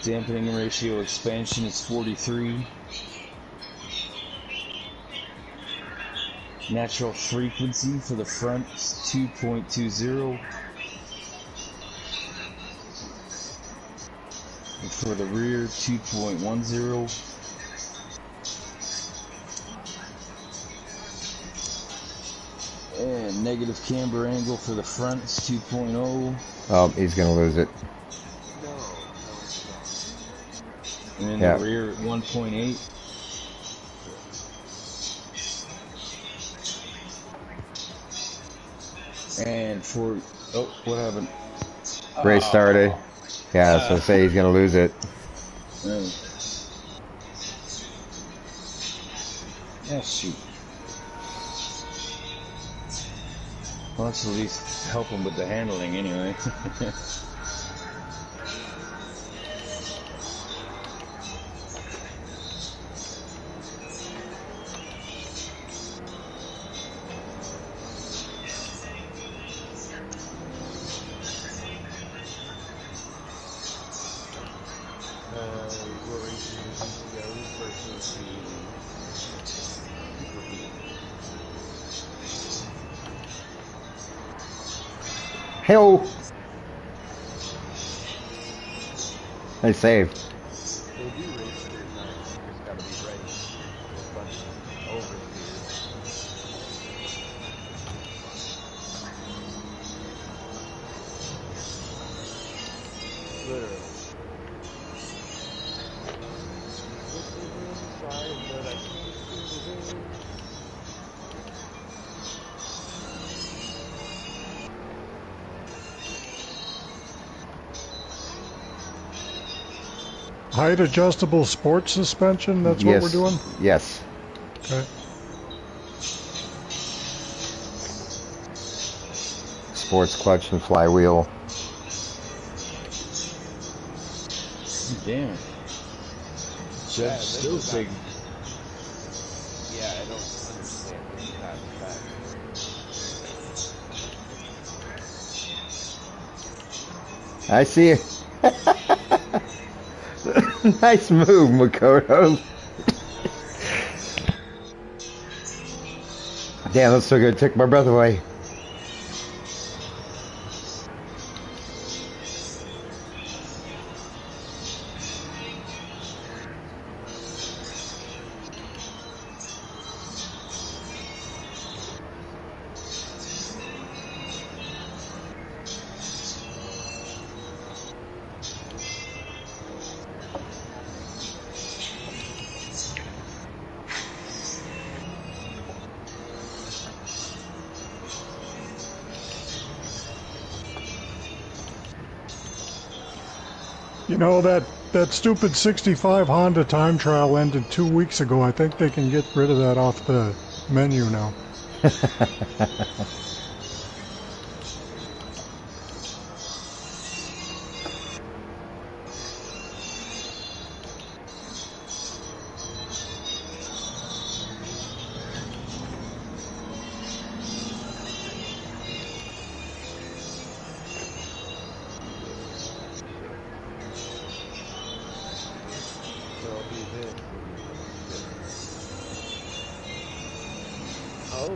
Dampening ratio expansion is 43. Natural frequency for the front is 2.20. And for the rear, 2.10. And negative camber angle for the front is 2.0. Oh, he's going to lose it. And in the rear, 1.8. And for, oh, what happened? Race started. Yeah, so say he's going to lose it. Yeah, shoot. Well, let's at least help him with the handling anyway. Hey-oh! Nice save. They do race here nice. You just gotta be ready. There's a bunch of oversteers. Literally. Height adjustable sport suspension, that's what we're doing? Yes. Okay. Sports clutch and flywheel. Damn. Judge still saying. Yeah, I don't understand that. I see it. Nice move, Makoto. Damn, that's so good. Took my breath away. You know, that stupid 65 Honda time trial ended 2 weeks ago. I think they can get rid of that off the menu now. Oh.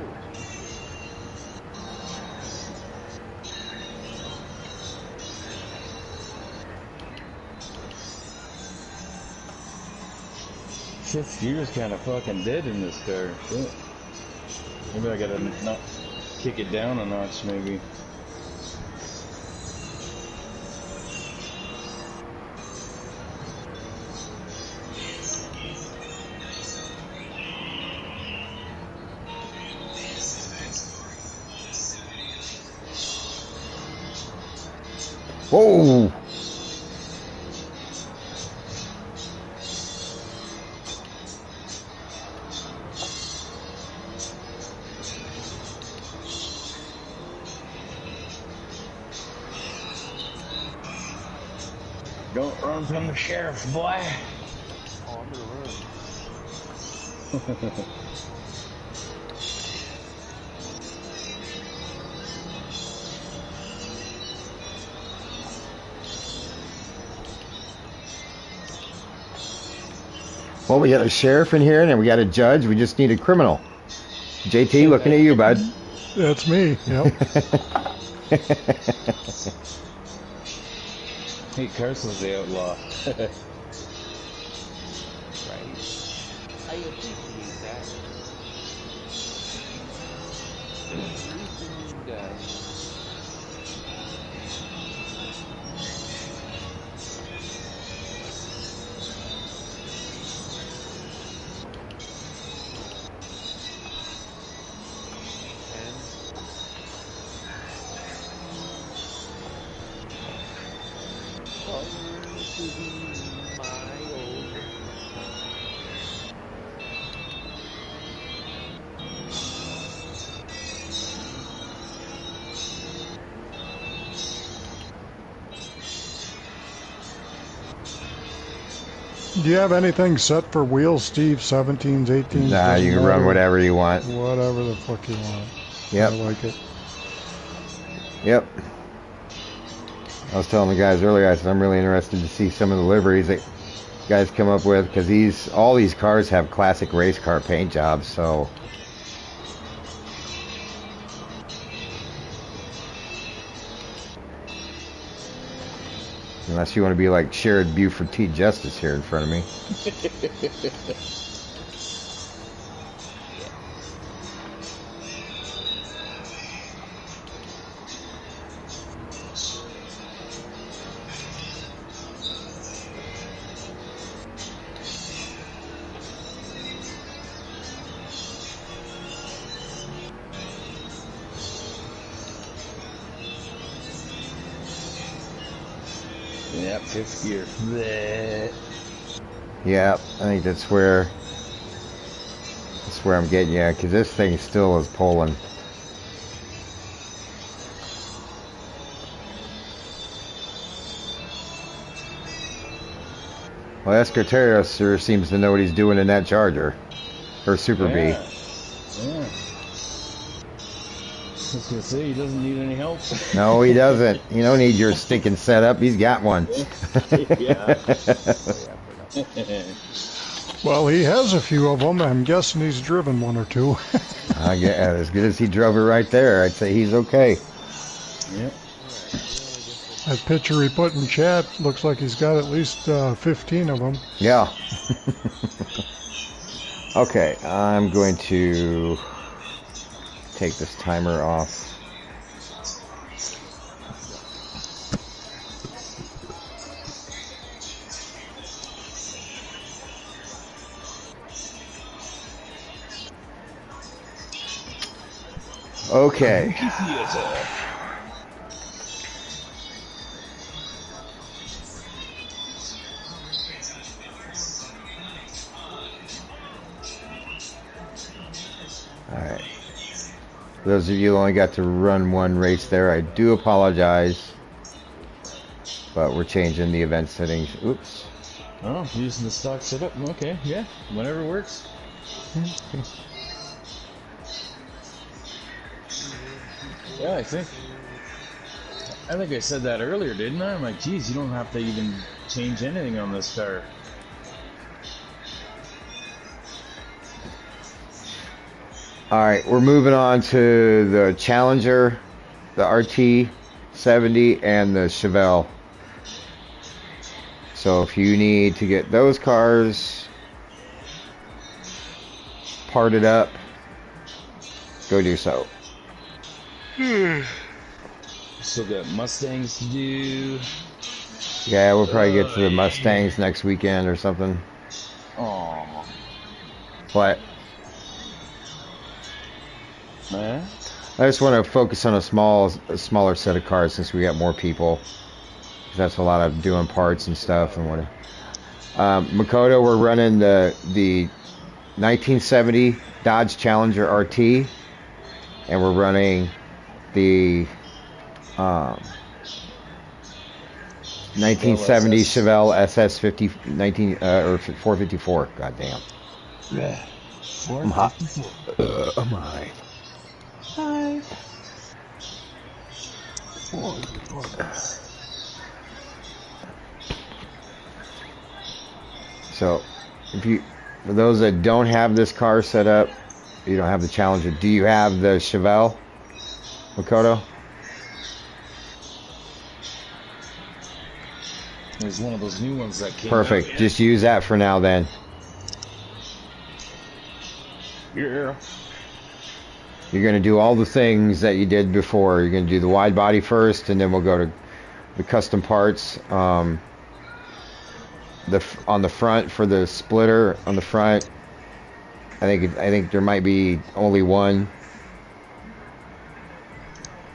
Fifth gear's kind of fucking dead in this car. Shit. Maybe I gotta not kick it down a notch, maybe. Whoa! Don't run from the sheriff, boy. Oh, I'm gonna run. Well, we got a sheriff in here, and then we got a judge. We just need a criminal. JT, looking at you, bud. That's me. Yep. Hey, Carson's the outlaw. Right. I appreciate that. Do you have anything set for wheels, Steve? 17s, 18s? Nah, you can run whatever you want. Whatever the fuck you want. Yep. I like it. Yep. I was telling the guys earlier, I said I'm really interested to see some of the liveries that guys come up with, because all these cars have classic race car paint jobs, so unless you want to be like Sherrod Buford T. Justice here in front of me. Yep, fifth gear. Bleh. Yeah, I think that's where I'm getting you, because this thing still is pulling. Well, Escarteros sure seems to know what he's doing in that Charger, or Super B. Yeah. I was gonna say, he doesn't need any help. No, he doesn't. You don't need your stinking setup. He's got one. Yeah. Well, he has a few of them. I'm guessing he's driven one or two. I get as good as he drove it right there. I'd say he's okay. Yep. That picture he put in chat looks like he's got at least 15 of them. Yeah. Okay, I'm going to take this timer off. Okay. Alright. For those of you who only got to run one race there, I do apologize. But we're changing the event settings. Oops. Oh, using the stock setup. Okay, yeah, whatever works. Yeah, I think I said that earlier, didn't I? I'm like, geez, you don't have to even change anything on this car. Alright, we're moving on to the Challenger, the RT70, and the Chevelle. So if you need to get those cars parted up, go do so. Still got Mustangs to do. Yeah, we'll probably get to the Mustangs next weekend or something. Aww. What? Man. I just want to focus on a smaller set of cars since we got more people. That's a lot of doing parts and stuff and what. Makoto, we're running the 1970 Dodge Challenger RT, and we're running the 1970 Chevelle SS50 or 454. Goddamn. Yeah. I'm hot. I'm high. Hi. So, if you For those that don't have this car set up, you don't have the Challenger. Do you have the Chevelle, Makoto? There's one of those new ones that came Perfect. out. Just use that for now then. Yeah. You're going to do all the things that you did before. You're going to do the wide body first, and then we'll go to the custom parts. On the front for the splitter on the front, I think there might be only one.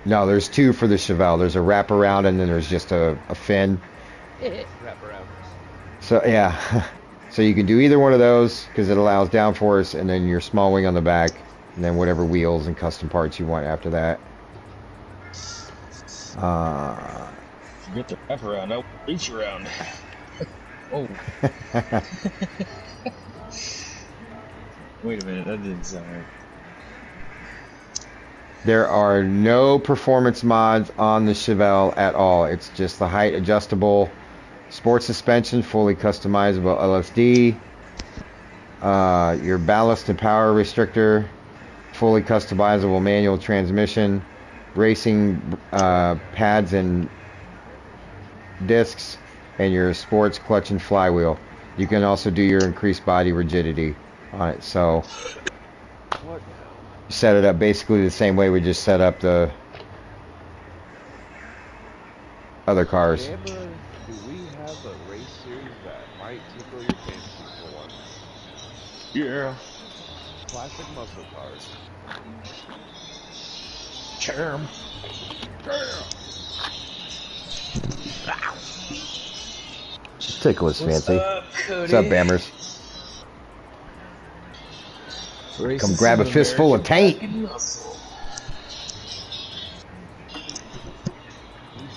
No, there's two for the Chevelle. There's a wraparound, and then there's just a fin. Wrap around. So yeah, so you can do either one of those because it allows downforce, and then your small wing on the back, and then whatever wheels and custom parts you want after that. Get the wrap around. I'll reach around. Oh. Wait a minute, that didn't sound right. There are no performance mods on the Chevelle at all. It's just the height adjustable sport suspension, fully customizable LSD, your ballast and power restrictor, fully customizable manual transmission, racing pads and discs, and your sports clutch and flywheel. You can also do your increased body rigidity on it. So What? set it up basically the same way we just set up the other cars. Gamma, do we have a race series that might tickle your fancy for one? Yeah. Classic muscle cars. Charm. Just tickle his fancy. Cody? What's up, Bammers? Come grab a fistful of taint. He's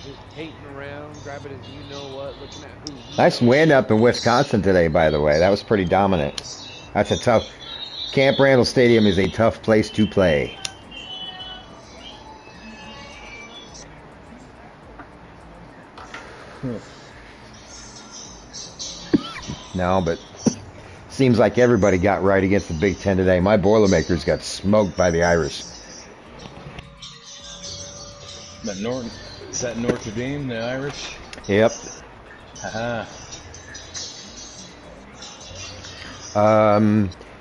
just tainting around, grabbing his you-know-what, looking at who. Nice win up in Wisconsin today, by the way. That was pretty dominant. That's a tough... Camp Randall Stadium is a tough place to play. No, but seems like everybody got right against the Big Ten today. My Boilermakers got smoked by the Irish. Is that Notre Dame, the Irish? Yep. Haha.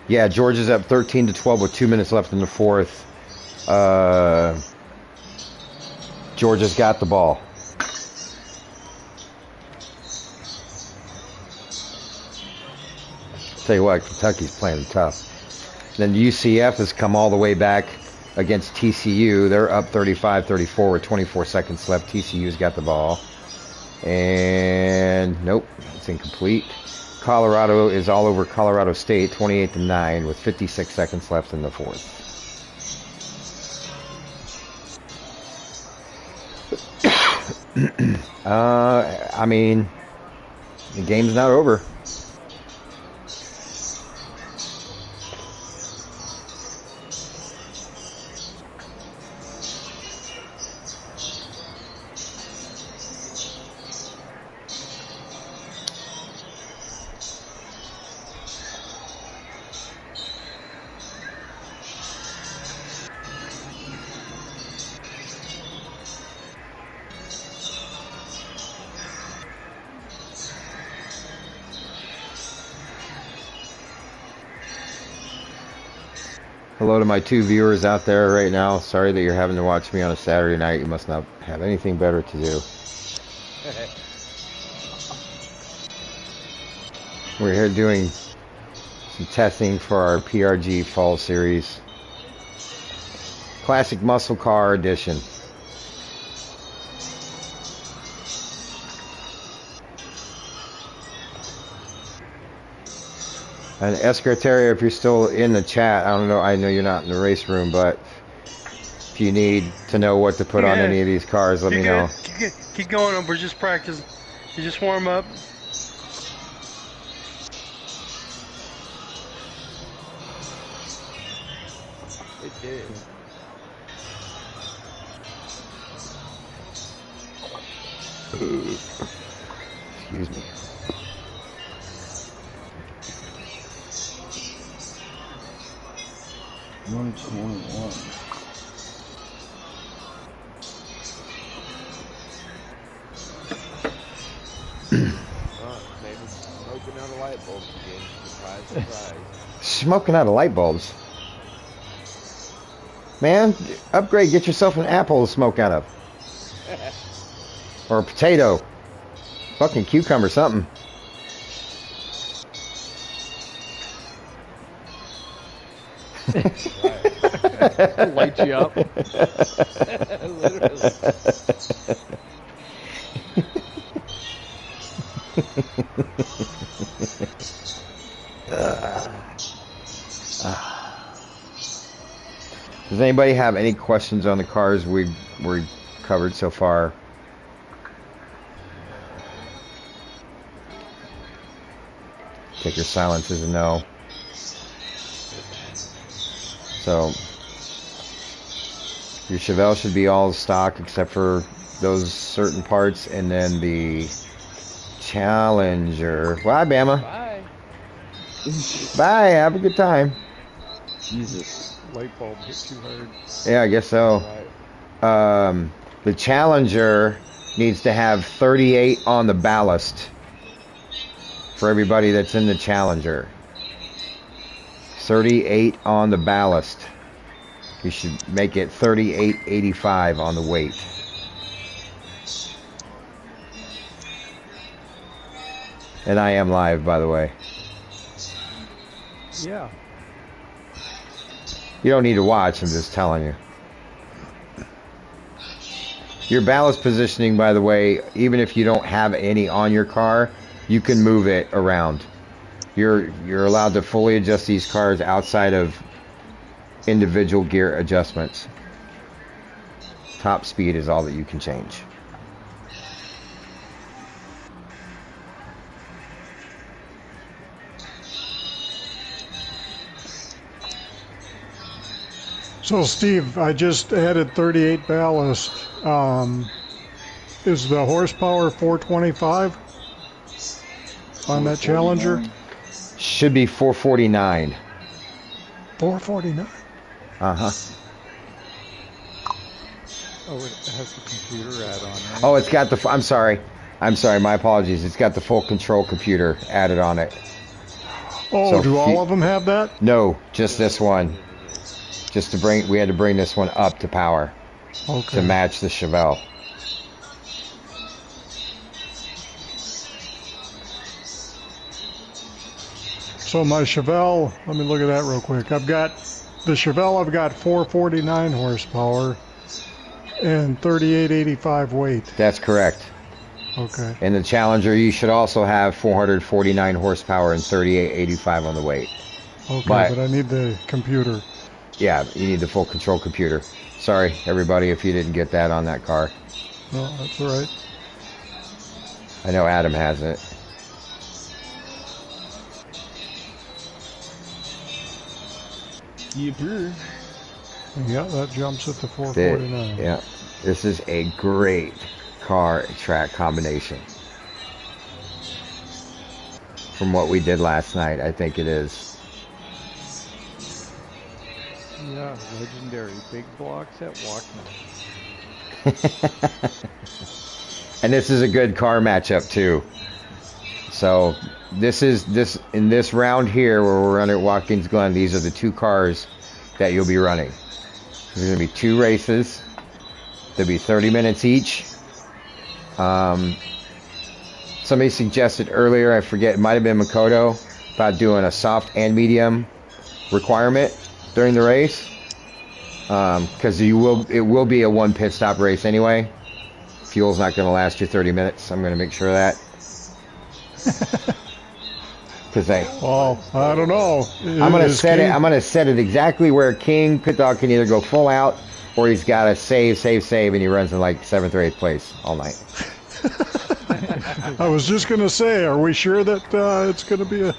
Yeah, Georgia's up 13-12 with 2 minutes left in the fourth. Georgia's got the ball. Tell you what, Kentucky's playing tough. Then UCF has come all the way back against TCU. They're up 35-34 with 24 seconds left. TCU's got the ball. And nope, it's incomplete. Colorado is all over Colorado State, 28-9 with 56 seconds left in the fourth. I mean, the game's not over. Hello to my two viewers out there right now. Sorry that you're having to watch me on a Saturday night. You must not have anything better to do. We're here doing some testing for our PRG Fall Series. Classic Muscle Car Edition. And Escroteria, if you're still in the chat, I don't know, I know you're not in the race room, but if you need to know what to put on any of these cars, let me know. Keep going, we're just practicing. You just warm up. It did. Excuse me. 121. Maybe smoking out of light bulbs again. Surprise, surprise. Smoking out of light bulbs. Man, upgrade. Get yourself an apple to smoke out of. Or a potato. Fucking cucumber, something. Light you up. Literally. Does anybody have any questions on the cars we're covered so far? Take your silence as a no. So your Chevelle should be all stock except for those certain parts, and then the Challenger. Bye, Bama. Bye. Bye. Have a good time. Jesus. Light bulb hit too hard. Yeah, I guess so. Right. The Challenger needs to have 38 on the ballast for everybody that's in the Challenger. 38 on the ballast. You should make it 38.85 on the weight. And I am live, by the way. Yeah. You don't need to watch, I'm just telling you. Your ballast positioning, by the way, even if you don't have any on your car, you can move it around. You're allowed to fully adjust these cars outside of individual gear adjustments. Top speed is all that you can change. So, Steve, I just added 38 ballast. Is the horsepower 425 on that Challenger? Should be 449. 449. Uh-huh. Oh, it has the computer add-on, right? Oh, it's got the... I'm sorry, my apologies. It's got the full control computer added on it. Oh, So do all of them have that? No, just this one. Just to bring... We had to bring this one up to power Okay. to match the Chevelle. So my Chevelle, let me look at that real quick. I've got 449 horsepower and 3885 weight. That's correct. Okay. And the Challenger, you should also have 449 horsepower and 3885 on the weight. Okay, But- but I need the computer. Yeah, you need the full control computer. Sorry, everybody, if you didn't get that on that car. No, that's all right. I know Adam has it. Yipper. Yeah, that jumps at the 449. Yeah, this is a great car track combination. From what we did last night, I think it is. Yeah, legendary. Big blocks at Walkman. And this is a good car matchup too. So in this round here where we're running at Watkins Glen, these are the two cars that you'll be running. There's going to be two races. There'll be 30 minutes each. Somebody suggested earlier, I forget, it might have been Makoto, about doing a soft and medium requirement during the race. Because it will be a one pit stop race anyway. Fuel's not going to last you 30 minutes. I'm going to make sure of that. Because Well, I don't know. I'm going to set it. I'm going to set it exactly where King Pit Dog can either go full out or he's got to save, and he runs in like 7th or 8th place all night. I was just going to say, are we sure that it's going to be a...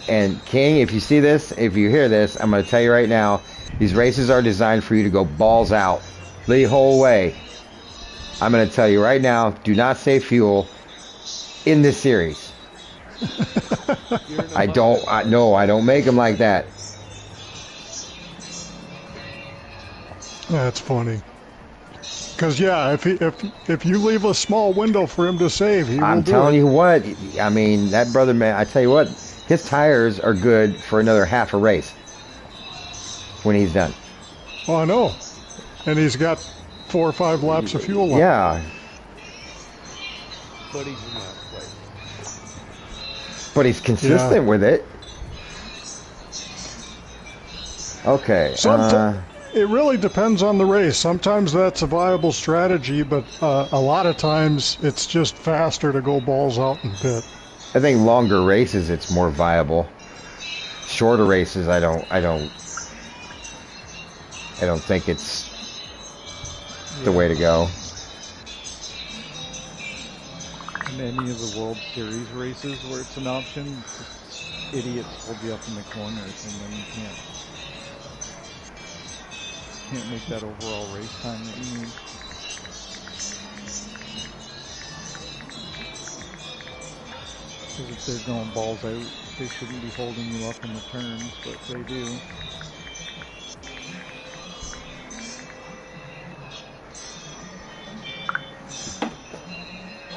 And King, if you see this, if you hear this, I'm going to tell you right now, these races are designed for you to go balls out the whole way. I'm going to tell you right now, do not save fuel in this series. I don't make them like that. That's funny. Because yeah, if you leave a small window for him to save, he will I'm do telling it. you what, I mean, that brother, man, I tell you what, his tires are good for another half a race when he's done. Oh, I know. And he's got 4 or 5 laps of fuel left. Yeah, But he's in last place. but he's consistent with it. Okay. It really depends on the race. Sometimes that's a viable strategy, but a lot of times it's just faster to go balls out and pit. I think longer races it's more viable. Shorter races, I don't think it's the way to go. In any of the World Series races where it's an option, idiots hold you up in the corners, and then you can't make that overall race time that you need. Because if they're going balls out, they shouldn't be holding you up in the turns, but they do.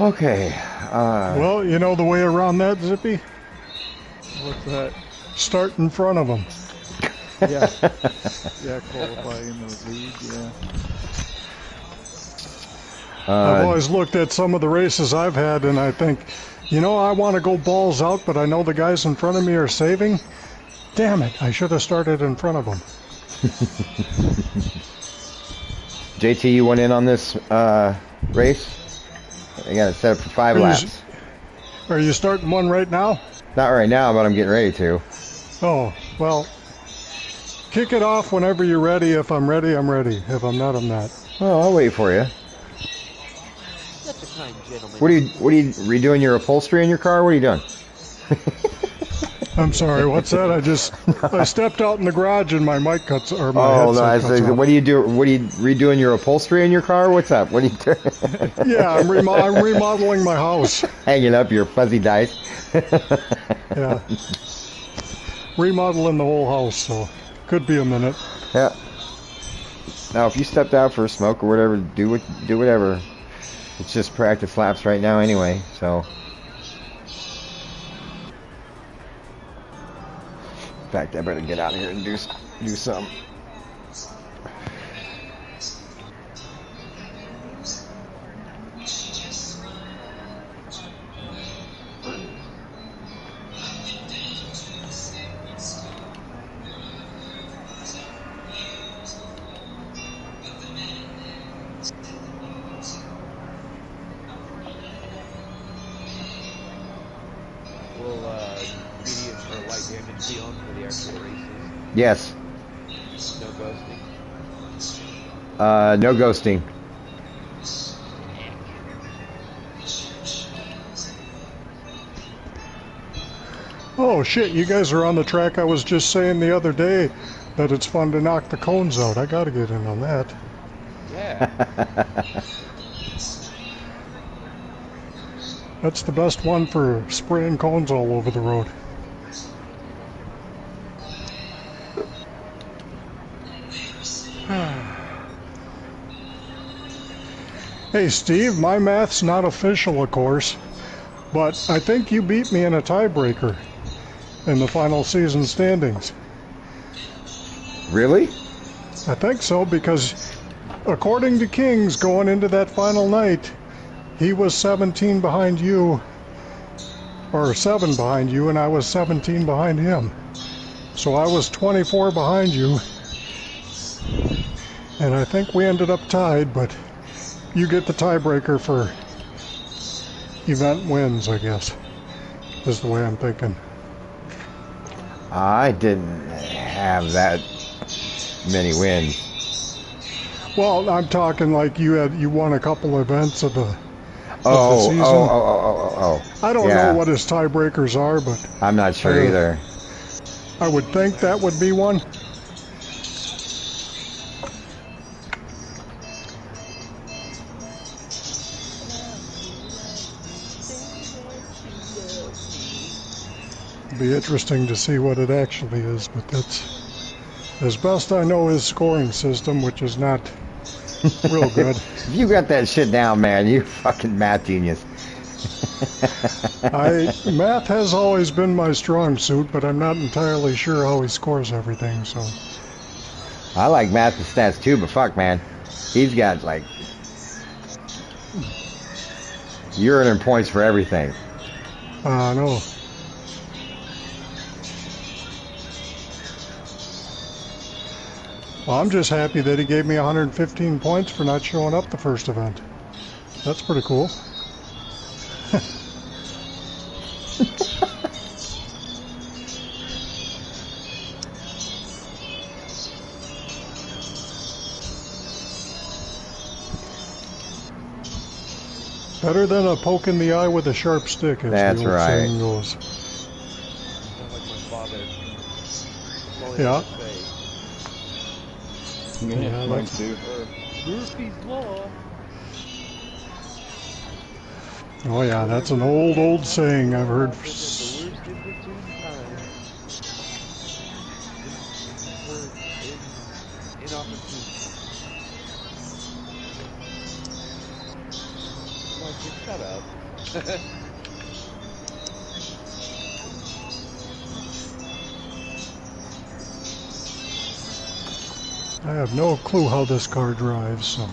Okay. Well, you know the way around that, Zippy? What's that? Start in front of them. Yeah. Yeah, qualify in the lead, yeah. I've always looked at some of the races I've had and I think, you know, I want to go balls out, but I know the guys in front of me are saving. Damn it, I should have started in front of them. JT, you went in on this race? I got it set up for 5 laps. Are you starting one right now? Not right now, but I'm getting ready to. Oh, well, kick it off whenever you're ready. If I'm ready, I'm ready. If I'm not, I'm not. Oh, I'll wait for you. Such a kind gentleman. What are you redoing your upholstery in your car? What are you doing? I'm sorry, what's that? I stepped out in the garage and my mic cuts, or my Oh no! headset cuts off. What do you do? What are you redoing your upholstery in your car? What's up? What are you doing? Yeah, I'm remodeling my house. Hanging up your fuzzy dice. Yeah, remodeling the whole house, so could be a minute. Yeah. Now, if you stepped out for a smoke or whatever, do whatever. It's just practice laps right now, anyway. So. In fact, I better get out here and do some. Will medium or light damage be on for the actual races? Yes. No ghosting? No ghosting. Oh shit, you guys are on the track I was just saying the other day that it's fun to knock the cones out. I gotta get in on that. Yeah. That's the best one for spraying cones all over the road. Hey Steve, my math's not official, of course, but I think you beat me in a tiebreaker in the final season standings. Really? I think so, because according to Kings, going into that final night, he was 17 behind you, or 7 behind you, and I was 17 behind him. So I was 24 behind you, and I think we ended up tied, but you get the tiebreaker for event wins, I guess, is the way I'm thinking. I didn't have that many wins. Well, I'm talking like you won a couple events of the season. Oh. I don't know what his tiebreakers are, but I'm not sure either. I would think that would be one. Be interesting to see what it actually is, but that's As best I know his scoring system, which is not real good. You got that shit down, man. You fucking math genius. Math has always been my strong suit, but I'm not entirely sure how he scores everything, so. I like math and stats too, but fuck, man. He's got, like... You're earning points for everything. No. Well, I'm just happy that he gave me 115 points for not showing up the first event. That's pretty cool. Better than a poke in the eye with a sharp stick, as That's the old right. saying goes. Sound like my father. That's all he Yeah. had to say. Yeah, mine too. Murphy's Law. Oh yeah, that's an old saying I've heard. The worst in between time. Inopportune. Like, just shut up. I have no clue how this car drives, so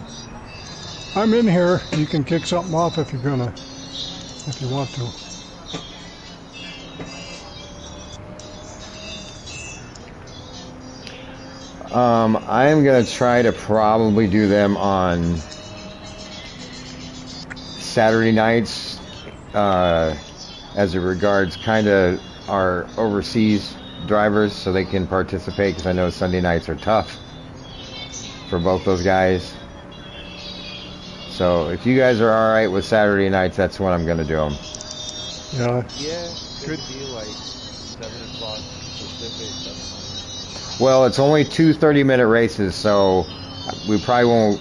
I'm in here. You can kick something off if you want to. I am gonna try to probably do them on Saturday nights, as it regards kind of our overseas drivers, so they can participate, because I know Sunday nights are tough for both those guys. So if you guys are alright with Saturday nights, that's when I'm gonna do them. Yeah. Yeah, could be like 7 o'clock Pacific. That's Well, it's only two 30-minute races, so we probably won't...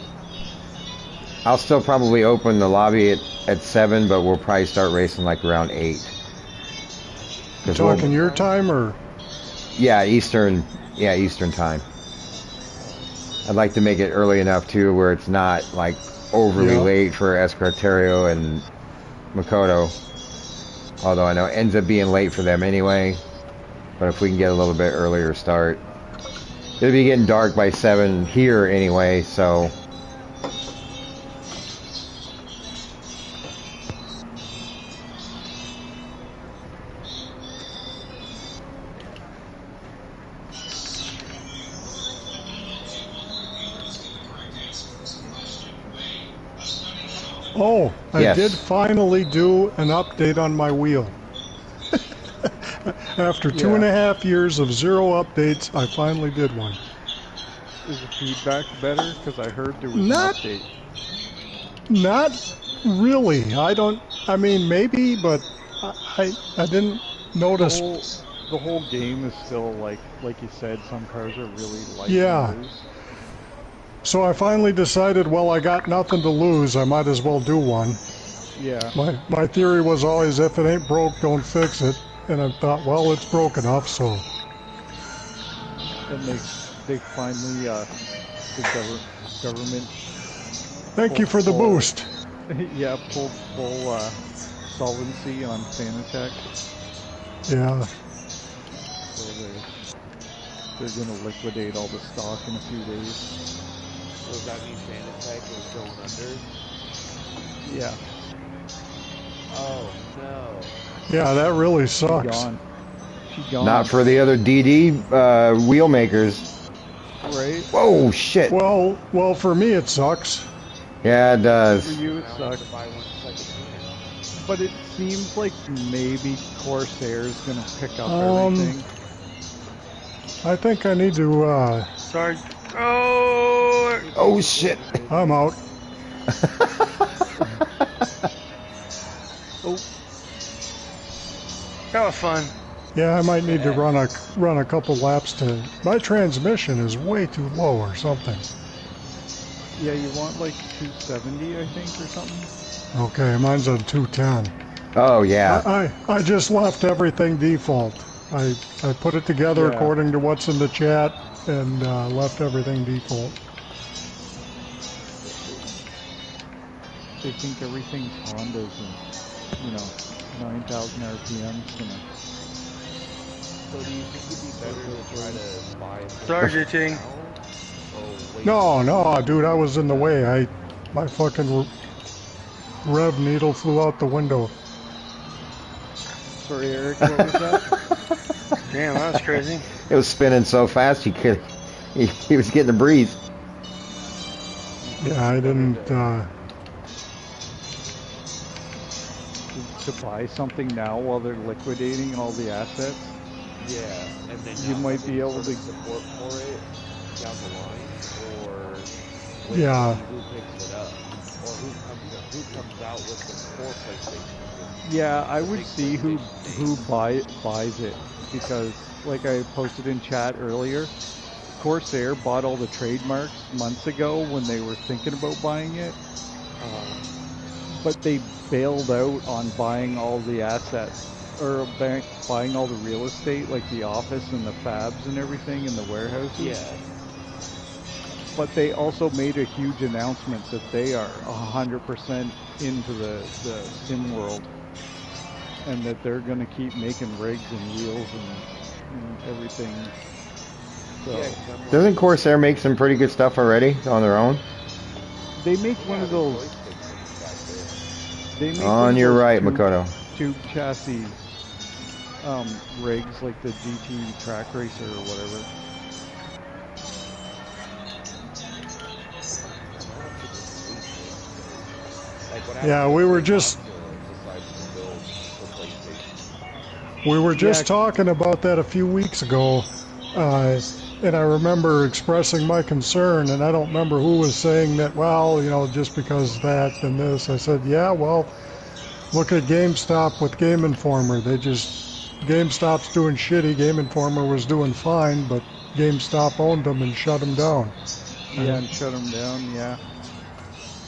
I'll still probably open the lobby at 7, but we'll probably start racing like around 8. You talking your time or? Yeah, Eastern time. I'd like to make it early enough too, where it's not like overly late for Escarterio and Makoto. Although I know it ends up being late for them anyway. But if we can get a little bit earlier start. It'll be getting dark by 7 here anyway, so... Oh, I Yes. did finally do an update on my wheel. After 2.5 years of 0 updates, I finally did one. Is the feedback better? Because I heard there was Not- an update. Not really. I mean, maybe, but I didn't notice. The whole game is still like you said, some cars are really light Yeah. to lose. So I finally decided, well, I got nothing to lose. I might as well do one. Yeah. My theory was always, if it ain't broke, don't fix it. And I thought, well, it's broke enough, so. And they finally the government. Thank you for the boost. Yeah, pulled full solvency on Fanatec. Yeah. So they're gonna liquidate all the stock in a few days. So does that mean Fanatec is going under? Yeah. Oh no. Yeah, that really She sucks. gone. She gone. Not for the other DD wheel makers. Right? Whoa, shit. Well, for me it sucks. Yeah, it For does. you it Now I have sucks. to buy one second. But it seems like maybe Corsair's gonna pick up everything. I think I need to, Sorry. Oh! Oh, shit. I'm out. Oh, That was fun. Yeah, I might need to run a couple laps to. My transmission is way too low or something. yeah, you want like 270, I think, or something? Okay, mine's on 210. Oh, yeah. I just left everything default. I put it together Yeah. according to what's in the chat and left everything default. They think everything's Hondas and, 9,000 RPM's gonna. So do you think it'd be better to try to buy a Sorry, full JT. now, or wait? No, dude, I was in the way. My fucking rev needle flew out the window. Sorry, Eric, what was that? Damn, that was crazy. It was spinning so fast he was getting a breeze. Yeah, I didn't. To buy something now while they're liquidating all the assets. Yeah, and then You might be able to support for it down the line, or wait Yeah. to see who picks it up, or who comes out with the core PlayStation. Yeah, I the would big see who PlayStation buys it, because like I posted in chat earlier, Corsair bought all the trademarks months ago when they were thinking about buying it, but they bailed out on buying all the assets, or buying all the real estate, like the office and the fabs and everything in the warehouses. Yeah. But they also made a huge announcement that they are 100% into the sim world, and that they're going to keep making rigs and wheels and everything. So Doesn't Corsair make some pretty good stuff already on their own? they make one of those. They make On your right, Makoto. Tube chassis rigs, like the GT Track Racer or whatever. Yeah, we were just talking about that a few weeks ago, and I remember expressing my concern, and I don't remember who was saying that, well, just because that and this. I said, yeah, well, look at GameStop with Game Informer. GameStop's doing shitty, Game Informer was doing fine, but GameStop owned them and shut them down. Yeah, and shut them down, yeah.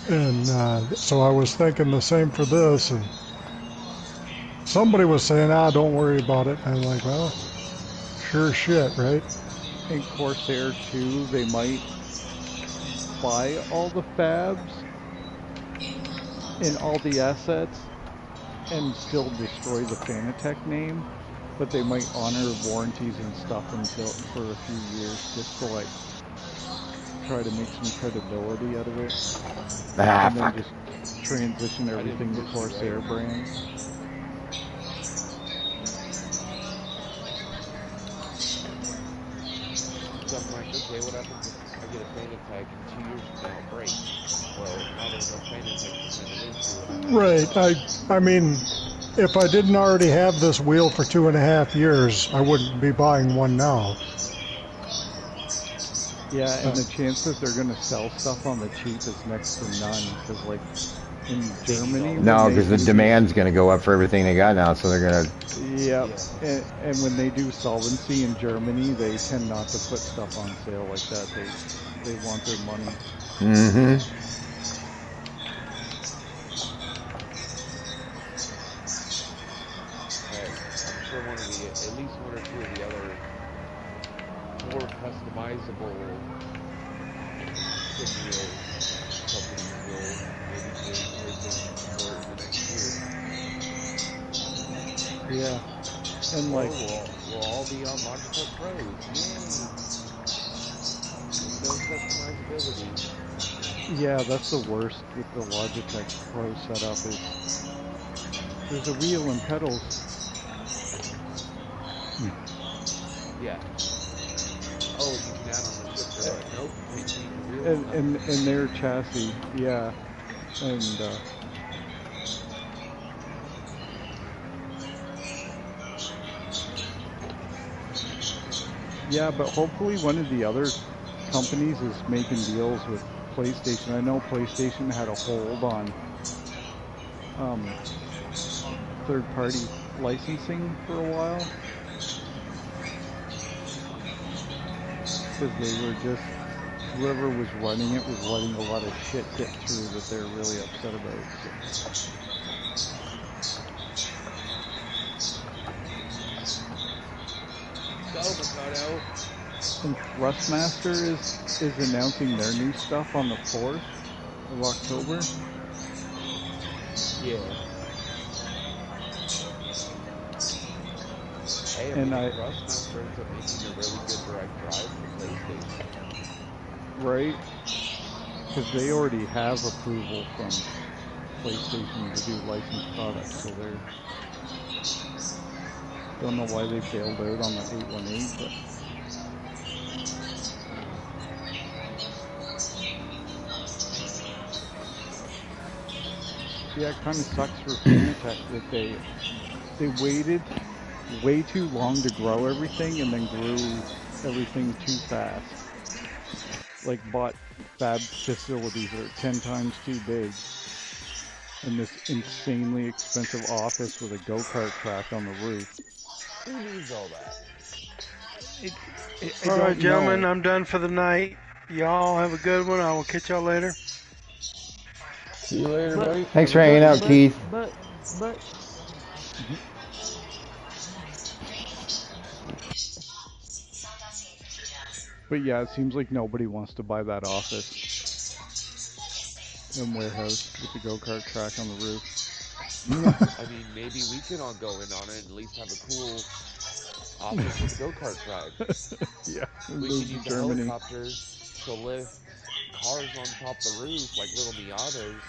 And so I was thinking the same for this, and somebody was saying, don't worry about it. And I'm like, well, sure shit, right? And Corsair too, they might buy all the fabs and all the assets and still destroy the Fanatec name, but they might honor warranties and stuff until for a few years, just to like try to make some credibility out of it, and then just transition everything to Corsair brand. So I'm like, okay, what happens if I get a Fanatec and 2 years from now it breaks? Well, now there's no Fanatec to send it into. Right. I mean, if I didn't already have this wheel for 2.5 years, I wouldn't be buying one now. Yeah, and the chance that they're going to sell stuff on the cheap is next to none, because like in Germany... No, because the demand's going to go up for everything they got now, so they're going to... Yep, and when they do solvency in Germany, they tend not to put stuff on sale like that. They want their money. Mm-hmm. I'm sure at least one or two of the other more customizable sim wheel companies will maybe bring PlayStation support in the next year. Yeah, and like we'll all be on Logitech Pros. Yay! No customizability. Yeah, that's the worst with the Logitech Pro setup is there's a wheel and pedals. Yeah. Oh, you can add on the shifter, but nope, you can't change the wheel. And their chassis, yeah, and yeah, but hopefully one of the other companies is making deals with PlayStation. I know PlayStation had a hold on third-party licensing for a while, because they were just, whoever was running it was letting a lot of shit get through that they're really upset about. So. got out. And Thrustmaster is announcing their new stuff on the 4th of October. Yeah. Hey, And Thrustmaster ends up making a really good direct drive for PlayStation. Right? Because they already have approval from PlayStation to do licensed products, so they're... Don't know why they bailed out on the 818, but... Yeah, it kind of sucks for Fanatec that they waited way too long to grow everything and then grew everything too fast. Like bought fab facilities that are 10 times too big and this insanely expensive office with a go-kart track on the roof. Who needs all that? All right, gentlemen, I'm done for the night. Y'all have a good one. I will catch y'all later. See you later, buddy. Thanks for hanging out, Keith. But But yeah, it seems like nobody wants to buy that office and warehouse with the go-kart track on the roof. I mean, maybe we can all go in on it and at least have a cool office with a go-kart track. Yeah, We move can to use the Germany. helicopters to lift cars on top the roof like little Miatas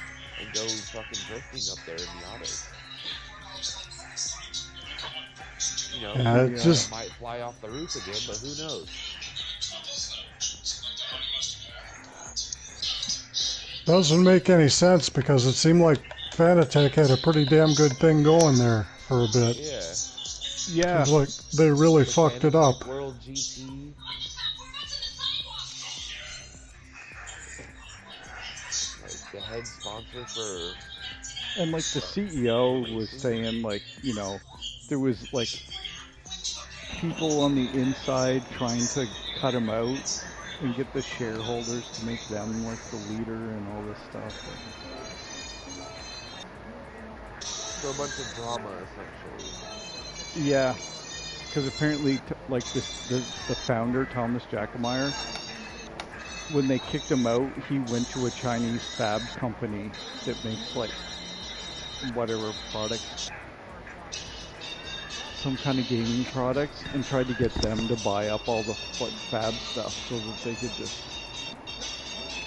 and go fucking drifting up there in Miatas. You know, Yeah, it just might fly off the roof again, but who knows? doesn't make any sense because it seemed like Fanatec had a pretty damn good thing going there for a bit. Yeah. Yeah. It's like they really fucked it up. World GT. Like the head sponsor for... And like the CEO was saying, like, you know, there was like people on the inside trying to cut him out and get the shareholders to make them like the leader and all this stuff. So a bunch of drama, essentially. Yeah, because apparently, like the founder Thomas Jackemeyer, when they kicked him out, he went to a Chinese fab company that makes like whatever products, some kind of gaming products, and tried to get them to buy up all the like fab stuff so that they could just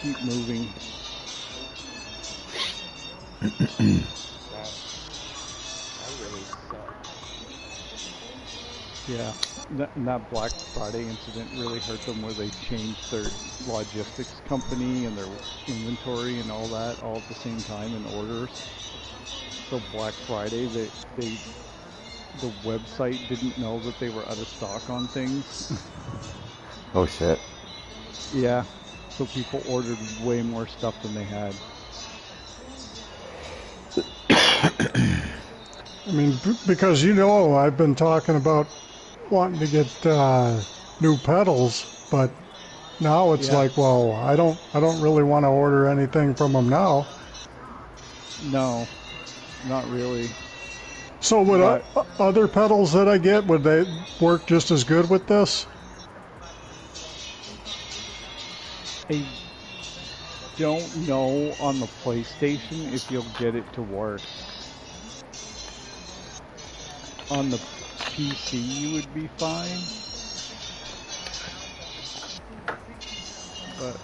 keep moving. That really sucks. Yeah, and that Black Friday incident really hurt them, where they changed their logistics company and their inventory and all that all at the same time in orders. So Black Friday, the website didn't know that they were out of stock on things. Oh shit. Yeah, so people ordered way more stuff than they had. I mean, because I've been talking about wanting to get new pedals, but now it's like, well, I don't really want to order anything from them now. No, not really. So would other pedals that I get, would they work just as good with this? I don't know on the PlayStation if you'll get it to work. On the PC, you would be fine. But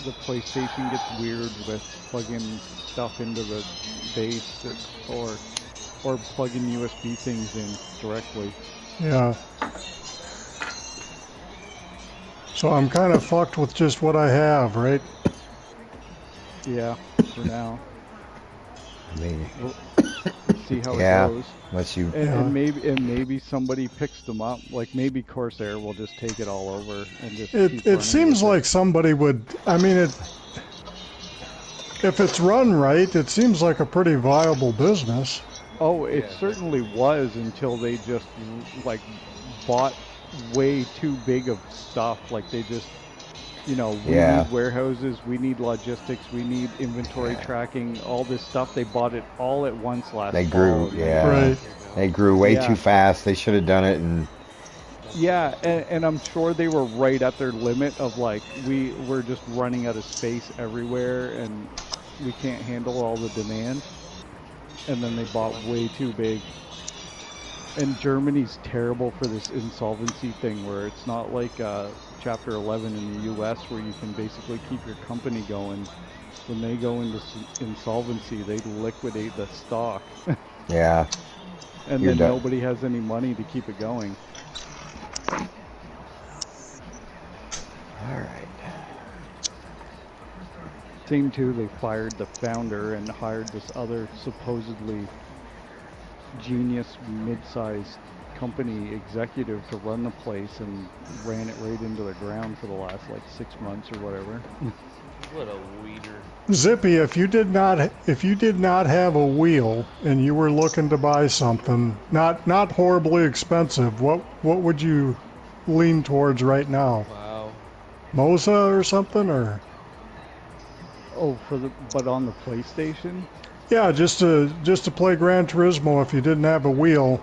the PlayStation gets weird with plugging stuff into the base or plugging USB things in directly. Yeah. So I'm kind of fucked with just what I have, right? Yeah, for now. I mean, we'll see how it goes. Unless you and maybe somebody picks them up. Like maybe Corsair will just take it all over and just. It seems like somebody would. I mean, if it's run right, it seems like a pretty viable business. Oh, it certainly was until they just like bought way too big of stuff. Like they just, we need warehouses, we need logistics, we need inventory tracking, all this stuff. They bought it all at once last fall. They grew, Right. They grew way too fast. They should have done it in Yeah, and I'm sure they were right at their limit of like we're just running out of space everywhere and we can't handle all the demand. And then they bought way too big. And Germany's terrible for this insolvency thing where it's not like Chapter 11 in the US where you can basically keep your company going. When they go into insolvency, they liquidate the stock. Yeah. And You're then done. nobody has any money to keep it going. All right. Same too, they fired the founder and hired this other supposedly genius mid-sized company executive to run the place and ran it right into the ground for the last like 6 months or whatever. What a weeder. Zippy, if you did not have a wheel and you were looking to buy something not horribly expensive, what would you lean towards right now? Wow. Moza or something, or Oh, but on the PlayStation? yeah, just to play Gran Turismo if you didn't have a wheel,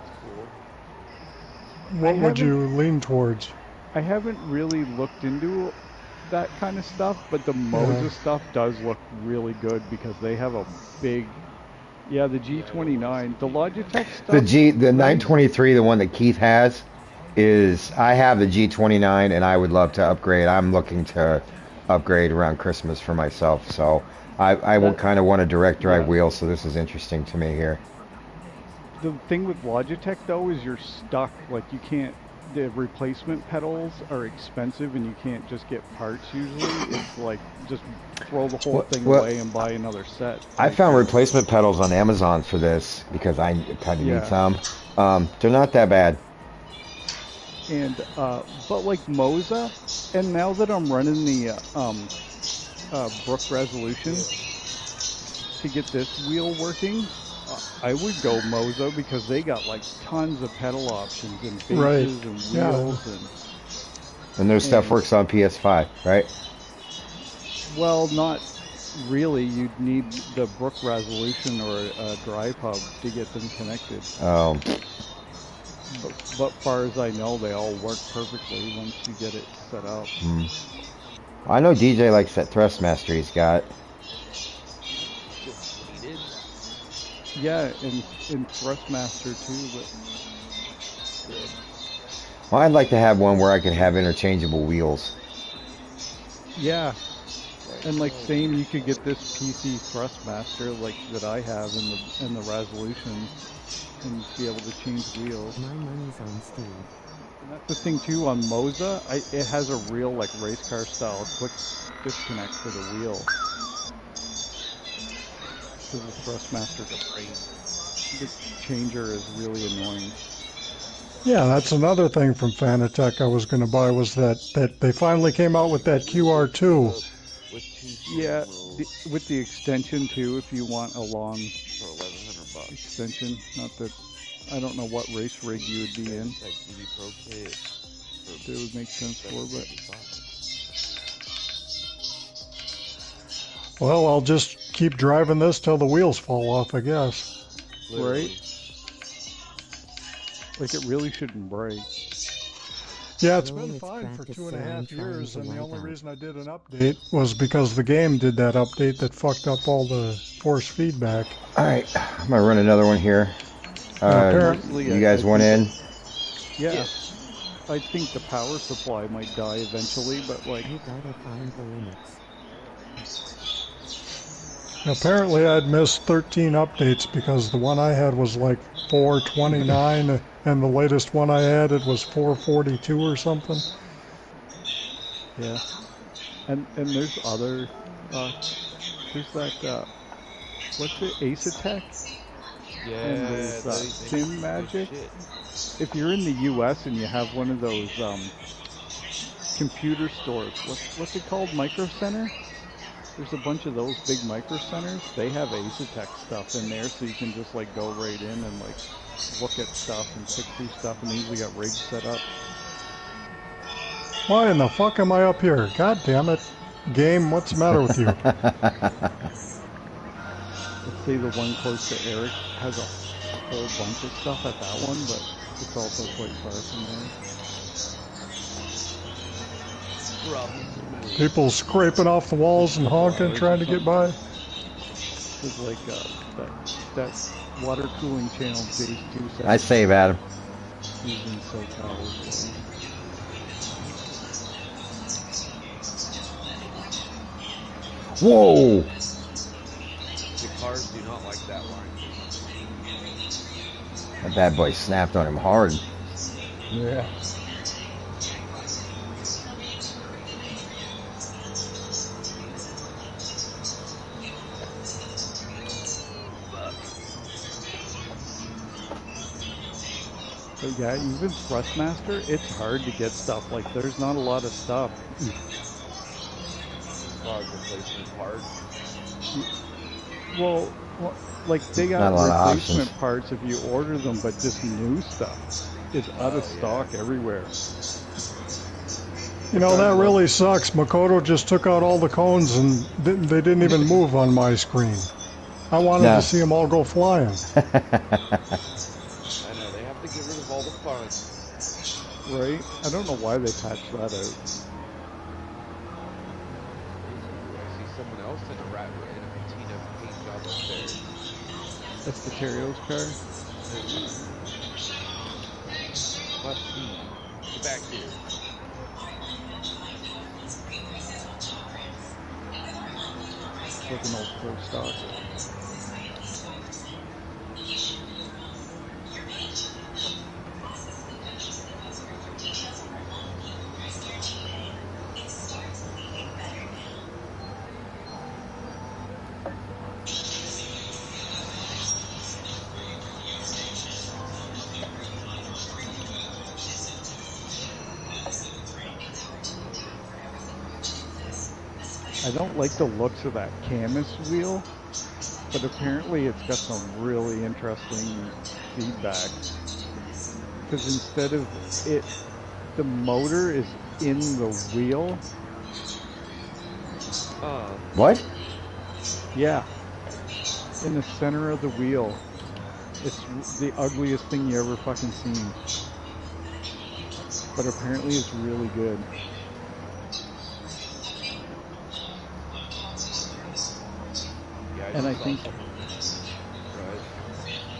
Cool. what would you lean towards? I haven't really looked into that kind of stuff, but the Moza stuff does look really good because they have a big, the G29, the Logitech stuff. The 923, the one that Keith has, is I have the G29 and I would love to upgrade. I'm looking to upgrade around Christmas for myself, so I will kind of want a direct drive wheel. So this is interesting to me here. The thing with Logitech though is you're stuck. Like you can't. The replacement pedals are expensive, and you can't just get parts. Usually, it's like just throw the whole thing away and buy another set. I found replacement pedals on Amazon for this because I kind of need some. They're not that bad. And but like Moza, and now that I'm running the Brook Resolution to get this wheel working, I would go Moza because they got like tons of pedal options and bases and wheels and their stuff works on PS5, right? Well, not really. You'd need the Brook Resolution or a Drive Hub to get them connected. Oh. But far as I know, they all work perfectly once you get it set up. I know DJ likes that Thrustmaster he's got. Yeah, in Thrustmaster too, but Well, I'd like to have one where I could have interchangeable wheels. Yeah, and like same, you could get this PC Thrustmaster like that I have in the resolution, and be able to change wheels. My money's on Steve. And that's the thing too on Moza. It has a real like race car style quick disconnect for the wheel. Because the Thrustmaster, the changer is really annoying. Yeah, that's another thing from Fanatec I was going to buy was that they finally came out with that QR2. Yeah, with the extension too, if you want a long extension. Not that I don't know what race rig you would be in. It would make sense for, but well, I'll just keep driving this till the wheels fall off, I guess. Right? Like it really shouldn't break. Yeah, it's been fine for 2.5 years, and the only reason I did an update was because the game did that update that fucked up all the force feedback. Alright, I'm gonna run another one here. You guys want in? Yeah. I think the power supply might die eventually, but like... You gotta find the limits. Apparently I'd missed 13 updates because the one I had was like 429 and the latest one I added was 442 or something. Yeah. And there's other there's that what's it, Ace Attack? Yeah, and there's Sim Magic. If you're in the US and you have one of those computer stores, what's it called? Micro Center? There's a bunch of those big micro centers. They have Ace-Tech stuff in there, so you can just like go right in and like look at stuff and pick through stuff, and they usually got rigs set up. Why in the fuck am I up here? God damn it. Game, what's the matter with you? Let's say the one close to Eric has a whole bunch of stuff at that one, but it's also quite far from there. People scraping off the walls and honking, trying to get by. It's like that water cooling channel Jace 27. I save Adam. He's in SoCal as well. Whoa! The cars do not like that line. That bad boy snapped on him hard. Yeah. But yeah, even Thrustmaster, it's hard to get stuff. Like, there's not a lot of stuff. Product replacement part. Well, like, they Not got a lot of replacement options. parts if you order them, but just new stuff is out of stock everywhere. You know, that really sucks. Makoto just took out all the cones and they didn't even move on my screen. I wanted No. to see them all go flying. I know, they have to get rid of all the fun. Right? I don't know why they patched that out. I see someone else in a patina paint job upstairs. That's the Terrio's car. Must see. Get back here. It's like an old pro stock. I don't like the looks of that Camus wheel, but apparently it's got some really interesting feedback. Because instead of it, the motor is in the wheel. What? Yeah. In the center of the wheel. It's the ugliest thing you ever fucking seen. But apparently it's really good. And I think,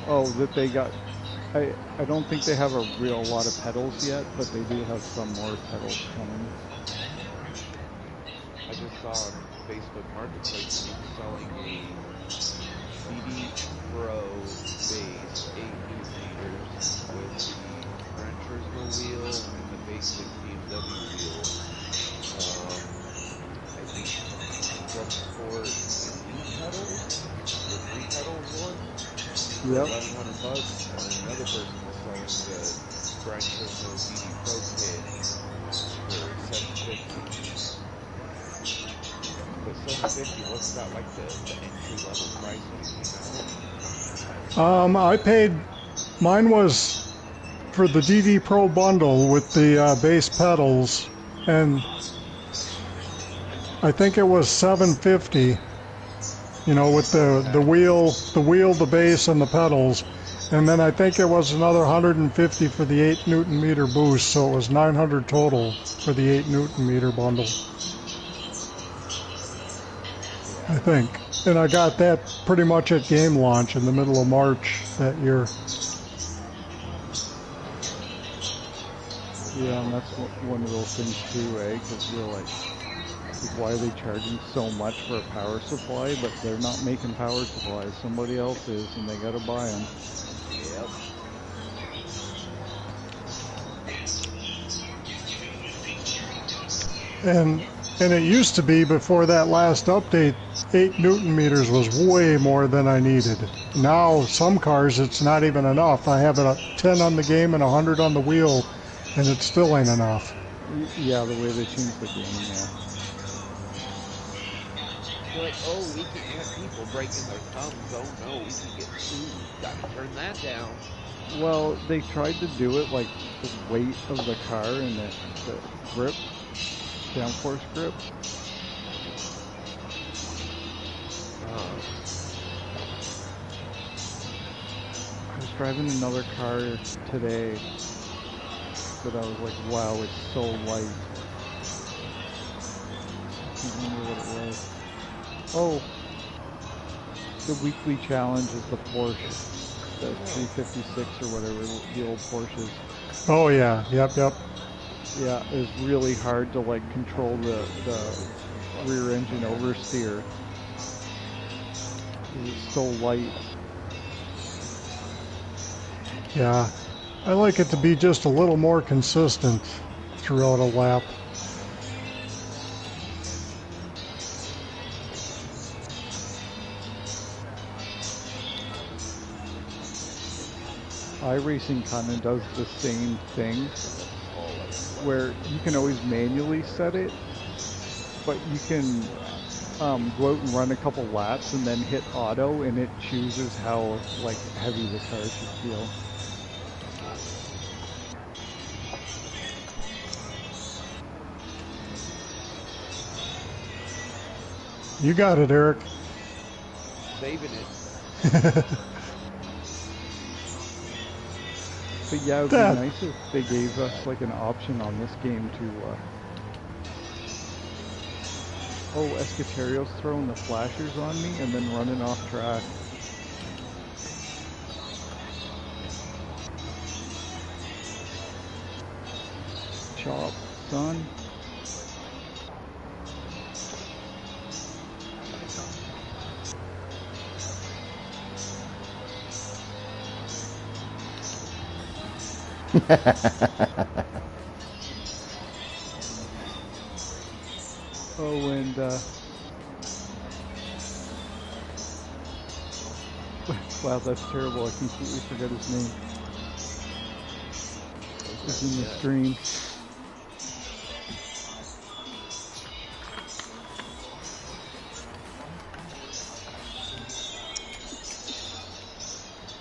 oh, that they got, I don't think they have a real lot of pedals yet, but they do have some more pedals coming. I just saw on Facebook Marketplace selling a CD Pro base 8mm with the Gran Turismo wheel and the basic BMW wheel. I think Drum Sport pedals, the 3 pedals one, for Yep. $1,100, and then another person was selling the Gran Turismo CD Pro kit for $750. But $750 wasn't that like the entry level price when it came out? I paid, mine was for the DD Pro bundle with the bass pedals, and I think it was $750. You know, with the wheel, the bass, and the pedals. And then I think it was another $150 for the 8 Newton meter boost, so it was $900 total for the 8 Newton meter bundle. I think. And I got that pretty much at game launch in the middle of March that year. Yeah, and that's one of those things too, eh? Because you're like, why are they charging so much for a power supply? But they're not making power supplies. Somebody else is, and they gotta buy them. Yep. And it used to be before that last update, 8 Newton meters was way more than I needed. Now, some cars, it's not even enough. I have a 10 on the game and 100 on the wheel, and it still ain't enough. Yeah, the way they changed the game, yeah. You're like, oh, we can have people breaking their thumbs. Oh no, we can get sued. Gotta turn that down. Well, they tried to do it like the weight of the car and the grip, downforce grip. I was driving another car today that I was like, wow, it's so light. can't remember what it was. Oh, the weekly challenge is the Porsche, the 356 or whatever, the old Porsches. Oh yeah, yep. Yeah, it's really hard to like control the rear engine oversteer. It's so light. Yeah, I like it to be just a little more consistent throughout a lap. iRacing kind of does the same thing, where you can always manually set it, but you can go out and run a couple laps and then hit auto, and it chooses how like heavy the car should feel. You got it, Eric. Saving it. But yeah, it would be nice if they gave us like an option on this game to oh, Escaterio's throwing the flashers on me and then running off track. Chop, son. Oh, and wow, that's terrible. I completely forgot his name. It's in the stream.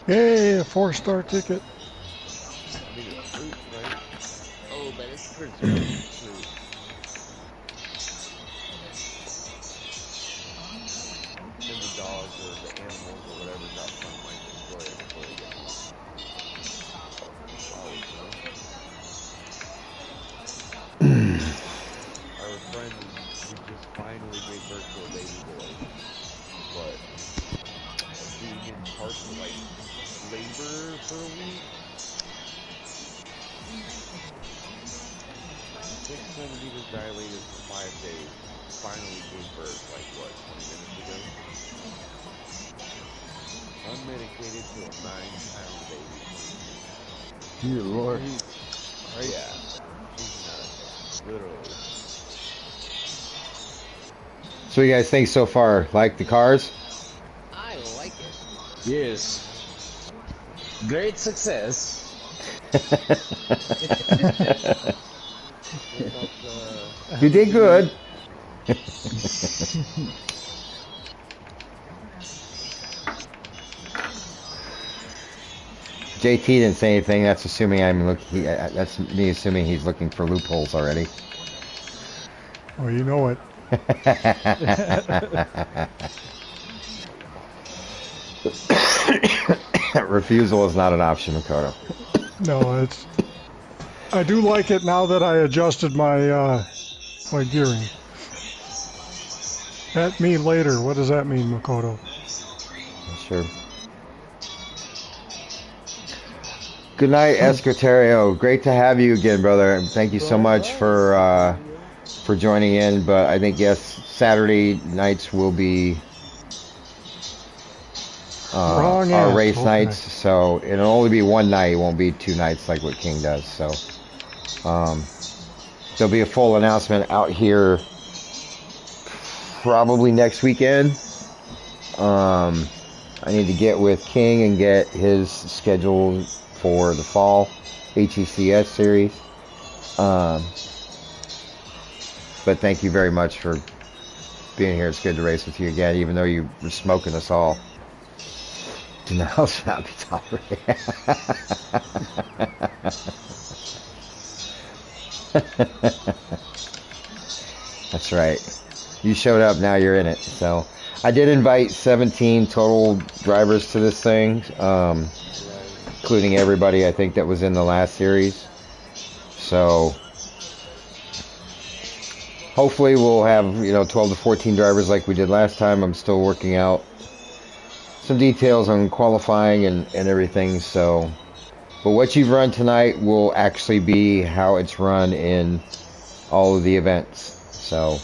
Yay, a 4-star ticket. Oh, but it's pretty fruit. And the dogs or the animals or whatever got some might enjoy it before they get home. Always, Our friend who just finally gave birth to a baby boy, but being in partial like labor for a week. 6 centimeters dilated for 5 days. Finally gave birth, like what, 20 minutes ago? Unmedicated to a 9-pound baby. Dear Lord. Right? Yeah. She's nuts. Literally. So what you guys think so far? Like the cars? I like it. Yes. Great success. You did good. JT didn't say anything. That's assuming I'm looking. That's me assuming he's looking for loopholes already. Oh, you know it. Refusal is not an option, Makoto. No, it's. I do like it now that I adjusted my my gearing. At me later. What does that mean, Makoto? Sure. Good night, Escaterio. Great to have you again, brother. Thank you so much for joining in. But I think yes, Saturday nights will be our race nights. So it'll only be one night. It won't be 2 nights like what King does. So there'll be a full announcement out here probably next weekend. I need to get with King and get his schedule for the fall HECS series. But thank you very much for being here. It's good to race with you again, even though you were smoking us all. Denial shall not be tolerated. That's right. You showed up, now you're in it. So I did invite 17 total drivers to this thing, including everybody I think that was in the last series. So hopefully we'll have 12 to 14 drivers like we did last time. I'm still working out some details on qualifying and everything. So, but what you've run tonight will actually be how it's run in all of the events. So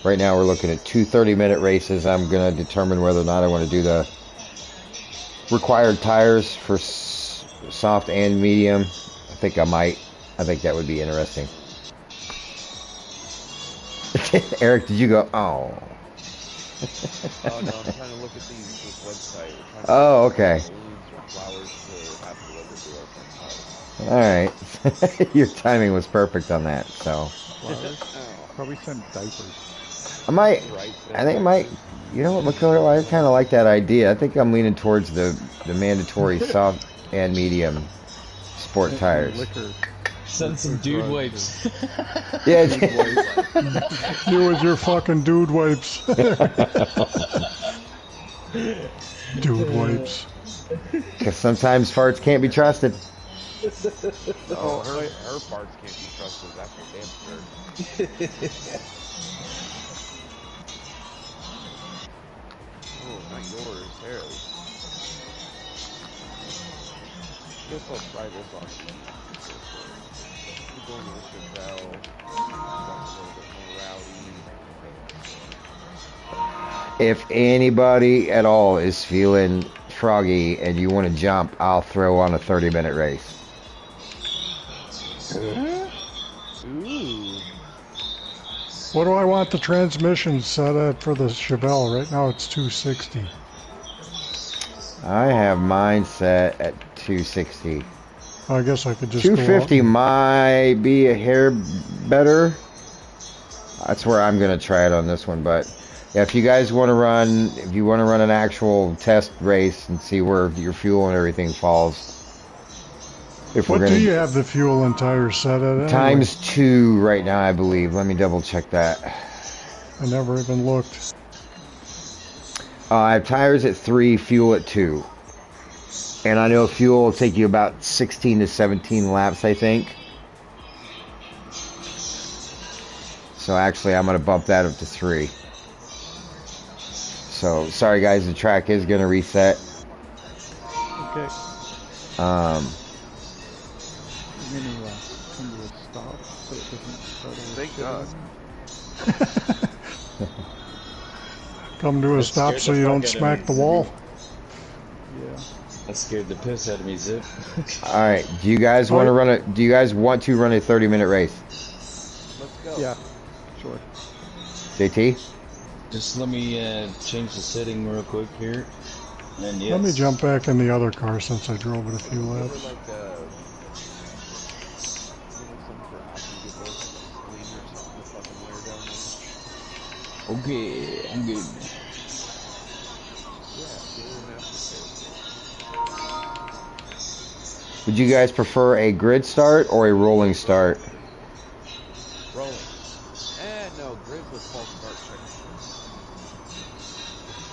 right now we're looking at two 30-minute races. I'm going to determine whether or not I want to do the required tires for soft and medium. I think I might. I think that would be interesting. Eric, did you go? Oh. Oh no, I'm trying to look at this website. We're trying to Oh, find okay. balloons or flowers to have delivered to our front house. All right. Your timing was perfect on that. So Flowers. Probably send diapers. I might. Right, I think I might. You know what, McCullough? I kind of like that idea. I think I'm leaning towards the mandatory soft and medium sport And tires. liquor. Send some dude wipes. Yeah. You with your fucking dude wipes. Dude wipes. Because sometimes farts can't be trusted. Oh, her parts can't be trusted. That's for damn sure. Oh, not yours, Harry. Guess I'll try this on. We're going to the Chevelle. That's a little bit more rowdy. If anybody at all is feeling froggy and you want to jump, I'll throw on a 30-minute race. Ooh. What do I want the transmission set at for the Chevelle? Right now it's 260. I have mine set at 260. I guess I could just 250 go out. might be a hair better. That's where I'm going to try it on this one. But yeah, if you guys want to run, an actual test race and see where your fuel and everything falls. What do you have the fuel and tires set at anyway? Times 2 right now, I believe. Let me double check that. I never even looked. I have tires at 3, fuel at 2. And I know fuel will take you about 16 to 17 laps, I think. So actually, I'm going to bump that up to 3. So, sorry guys, the track is going to reset. Okay. Um, I'm going to come to a stop so it doesn't start. Thank God. Come to a That stop scared so the you fuck don't out of smack me. the wall. Yeah. That scared the piss out of me, Zip. all right, do you guys want to run a 30-minute race? Let's go. Yeah. Sure. JT? Just let me change the setting real quick here. And yes. Let me jump back in the other car since I drove it a few Give her laps. like some grass and get those clean or something to fucking wear down there. Okay, I'm good. Yeah, give her an aftertaste. Would you guys prefer a grid start or a rolling start? Rolling. No, grid with false start check.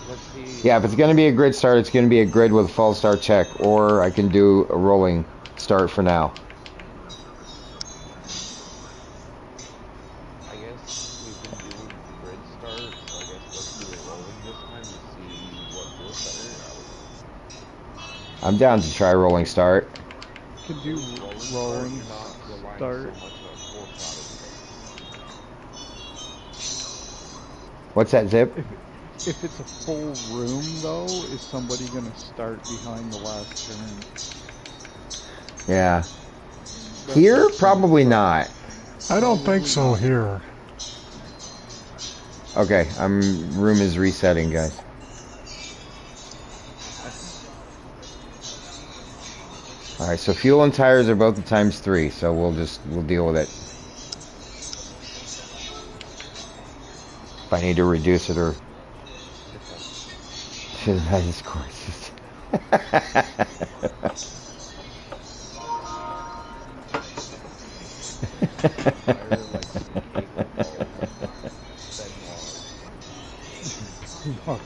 Let's see. Yeah, if it's going to be a grid start, it's going to be a grid with a false start check, or I can do a rolling start for now. I guess we've been doing grid start, so I guess let's do a rolling this time to see what feels better. I'm down to try rolling start. Can do rolling You're not relying start. so much on full shot. What's that, Zip? If it's a full room, though, is somebody going to start behind the last turn? Yeah. Here? Probably not. I don't think so here. Okay, room is resetting, guys. Alright, so fuel and tires are both at times 3, so we'll deal with it. If I need to reduce it or to the nice courses.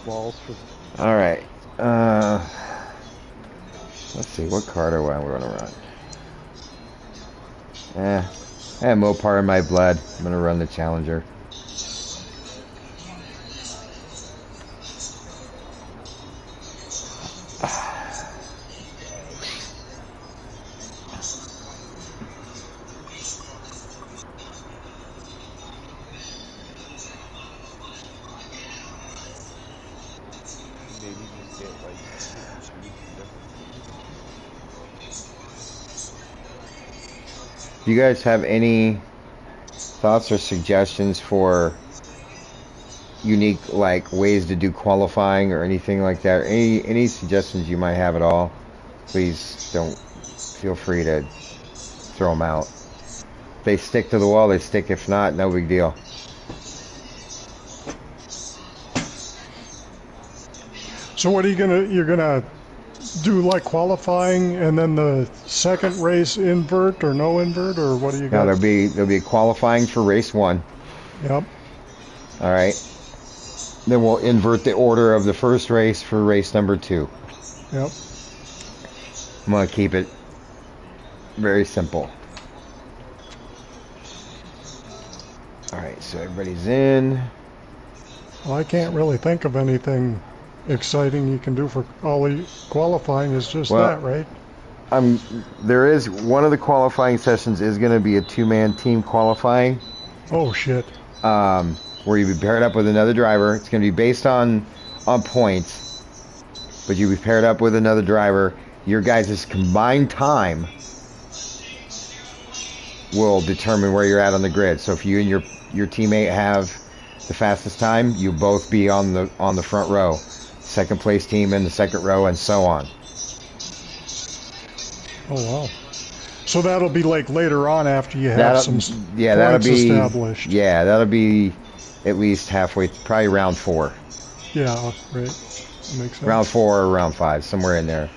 Balls for. All right. Let's see. What car do I want to run? I have Mopar in my blood. I'm gonna run the Challenger. Do you guys have any thoughts or suggestions for unique like ways to do qualifying or anything like that? Any suggestions you might have at all? Please don't feel free to throw them out. If they stick to the wall, they stick. If not, no big deal. So what are you're gonna do like qualifying and then the second race invert or no invert, or what do you Now got? there'll be qualifying for race 1. Yep. All right. Then we'll invert the order of the first race for race number 2. Yep. I'm gonna keep it very simple. All right, so everybody's in. Well, I can't really think of anything exciting you can do for qualifying. Is just Well, that, right? There is one of the qualifying sessions is going to be a 2-man team qualifying. Oh shit. Where you be paired up with another driver. It's going to be based on points, but you be paired up with another driver. Your guys' combined time will determine where you're at on the grid. So if you and your teammate have the fastest time, you both be on the front row. Second place team in the second row, and so on. Oh wow. So that'll be like later on after you have some points established. Yeah, that'll be at least halfway, probably round 4. Yeah, right. That makes sense. Round 4 or round 5, somewhere in there.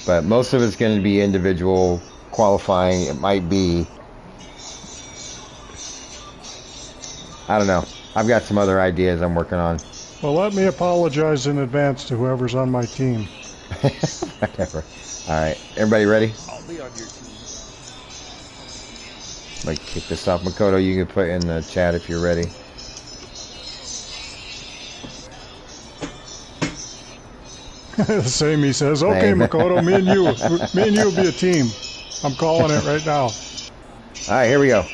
But most of it's going to be individual qualifying. It might be, I don't know. I've got some other ideas I'm working on. Well, let me apologize in advance to whoever's on my team. Whatever. All right, everybody ready? I'll be on your team. Like, kick this off. Makoto, you can put in the chat if you're ready. Same, he says. Okay, Same. Makoto, me and you will be a team. I'm calling it right now. All right, here we go.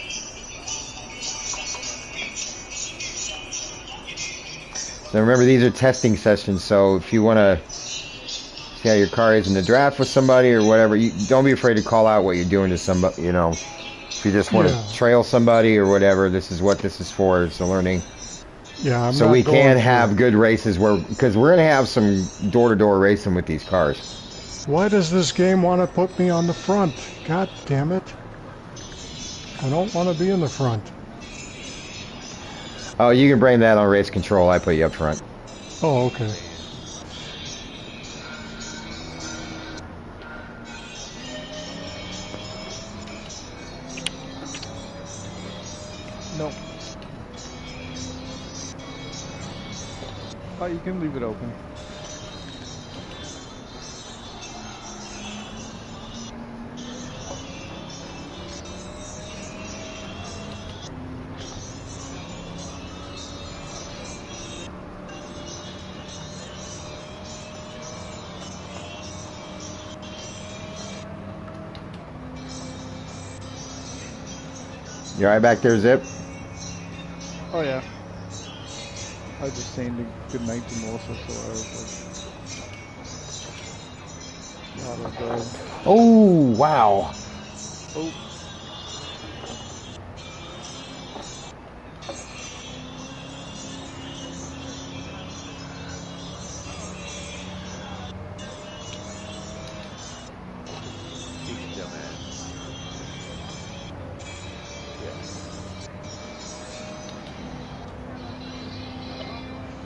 So remember, these are testing sessions, so if you want to see how your car is in the draft with somebody or whatever, you don't be afraid to call out what you're doing to somebody, you know. If you just want to trail somebody or whatever, this is what this is for. It's a learning. Yeah, so we can have good races because we're going to have some door-to-door racing with these cars. Why does this game want to put me on the front? God damn it. I don't want to be in the front. Oh, you can blame that on race control. I put you up front. Oh, okay. No. Oh, you can leave it open. You alright back there, Zip? Oh yeah. I was just saying good night to Melissa, so I was like, not as Oh, wow. Oh.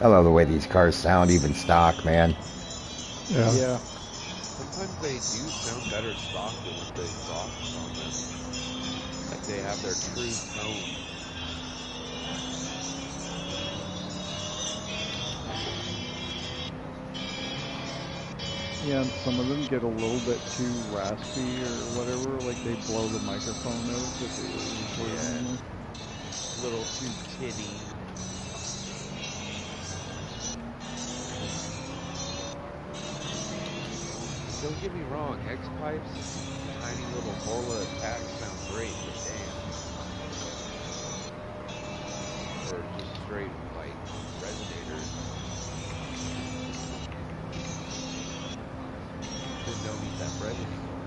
I love the way these cars sound, even stock, man. Yeah. Yeah. Sometimes they do sound better stock than with the exhaust on them. Like they have their true tone. Yeah, and some of them get a little bit too raspy or whatever, like they blow the microphone out that they usually A little too tinny. Don't get me wrong, X-Pipe's tiny little Horla attack sound great, but damn. Or just straight, like, resonators. Just don't need that bread anymore.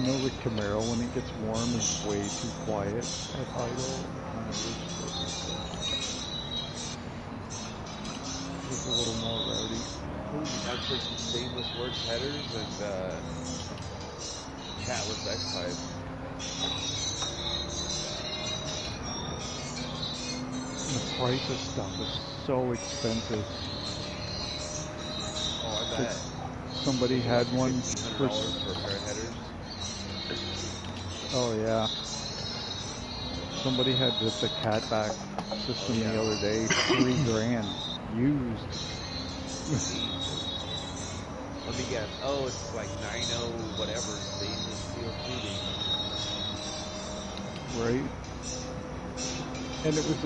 know the Camaro, when it gets warm, is way too quiet at idle. I wish it was a little more rowdy. That's for some stainless works headers and catless X pipe. The price of stuff is so expensive. Oh, I bet. Somebody had like one for. $1,500 for a pair of headers. Oh yeah. Somebody had just a catback system the other day, $3,000 used. Let me guess. Oh, it's like 90 whatever stainless steel tubing. Right. And it was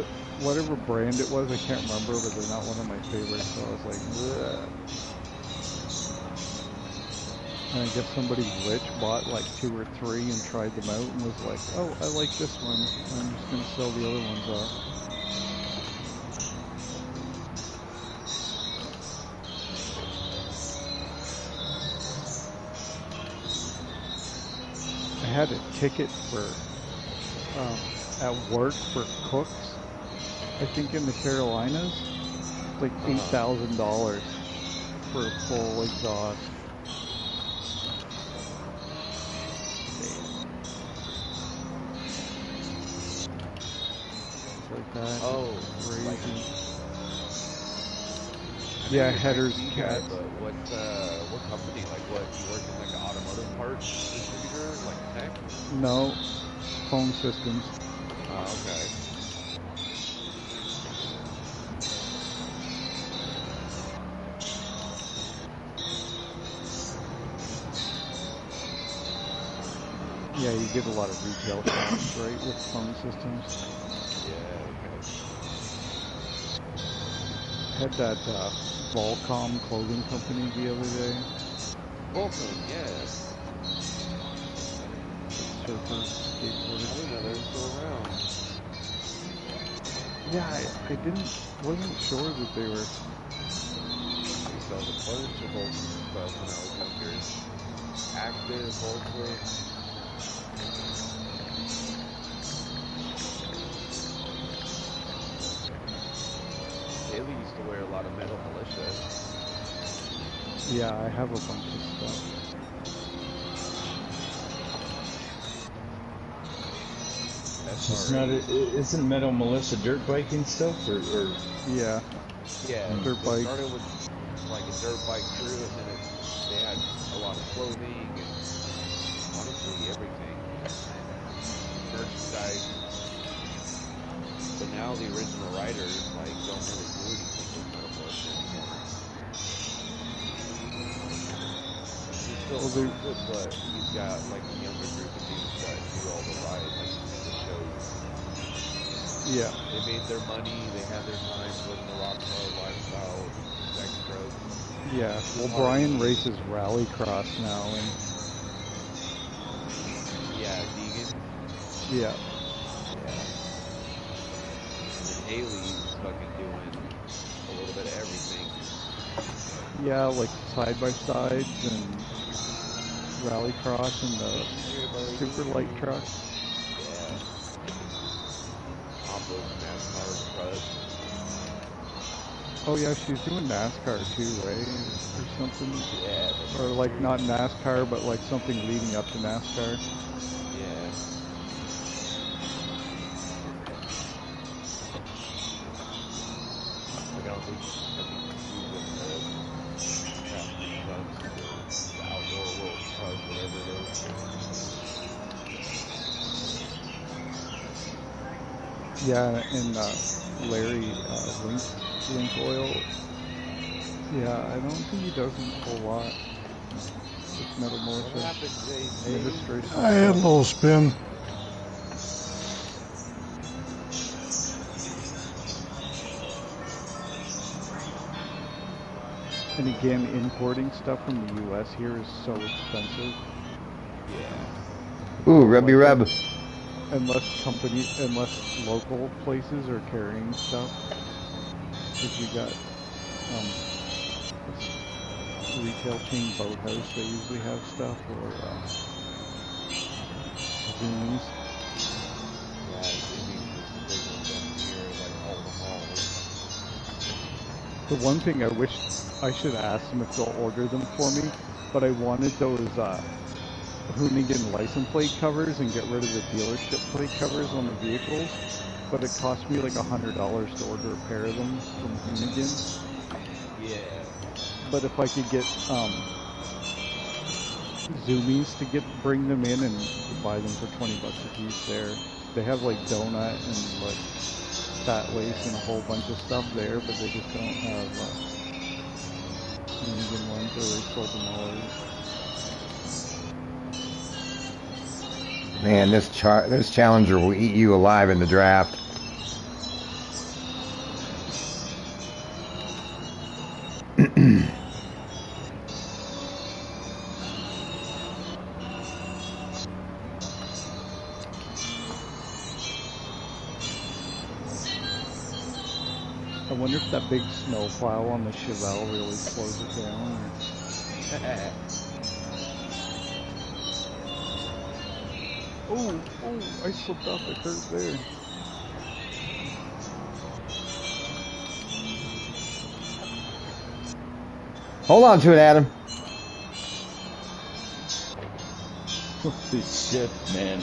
whatever brand it was, I can't remember, but they're not one of my favorites. So I was like, bleh. And I guess somebody rich bought like 2 or 3 and tried them out and was like, oh, I like this one. I'm just going to sell the other ones off. I had a ticket for at work for cooks, I think in the Carolinas, like $8,000 for a full exhaust. Like that. Oh, crazy. Yeah, headers, IT cats. guy, but what company? Like, what, you work in like an automotive parts distributor, like tech? No, phone systems. Okay. Yeah, you get a lot of retail shops, right, with phone systems. Yeah, okay. Had that Volcom clothing company the other day. Volcom, yeah. Surfers, skateboarders. I didn't know they were still around. Yeah, I wasn't sure that they were. I used to have a bunch of Volcom stuff when I was younger. Active, Volcom. Haley used to wear a lot of Metal Militia. Yeah, I have a bunch of stuff. Isn't Metal Militia dirt biking stuff or Yeah. Yeah, dirt they bike. started with like a dirt bike crew, and then they had a lot of clothing and honestly everything, merchandise. But now the original writers like don't really do anything with Metal Militia anymore. He still owns it, but he's got like a younger group of dudes that do all the ride, like the shows. Yeah. They made their money, they had their time living the rock star lifestyle, sex, drugs. Yeah. Well, Brian races rallycross now, and yeah, Deegan. Yeah. Yeah. And Haley's fucking doing a little bit of everything. Yeah, like side by sides and rallycross and the super light truck. Yeah. Combos, NASCAR trucks. Oh yeah, she's doing NASCAR too, right? Or something. Yeah. Or like not NASCAR, but like something leading up to NASCAR. Yeah. Like I think she's in the crafted trucks or the outdoor world trucks, whatever it is. Yeah, and Larry Link Oil. Yeah, I don't think he does a whole lot with Metal Militia administration. I had a little spin. And again, importing stuff from the U.S. here is so expensive. Yeah. Ooh, rubby rub. Unless local places are carrying stuff. If you got retail chain Boathouse, they usually have stuff, or Zoomies. Yeah, Zoomies is the big ones up here, like all the malls. The one thing I wish I should ask them if they'll order them for me, but I wanted those Hoonigan license plate covers and get rid of the dealership plate covers on the vehicles, but it cost me like $100 to order a pair of them from Hoonigan. Yeah. But if I could get Zoomies to bring them in and buy them for $20 a piece there. They have like donut and like fat lace and a whole bunch of stuff there, but they just don't have Hoonigan ones, or they sold them all out. Man, this Challenger will eat you alive in the draft. I wonder if that big snow plow on the Chevelle really slows it down. Or... oh, I slipped off the curb there. Hold on to it, Adam. Holy shit, man.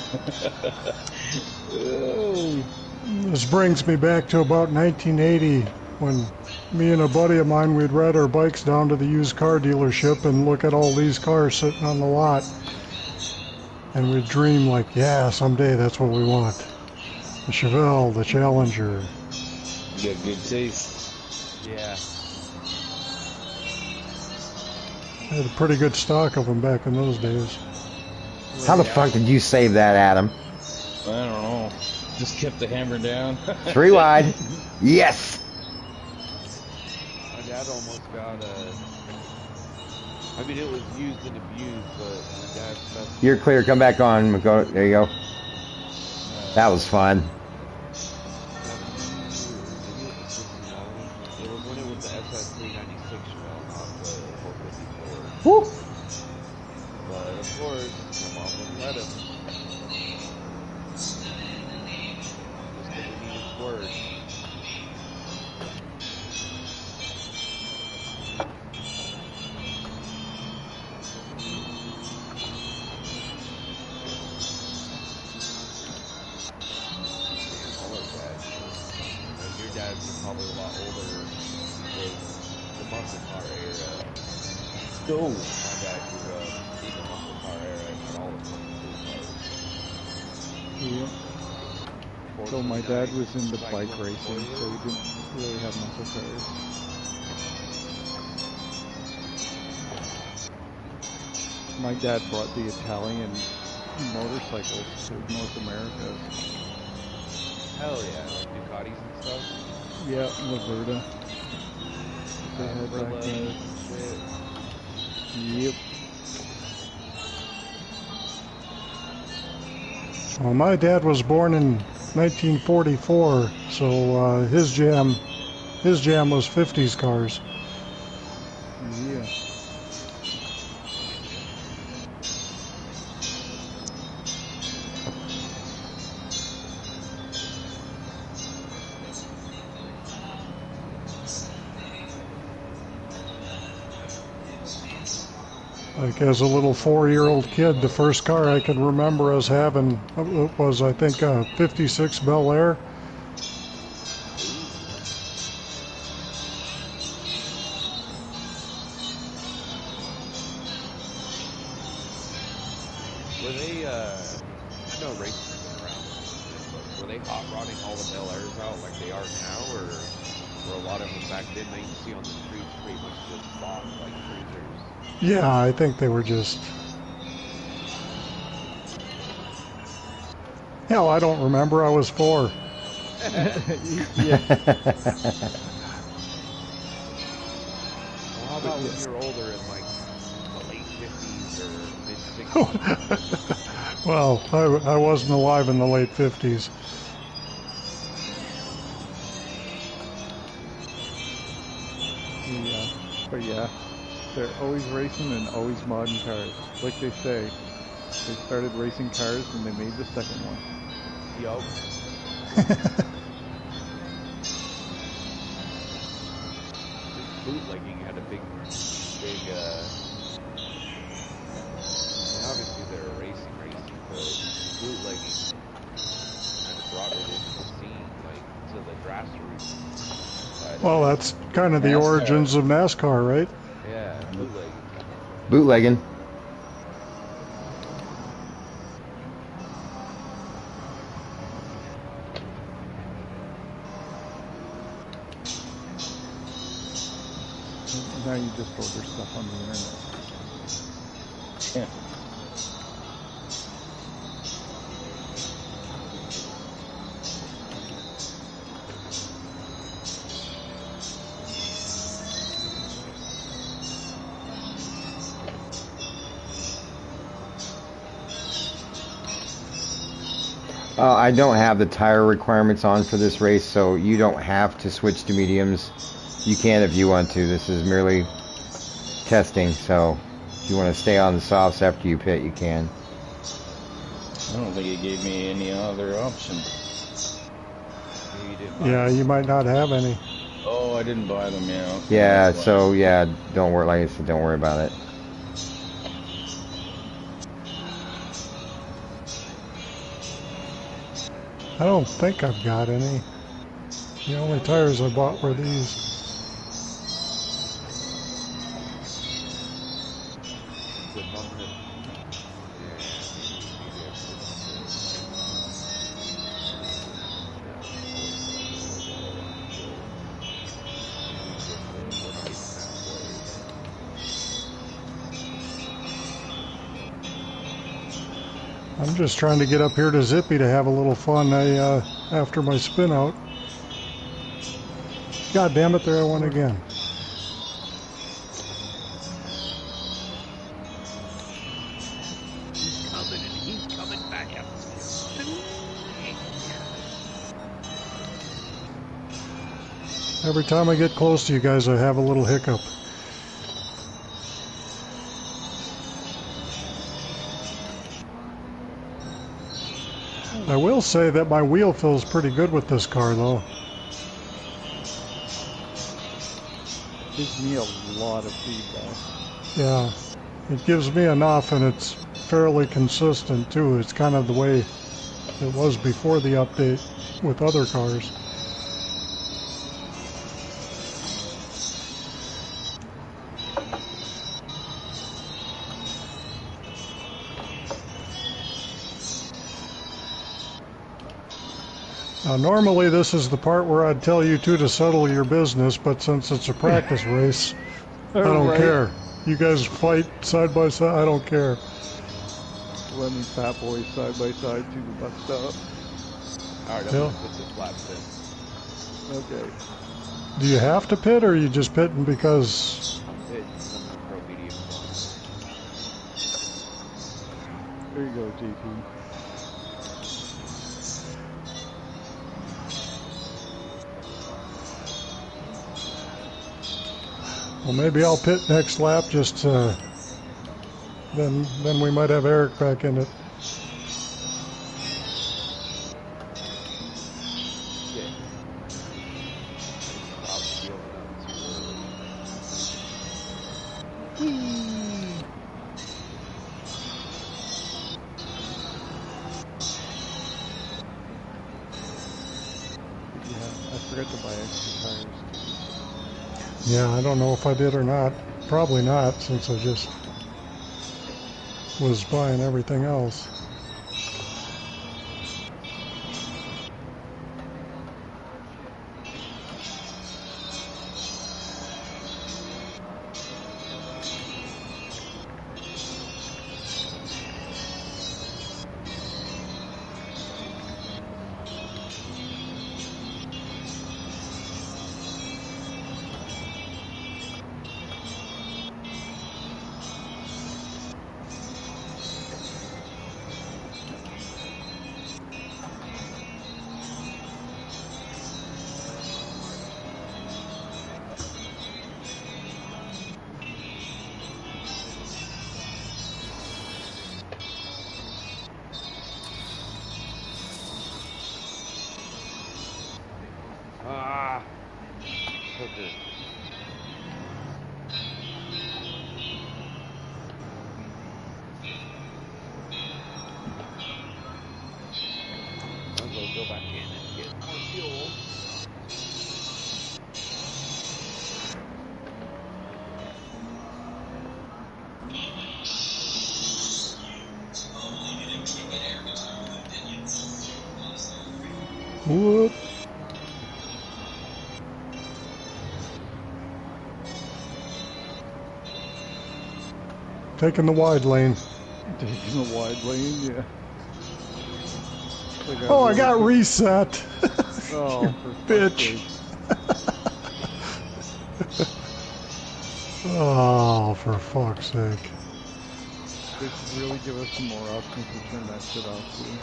This brings me back to about 1980 when me and a buddy of mine, we'd ride our bikes down to the used car dealership and look at all these cars sitting on the lot. And we'd dream like, yeah, someday that's what we want. The Chevelle, the Challenger. You got good taste. Yeah. I had a pretty good stock of them back in those days. How the fuck did you save that, Adam? I don't know. Just kept the hammer down. 3 wide. Yes! My dad almost got I mean, it was used and abused, but my dad... You're clear. Come back on. Go. There you go. That was fun. It was when it was the SS396 Chevelle, not the 454. Woo! But, of course, my mom wouldn't let him. Just because it needed squirt. Your dad was probably a lot older with the muscle car era. Go. My dad grew up in the muscle car era and had all the 22 cars. Yeah. So my dad was into bike racing, so he didn't really have muscle cars. My dad brought the Italian motorcycles to North America. Hell yeah, like Ducatis and stuff. Yeah, Laverda. They had back then. Shit. Yep. Well, my dad was born in 1944, so his jam was 50s cars. Yeah. Like as a little 4-year-old kid, the first car I can remember us having was, I think, a 56 Bel Air. Were they, I know racing has been around, but were they hot rodding all the Bel Airs out like they are now, or were a lot of them back then that you see on the streets pretty much just stock like cruisers? Yeah, I think they were just... Hell, I don't remember. I was 4. Yeah. Well, how about when you're older in like the late 50s or mid 60s? Well, I wasn't alive in the late 50s. Yeah. But yeah, they're always racing and always modding cars, like they say. They started racing cars and they made the second one. Yup. Bootlegging had a big, and obviously they're racing, but bootlegging kind of brought it into the scene, like, to the grassroots side of Well, it. that's kind of the NASCAR. origins of NASCAR, right? Yeah, bootlegging. Bootlegging. Now you just order stuff on the internet. Yeah. I don't have the tire requirements on for this race, so you don't have to switch to mediums. You can if you want to. This is merely testing, so if you want to stay on the softs after you pit, you can. I don't think it gave me any other option. Maybe you didn't buy Yeah, it. you might not have any. Oh, I didn't buy them, yeah. Okay, Yeah, that's why. so yeah, don't worry. Like I said, don't worry about it. I don't think I've got any. The only tires I bought were these. Flip on the... Yeah, maybe I flipped the... We're not even halfway. I'm just trying to get up here to Zippy to have a little fun after my spin out. God damn it, there I went again. He's coming and he's coming back up. Every time I get close to you guys, I have a little hiccup. I will say that my wheel feels pretty good with this car, though. Gives me a lot of feedback. Yeah, it gives me enough, and it's fairly consistent, too. It's kind of the way it was before the update with other cars. Now, normally this is the part where I'd tell you two to settle your business, but since it's a practice race, I don't Right. care. You guys fight side by side, I don't care. Running fat boys side by side to the bus stop. Alright, I'm Yeah. gonna put this lap in. Okay. Do you have to pit, or are you just pitting because... It's the Pro Mediums on. There you go, JT. Well, maybe I'll pit next lap, just then we might have Eric back in it. Yeah. I was feeling that too early. Yeah, I forgot to buy extra tires. Yeah, I don't know if I did or not. Probably not, since I just was buying everything else. cooker. Might as well go back in and get more fuel. Whoop. Taking the wide lane. Taking the wide lane, yeah. Like Oh, I got really reset. Oh, You for bitch. Oh, for fuck's sake. They should really give us some more options to turn that shit off too.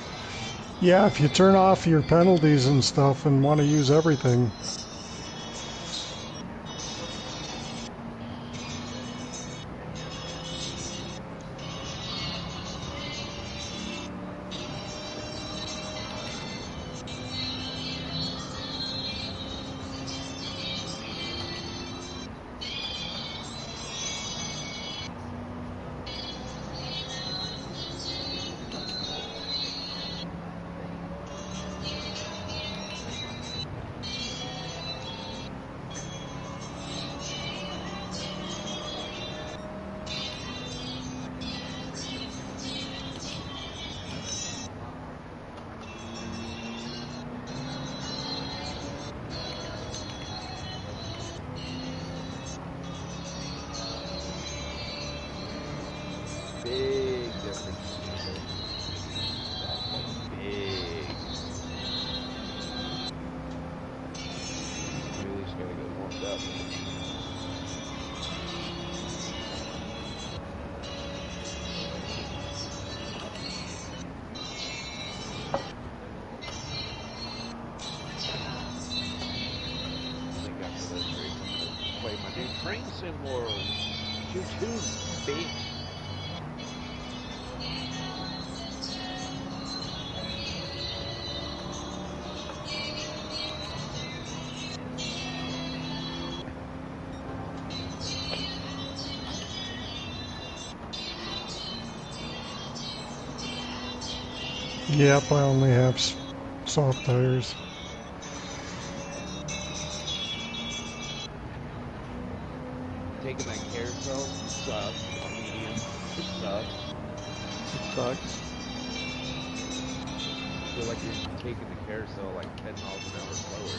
Yeah, if you turn off your penalties and stuff and want to use everything. Big difference in diesel. Like big. Really just gotta get warmed up. I think after this race, I'm gonna play my new Train Sim World. Choo choo, bitch. Yep, I only have soft tires. Taking that carousel sucks on medium. It sucks. It sucks. I feel like you're taking the carousel like 10 miles an hour slower.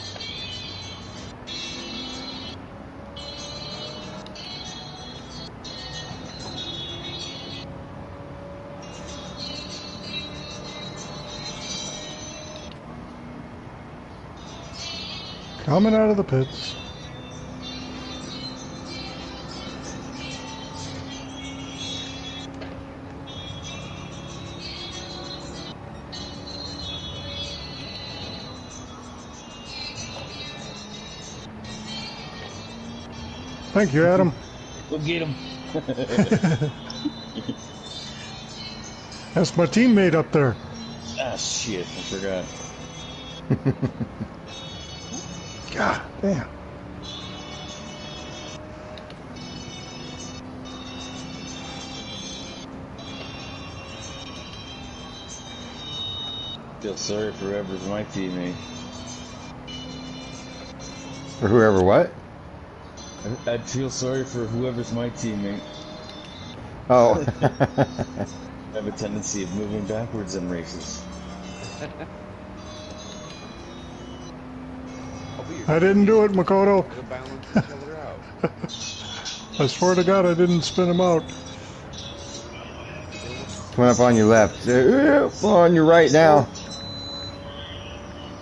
Coming out of the pits. Thank you, Adam. Go get him. That's my teammate up there. Ah, shit. I forgot. God damn. Feel sorry for whoever's my teammate. For whoever what? I'd feel sorry for whoever's my teammate. Oh. I have a tendency of moving backwards in races. I didn't do it, Makoto. It'll balance each other out. I swear to God, I didn't spin him out. Coming up on your left. On your right now.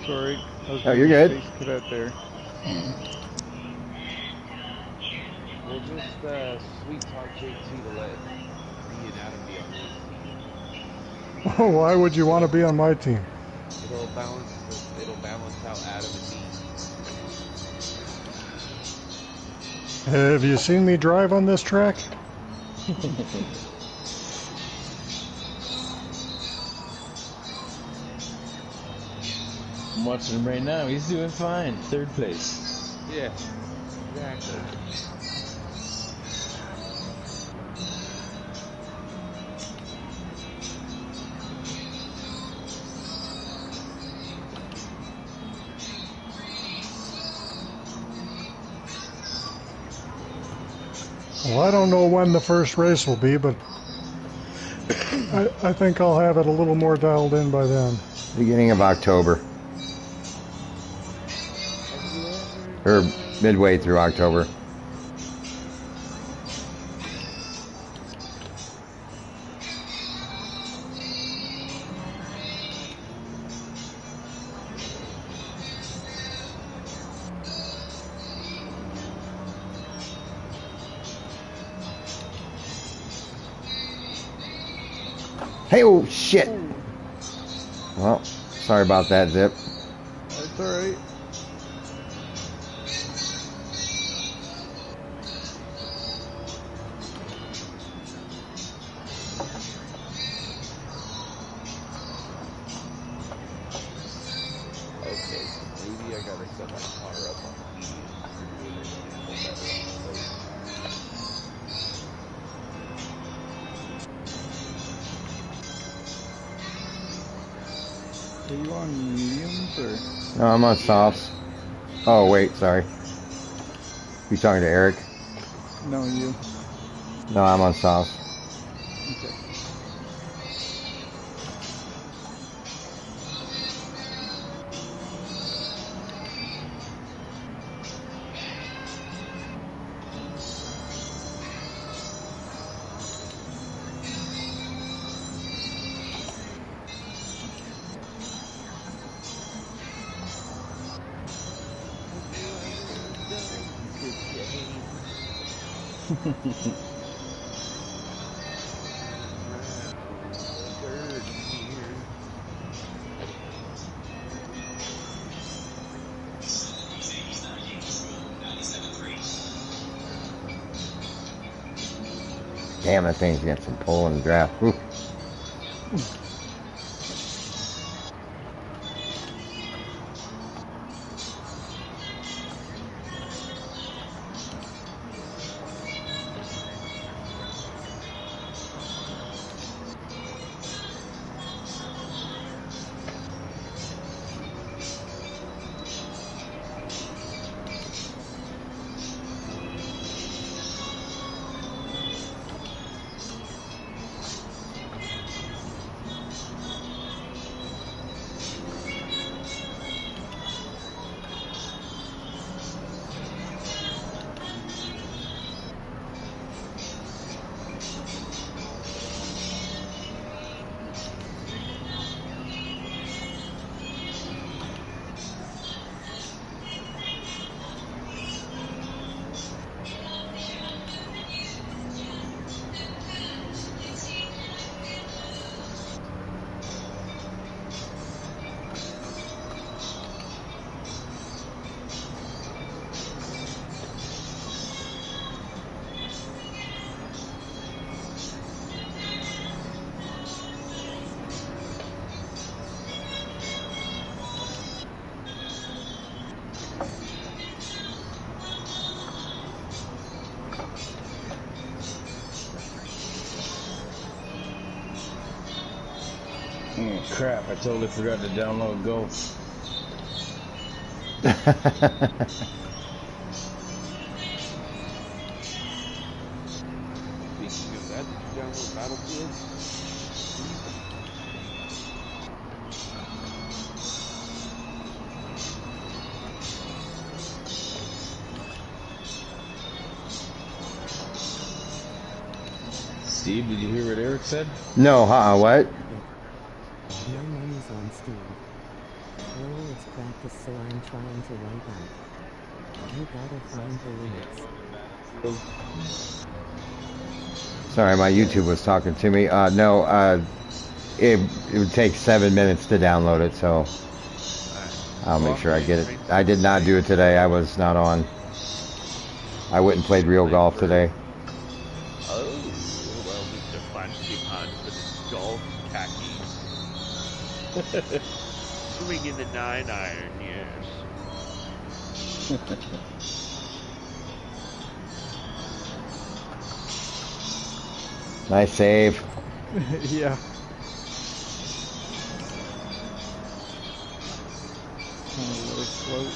Sorry. I was Oh, you're good. Space Cadet there. We'll just sweet talk JT to let me and Adam be on his team. Why would you want to be on my team? It'll balance out Adam and me. Have you seen me drive on this track? I'm watching him right now. He's doing fine. Third place. Yeah. Exactly. Well, I don't know when the first race will be, but I think I'll have it a little more dialed in by then. Beginning of October, Have you ever or done midway through October. anything? Hey, oh shit! Oh, Well, sorry about that, Zip. that's all right. Okay, so maybe I gotta set my car up on medium to be able to handle better on slopes. Are you on mediums or? No, I'm on Yeah. softs. Oh, Okay. wait, sorry. You talking to Eric? No, you. No, I'm on softs. Okay. Have you ever done cocaine? Around the 30 years. Damn, that thing's got some pull in the draft. Whew. Oh, crap, I totally forgot to download Golf. Speaking of that, did you download Battlefield? Steve, did you hear what Eric said? No, what? No money's on Steve. Lol, it's practice, so I'm trying to wipe out. You gotta find the limits. Sorry, my YouTube was talking to me. No, it would take 7 minutes to download it, so Alright. I'll Well, make I'm sure I playing get it. Train I did not do it today. I was not on. I went and played real playing golf Bird. today. Oh, well, Mr. Fancy Pants in his golf khakis. Swinging the 9-iron, yes. Nice save. Yeah. Kind of let us float.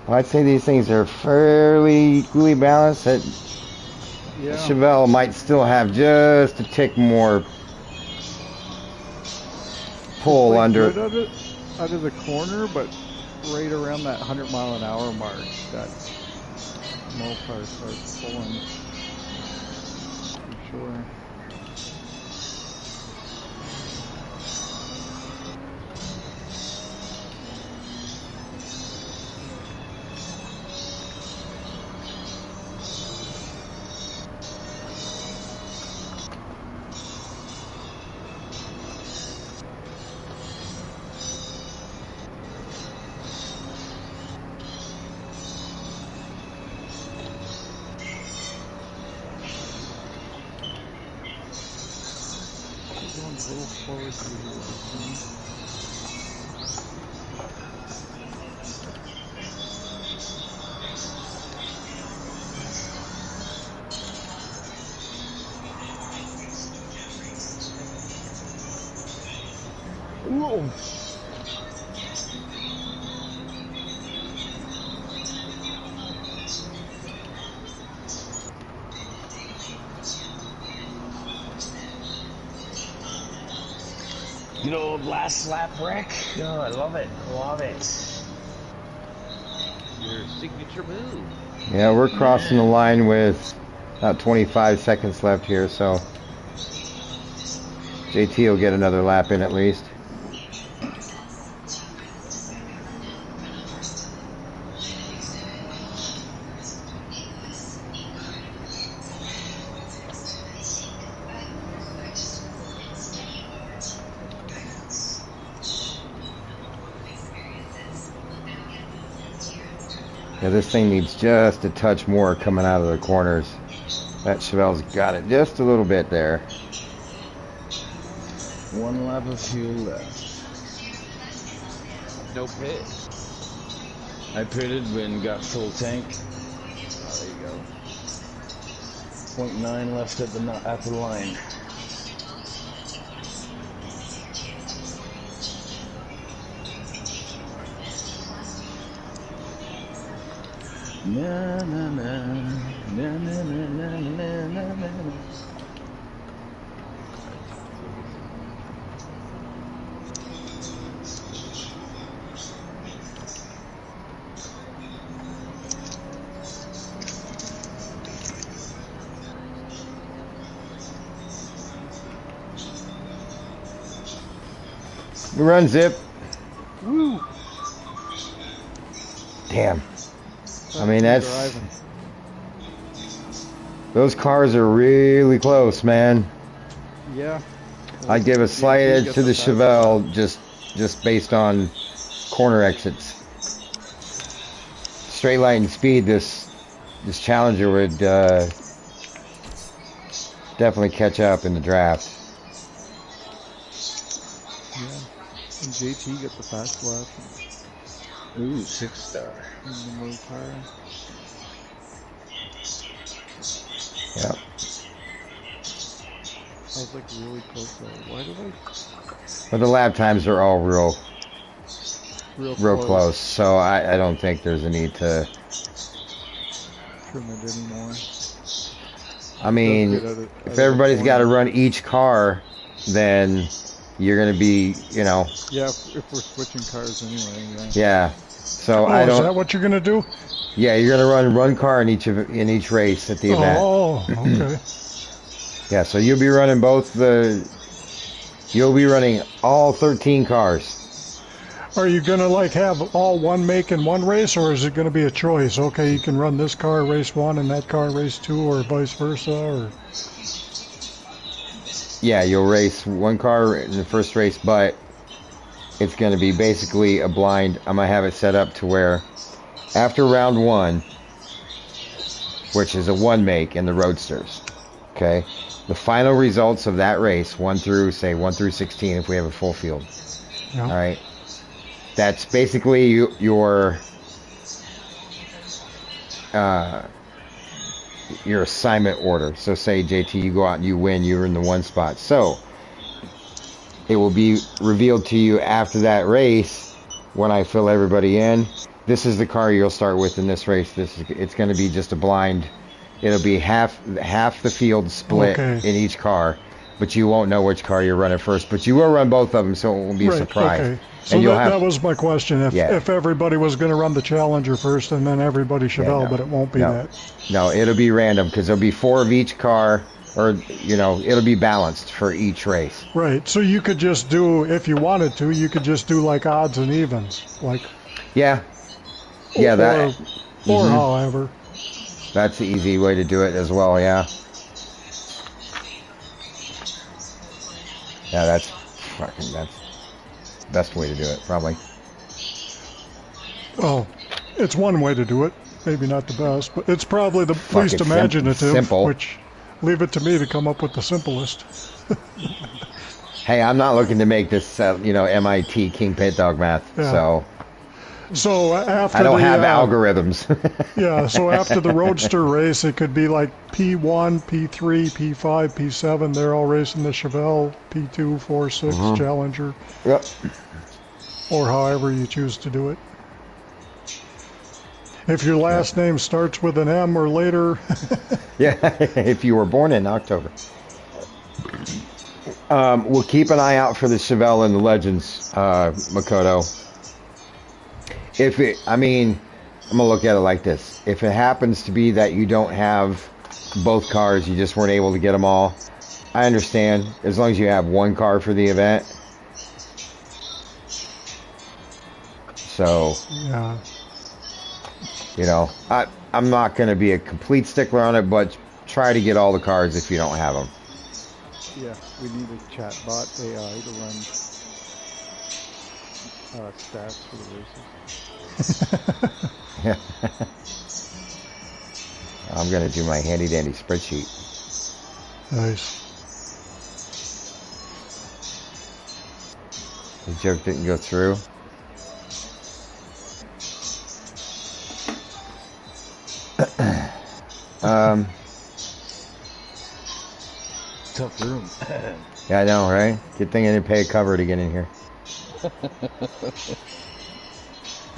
Well, I'd say these things are fairly equally balanced. That Yeah. Chevelle might still have just a tick more pull It's like under. good out of the corner, but right around that 100-mile-an-hour mark, that Mopar starts pulling for sure. We're going a little slower through here this time. Whoa. Good old last lap wreck. Oh, I love it. Love it. Your signature move. Yeah, we're crossing the line with about 25 seconds left here, so JT will get another lap in at least. Yeah, this thing needs just a touch more coming out of the corners. That Chevelle's got it just a little bit there. One lap of fuel left. No pit. I pitted when got full tank. Oh, there you go. 0.9 left at the line. Na na na na na na na na na. We run Zip. Woo! Damn. I mean, that's... driving. Those cars are really close, man. Yeah. I'd give a slight JT edge gets to the the fast Chevelle just based on corner exits. Straight line and speed, this Challenger would definitely catch up in the draft. Yeah. And JT got the fast lap Ooh, 6-star. in the Mopar. Yeah. I was like really close though. Why did I? But the lap times are all real Real close, so I don't think there's a need to... Trim it anymore. I mean, if everybody's got to run each car, then you're going to be, you know... Yeah, if we're switching cars anyway, yeah. Yeah. So Oh, I don't... is that what you're gonna do? Yeah, you're going to run one car in each race at the event. Oh, okay. Yeah, so you'll be running you'll be running all 13 cars. Are you gonna like have all one make in one race, or is it gonna be a choice? Okay, you can run this car race 1 and that car race 2, or vice versa, or... Yeah, you'll race one car in the first race, but it's going to be basically a blind. I'm going to have it set up to where after round 1, which is a one make in the Roadsters, okay, The final results of that race, 1 through 16, if we have a full field. Yeah. All right. That's basically your assignment order. So say JT, you go out and you win, you're in the 1 spot. So it will be revealed to you after that race when I fill everybody in. This is the car you'll start with in this race. It's going to be just a blind. It'll be half the field split in each car, but you won't know which car you're running first. But you will run both of them, so it won't be a surprise. Okay. So that was my question. If everybody was going to run the Challenger first and then everybody Chevelle, but it won't be that. No, it'll be random because there'll be 4 of each car, or it'll be balanced for each race. Right. So you could just do, if you wanted to, you could just do like odds and evens, like. Yeah. Or however. That's the easy way to do it as well, yeah. Yeah, that's the best way to do it, probably. Oh, it's one way to do it. Maybe not the best, but it's probably the least imaginative, simple. Which leave it to me to come up with the simplest. Hey, I'm not looking to make this, MIT King Pit Dog math, So after I don't have algorithms. Yeah, so after the Roadster race, it could be like P1, P3, P5, P7. They're all racing the Chevelle, P2, 4, 6, Challenger. Yep. Or however you choose to do it. If your last name starts with an M or later. Yeah, if you were born in October. We'll keep an eye out for the Chevelle and the Legends, Makoto. I'm going to look at it like this. If it happens to be that you don't have both cars, you just weren't able to get them all, I understand. As long as you have 1 car for the event. So, I'm not going to be a complete stickler on it, but try to get all the cars if you don't have them. Yeah, we need a chatbot AI to run stats for the races. Yeah. I'm going to do my handy dandy spreadsheet. Nice. The joke didn't go through. Tough room. Yeah, I know, right? Good thing I didn't pay a cover to get in here.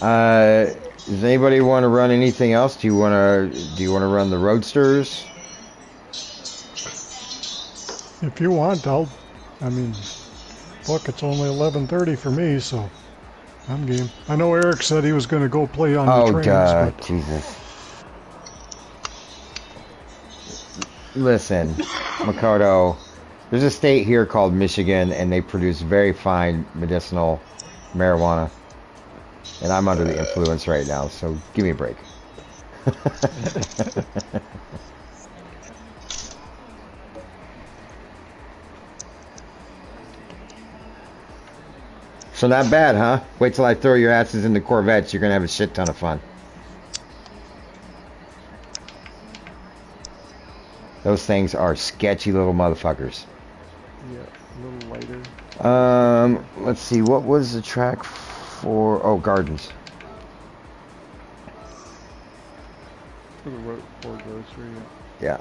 Does anybody want to run anything else? Do you want to run the Roadsters? If you want, look, it's only 11:30 for me, so I'm game. I know Eric said he was going to go play on the trains. Oh, God, but... Jesus. Listen, Makoto, there's a state here called Michigan, and they produce very fine medicinal marijuana. And I'm under the influence right now, so give me a break. So not bad, huh? Wait till I throw your asses into Corvettes. You're going to have a shit ton of fun. Those things are sketchy little motherfuckers. Yeah, a little lighter. Let's see. What was the track for? Oh, Gardens. For the Ford Roadster, yeah.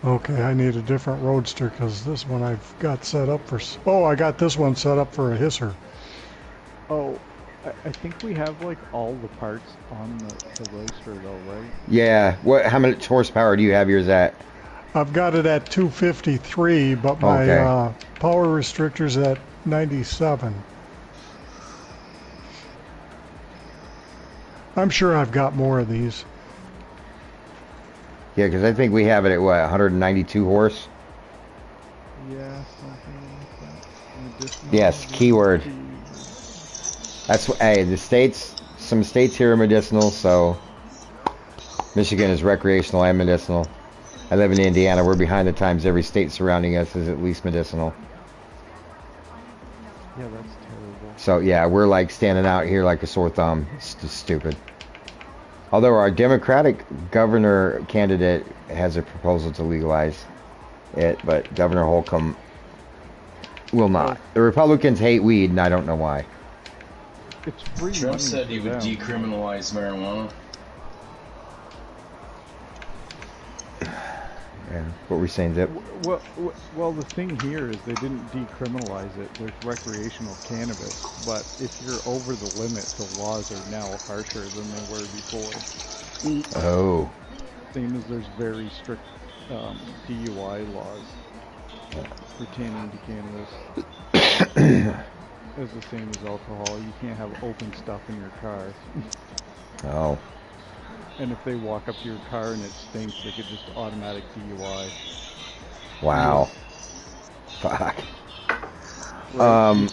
Okay, I need a different Roadster because this one I've got set up for... Oh, I got this one set up for a hisser. Oh, I think we have like all the parts on the Roadster though, right? Yeah. How much horsepower do you have yours at? I've got it at 253, but my power restrictor's at 97. I'm sure I've got more of these. Yeah, because I think we have it at, what, 192 horse? Yeah, something like that. Yes, keyword. That's what, hey, some states here are medicinal, so Michigan is recreational and medicinal. I live in Indiana. We're behind the times. Every state surrounding us is at least medicinal. Yeah, that's terrible. So, yeah, we're like standing out here like a sore thumb. It's just stupid. Although our Democratic governor candidate has a proposal to legalize. it, but Governor Holcomb will not. The Republicans hate weed, and I don't know why. It's free Trump money said for he would them. decriminalize marijuana. Yeah. What were we saying, Zip? Well, the thing here is they didn't decriminalize it. There's recreational cannabis, but if you're over the limit, the laws are now harsher than they were before. Oh. Same as there's very strict DUI laws pertaining to cannabis. It's the same as alcohol. You can't have open stuff in your car. Oh. And if they walk up to your car and it stinks, they could just automatic DUI. Wow. Fuck. Right?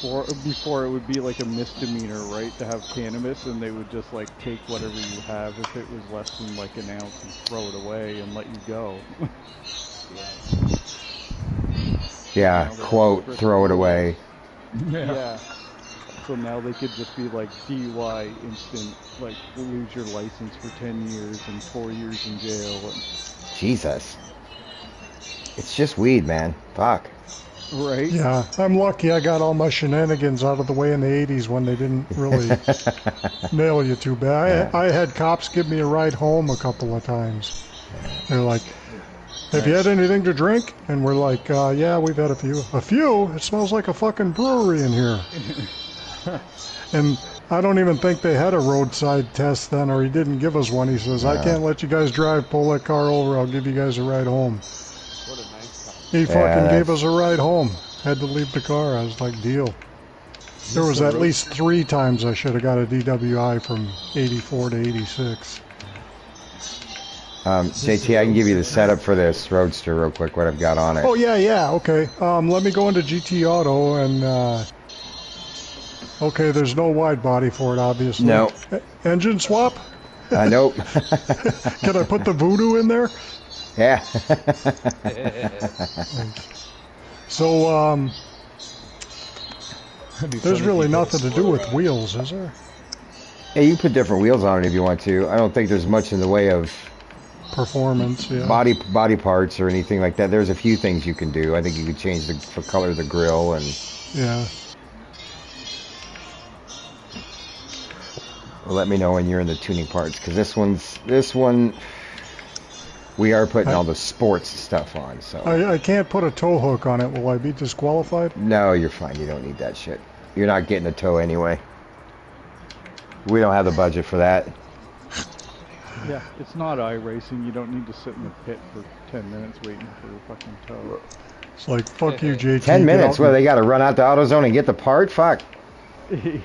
Before it would be like a misdemeanor, right, to have cannabis, and they would just like take whatever you have if it was less than like an ounce and throw it away and let you go. Yeah, quote, throw it away. Yeah. So now they could just be like DUI instant, like lose your license for 10 years and 4 years in jail. And... Jesus. It's just weed, man. Fuck. Right? Yeah, I'm lucky I got all my shenanigans out of the way in the 80s when they didn't really nail you too bad. I had cops give me a ride home a couple of times. They're like, have you had anything to drink? And we're like, yeah, we've had a few. A few? It smells like a fucking brewery in here. And I don't even think they had a roadside test then, or he didn't give us one. He says, I can't let you guys drive. Pull that car over. I'll give you guys a ride home. What a nice cop. He fucking gave us a ride home. Had to leave the car. I was like, deal. There was at least 3 times I should have got a DWI from 84 to 86. JT, I can give you the setup for this Roadster real quick, what I've got on it. Oh, yeah, okay. Let me go into GT Auto and... okay, there's no wide body for it, obviously. No. Engine swap? Nope. Can I put the Voodoo in there? Yeah. So, there's really nothing to do with wheels, is there? Yeah, you can put different wheels on it if you want to. I don't think there's much in the way of performance, yeah. Body parts or anything like that. There's a few things you can do. I think you could change the color of the grill and... Yeah. Well, let me know when you're in the tuning parts, because this one, we are putting all the sports stuff on, so... I can't put a tow hook on it. Will I be disqualified? No, you're fine. You don't need that shit. You're not getting a tow anyway. We don't have the budget for that. Yeah, it's not iRacing. You don't need to sit in the pit for 10 minutes waiting for a fucking tow. It's like, fuck you, JT. 10 minutes? Well, they got to run out to AutoZone and get the part? Fuck. Get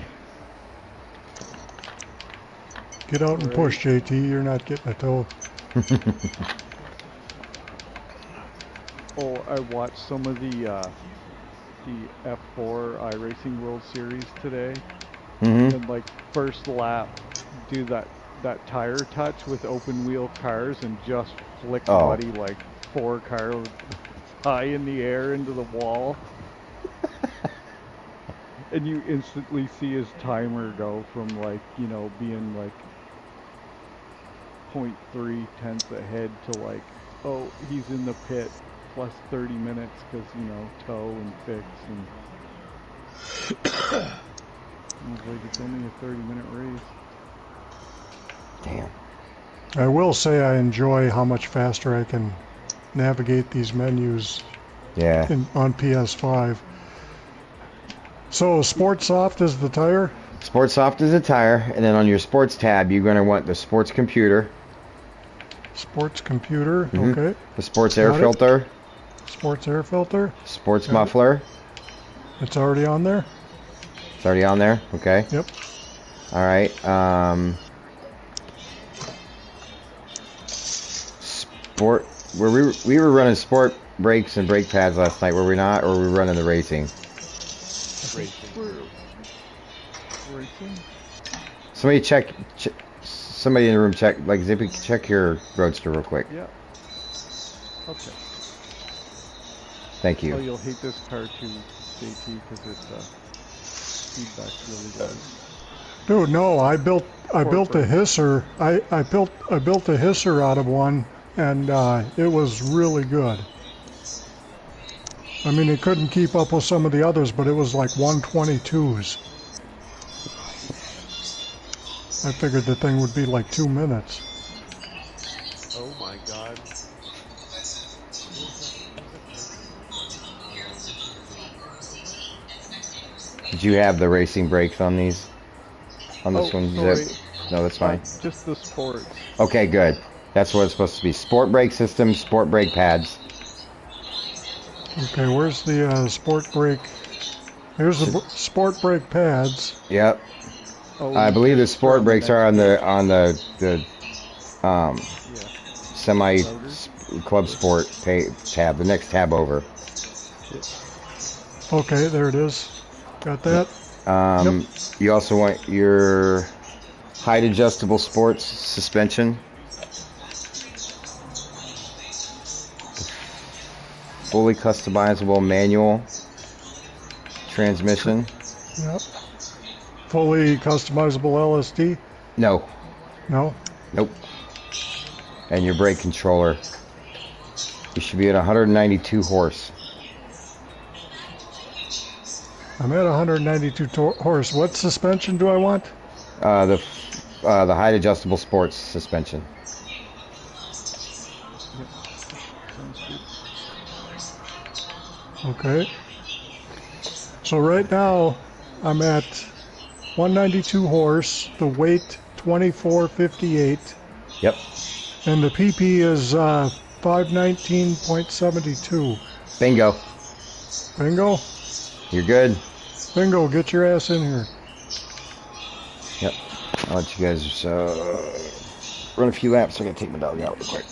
out and push, JT. You're not getting a tow. Oh, I watched some of the F4 iRacing World Series today. And like first lap, do that tire touch with open wheel cars and just flick buddy like 4 cars high in the air into the wall. And you instantly see his timer go from like, you know, being like 0.3 tenths ahead to like, oh, he's in the pit plus 30 minutes because, you know, tow and fix and... I was like, it's only a 30-minute race. Damn. I will say I enjoy how much faster I can navigate these menus on PS5. So Sports Soft is the tire? Sports Soft is the tire, and then on your sports tab, you're going to want the sports computer. Sports computer, okay. The sports air filter. Sports air filter. Sports muffler. It's already on there? It's already on there? Okay. Yep. All right. Sport. We were running sport brakes and brake pads last night, were we not? Or were we running the racing? Racing? Somebody check. Somebody in the room check. Like Zippy, check your Roadster real quick. Yeah. Okay. Thank you. Oh, you'll hate this car too, JT, because it's feedback's really good. Dude, no, I built a hisser. I built a hisser out of one, and it was really good. I mean, it couldn't keep up with some of the others, but it was like 122s. I figured the thing would be like 2 minutes. Oh my God. There's a person racing games. Did you have the racing brakes on these? On this Oh, one? sorry. No, that's fine. Just the sports. Okay, good. That's what it's supposed to be. Sport brake system, sport brake pads. Okay, where's the sport brake? Here's the sport brake pads. Yep. Oh, I believe the they're sport on the brakes next are on page. the Yeah. semi Routers? club sport tab, the next tab over. Yeah. Okay, there it is. Got that? Yep. You also want your height adjustable sports suspension, fully customizable manual transmission. Yep. Fully customizable LSD? No, No? nope. And your brake controller. You should be at 192 horse. I'm at 192 horse. What suspension do I want? The height adjustable sports suspension. Yep. Sounds good. Okay. So right now, I'm at 192 horse, the weight 2458, Yep. and the PP is 519.72. Bingo. Bingo? You're good. Bingo, get your ass in here. Yep. I'll let you guys run a few laps. I gotta take my dog out real quick.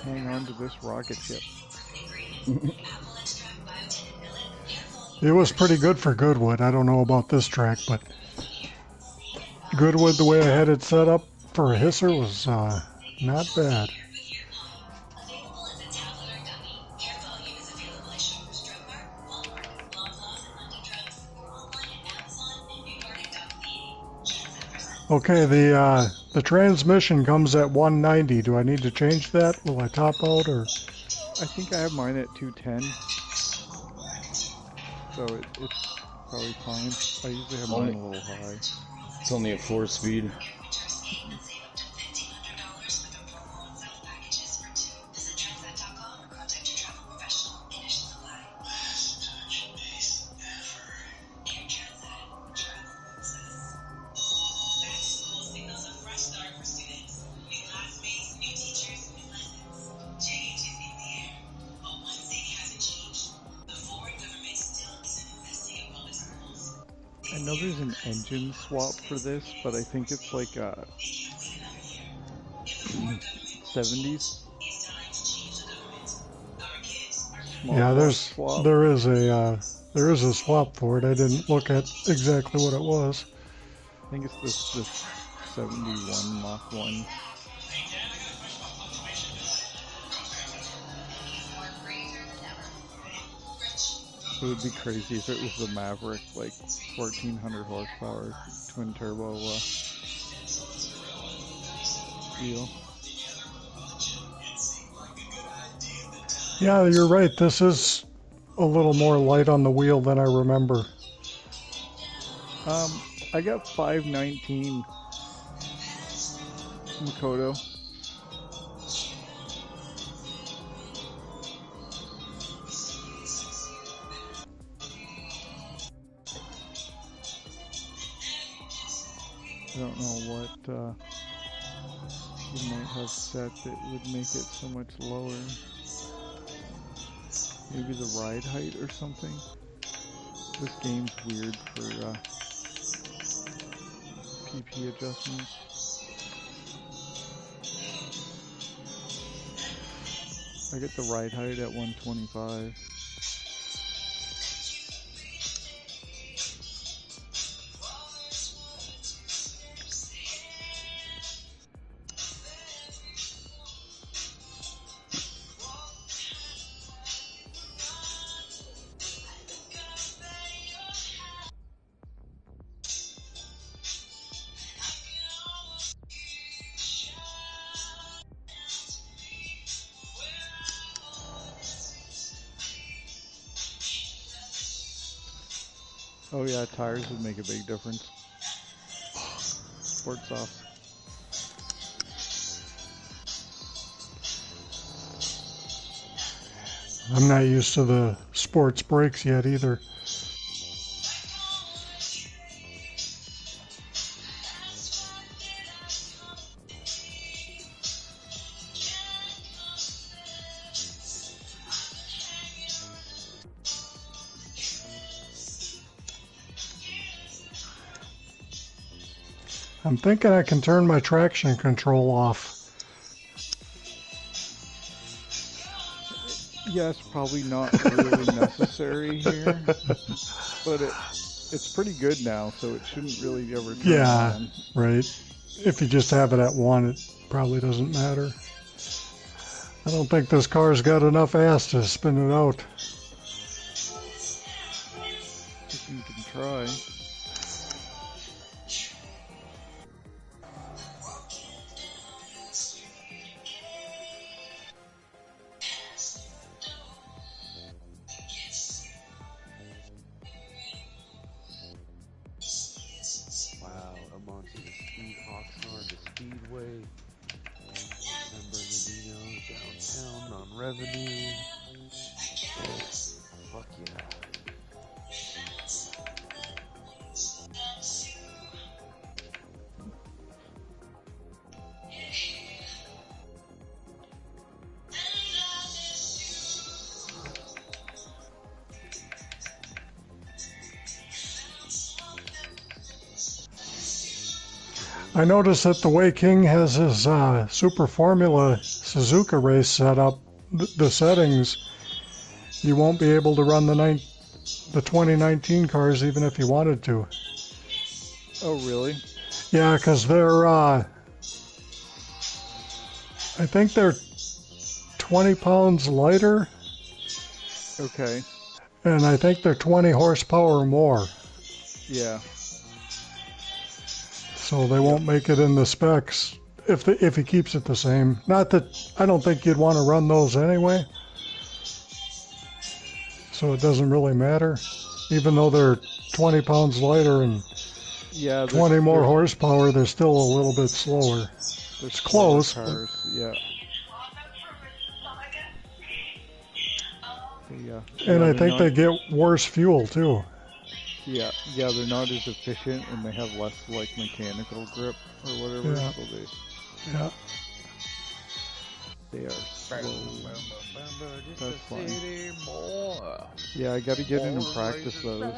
Hang on to this rocket ship. It was pretty good for Goodwood. I don't know about this track, but Goodwood, the way I had it set up for a hisser, was not bad. Okay, the transmission comes at 190. Do I need to change that? Will I top out or? I think I have mine at 210. So it's probably fine. I usually have mine a little high. It's only a 4-speed. I know there's an engine swap for this, but I think it's like a 70s small Yeah, block swap. there is a swap for it. I didn't look at exactly what it was. I think it's this 71 Mach 1. It would be crazy if it was the Maverick, like 1400 horsepower twin turbo deal. Yeah, you're right. This is a little more light on the wheel than I remember. I got 519 Makoto. I don't know what you might have set that would make it so much lower. Maybe the ride height or something. This game's weird for PP adjustments. I get the ride height at 125. Oh yeah, tires would make a big difference. Sport softs. I'm not used to the sports brakes yet either. I'm thinking I can turn my traction control off. Yes, probably not really necessary here, but it's pretty good now, so it shouldn't really ever turn Yeah, on. right. If you just have it at 1, it probably doesn't matter. I don't think this car's got enough ass to spin it out. You can try. Wow, I'm on to the Speed Oxnard, the Speedway. San Bernardino, downtown, non-revenue. Fuck yeah. I noticed that the way King has his Super Formula Suzuka race set up, the settings, you won't be able to run the 2019 cars even if you wanted to. Oh really? Yeah, because they're, I think they're 20 pounds lighter, Okay. and I think they're 20 horsepower more. Yeah. So they won't make it in the specs if he keeps it the same. Not that I don't think you'd want to run those anyway. So it doesn't really matter. Even though they're 20 pounds lighter and Yeah. 20 more horsepower, they're still a little bit slower. It's close, cars. Yeah. Yeah. And I they're think not- they get worse fuel too. Yeah, they're not as efficient and they have less like mechanical grip or whatever. Yeah. So Yeah. they are slow. That's fine. City more. Yeah, I gotta get in and practice those.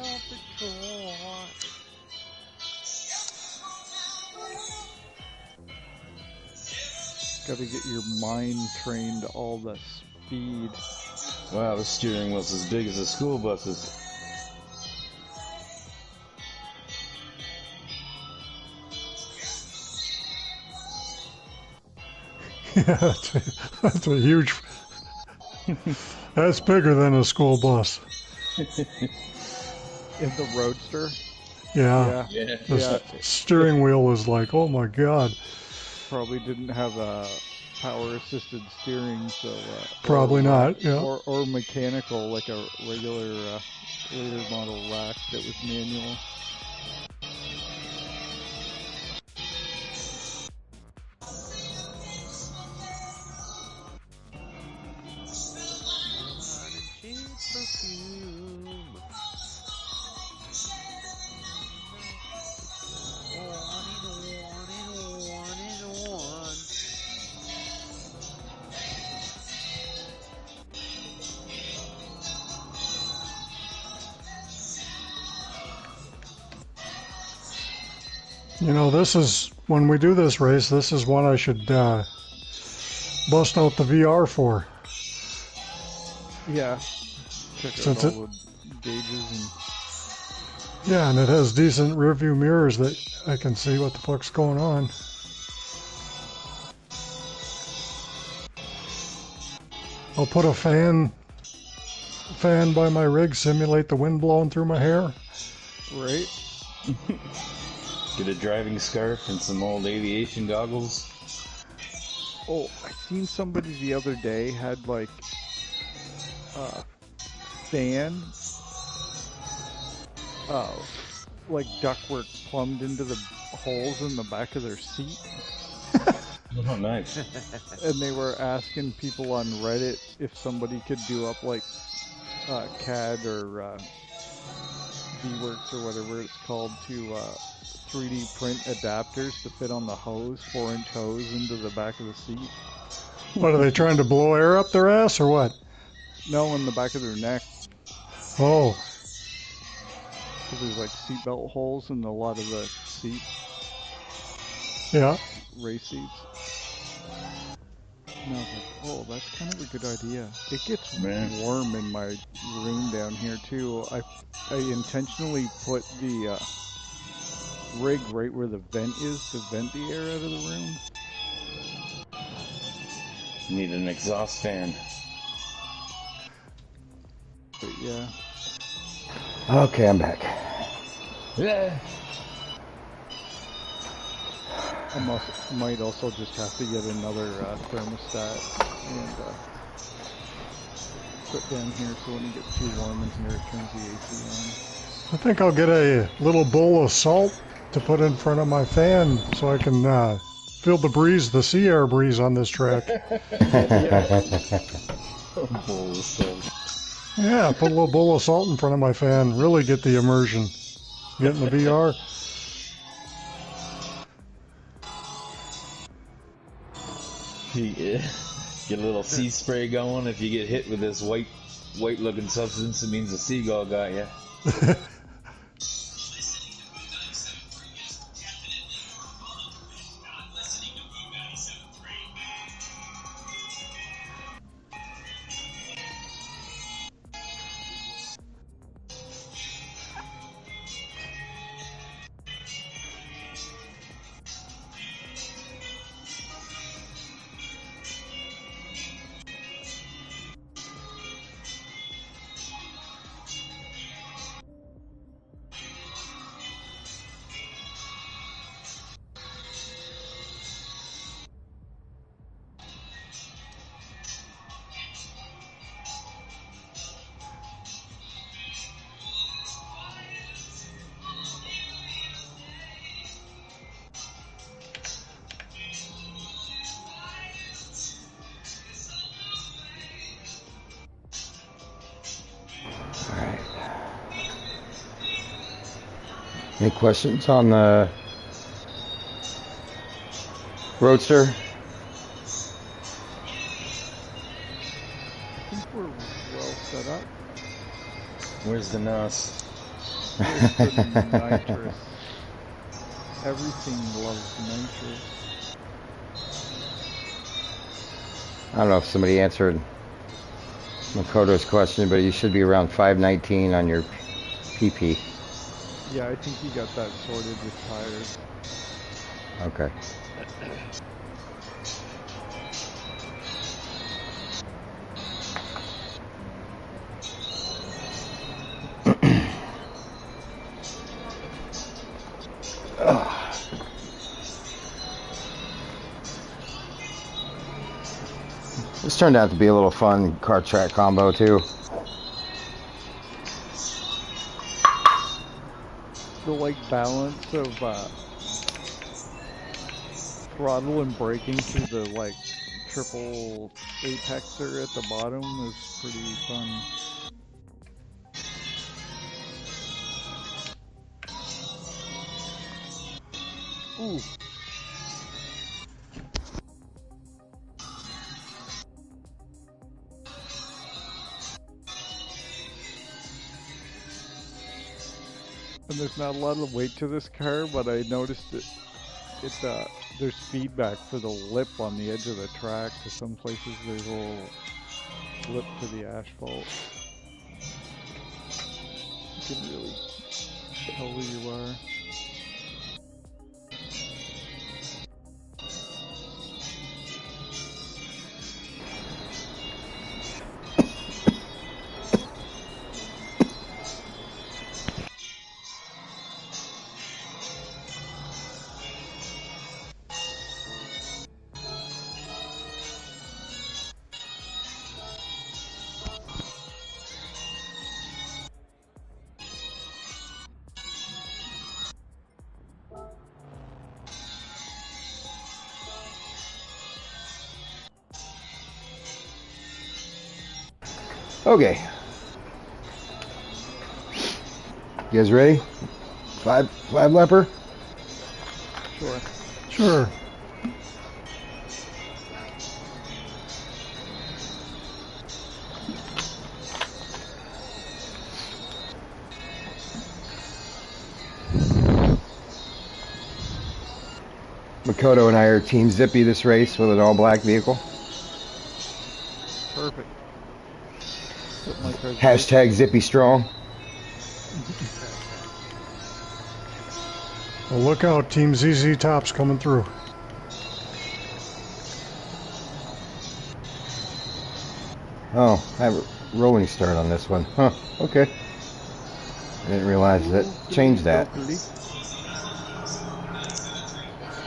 Gotta get your mind trained to all the speed. Wow, the steering wheel's as big as a school bus's. Yeah, that's a huge. That's bigger than a school bus. In the Roadster? Yeah. Yeah. The steering wheel was like, oh my god. Probably didn't have a power assisted steering, so Probably not. Yeah. or mechanical like a regular later model rack that was manual. You know, this is when we do this race. This is one I should bust out the VR for. Yeah. Check Since out all the gauges Yeah, and it has decent rear view mirrors that I can see what the fuck's going on. I'll put a fan by my rig, simulate the wind blowing through my hair. right? Get a driving scarf and some old aviation goggles. Oh, I seen somebody the other day had like a fan like ductwork plumbed into the holes in the back of their seat. Oh, nice. And they were asking people on Reddit if somebody could do up like CAD or V-Works or whatever it's called to 3D print adapters to fit on the hose, 4-inch hose into the back of the seat. What, are they trying to blow air up their ass or what? No, in the back of their neck. Oh, Because there's like seatbelt holes in a lot of the seats, yeah. race seats. And I was like, oh, that's kind of a good idea. It gets warm in my room down here too. I intentionally put the rig right where the vent is to vent the air out of the room. You need an exhaust fan. But yeah. Okay, I'm back. Yeah. I might also just have to get another thermostat and put down here so when it gets too warm in here it turns the AC I think I'll get a little bowl of salt to put in front of my fan so I can feel the breeze, the sea air breeze on this track. Bowl of salt. Yeah, put a little bowl of salt in front of my fan. Really get the immersion. Get in the VR. Yeah. Get a little sea spray going. If you get hit with this white looking substance, it means a seagull got you. Any questions on the Roadster? I think we're well set up. Where's the NOS? Where's the nitrous? Everything loves nitrous. I don't know if somebody answered Makoto's question, but you should be around 519 on your PP. Yeah, I think you got that sorted with tires. Okay. This turned out to be a little fun car track combo too. The like balance of throttle and braking through the like triple apexer at the bottom is pretty fun. Ooh. And there's not a lot of weight to this car, but I noticed that there's feedback for the lip on the edge of the track. To some places there's a little lip to the asphalt. You can really tell where you are. Okay. You guys ready? Five leper? Sure. Sure. Makoto and I are Team Zippy this race with an all-black vehicle. Perfect. Put my car's Hashtag Zippy Strong. Well, look out, Team ZZ Top's coming through. Oh, I have a rolling start on this one. Huh, okay. I didn't realize that. Changed that.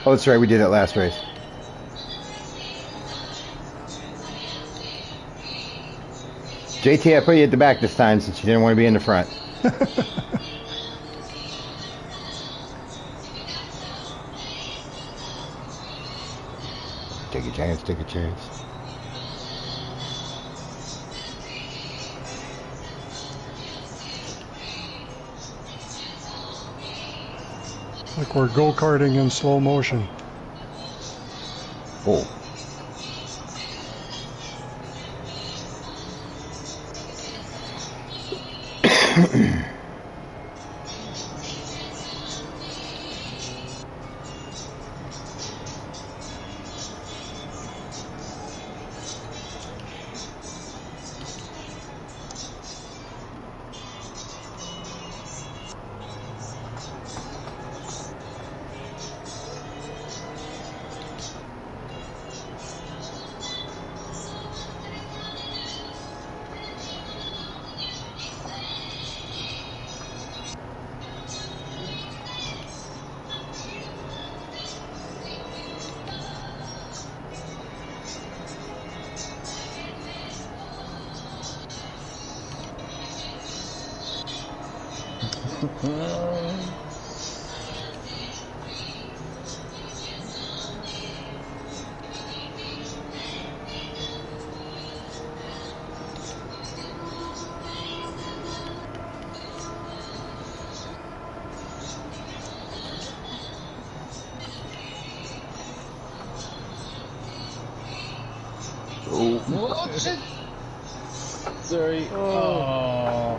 Oh, that's right, we did it last race. JT, I put you at the back this time since you didn't want to be in the front. Take a chance, take a chance. Like we're go-karting in slow motion. Oh. Oh, shit. Sorry. Oh.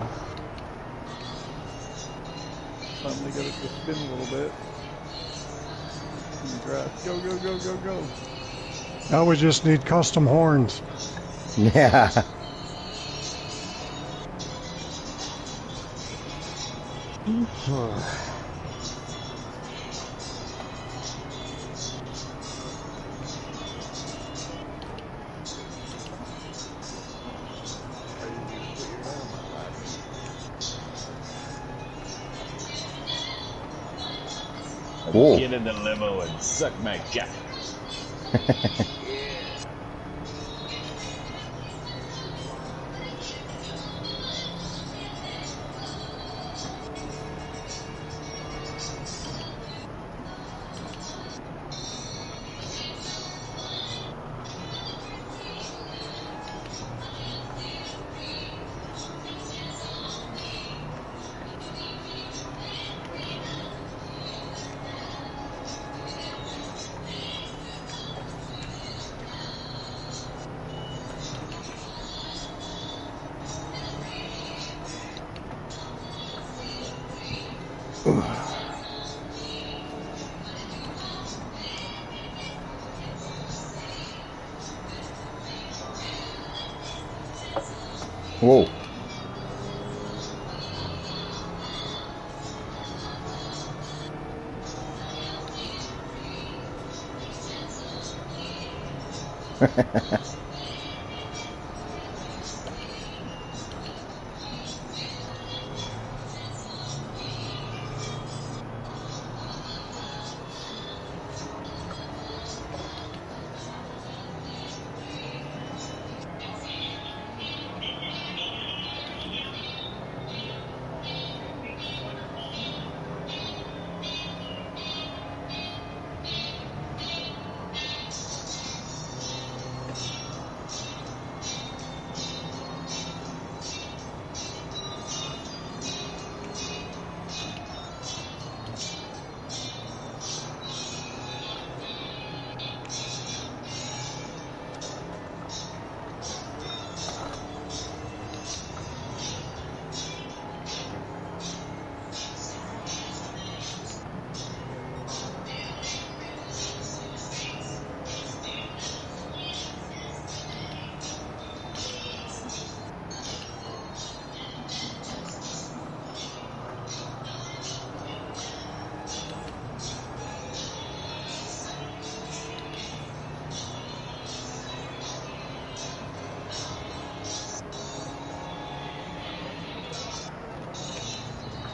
Finally got it to spin a little bit. Congrats. Go, go, go, go, go. Now we just need custom horns. Yeah. Cool. Get in the limo and suck my cock. Whoa.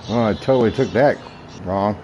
Oh, I totally took that wrong.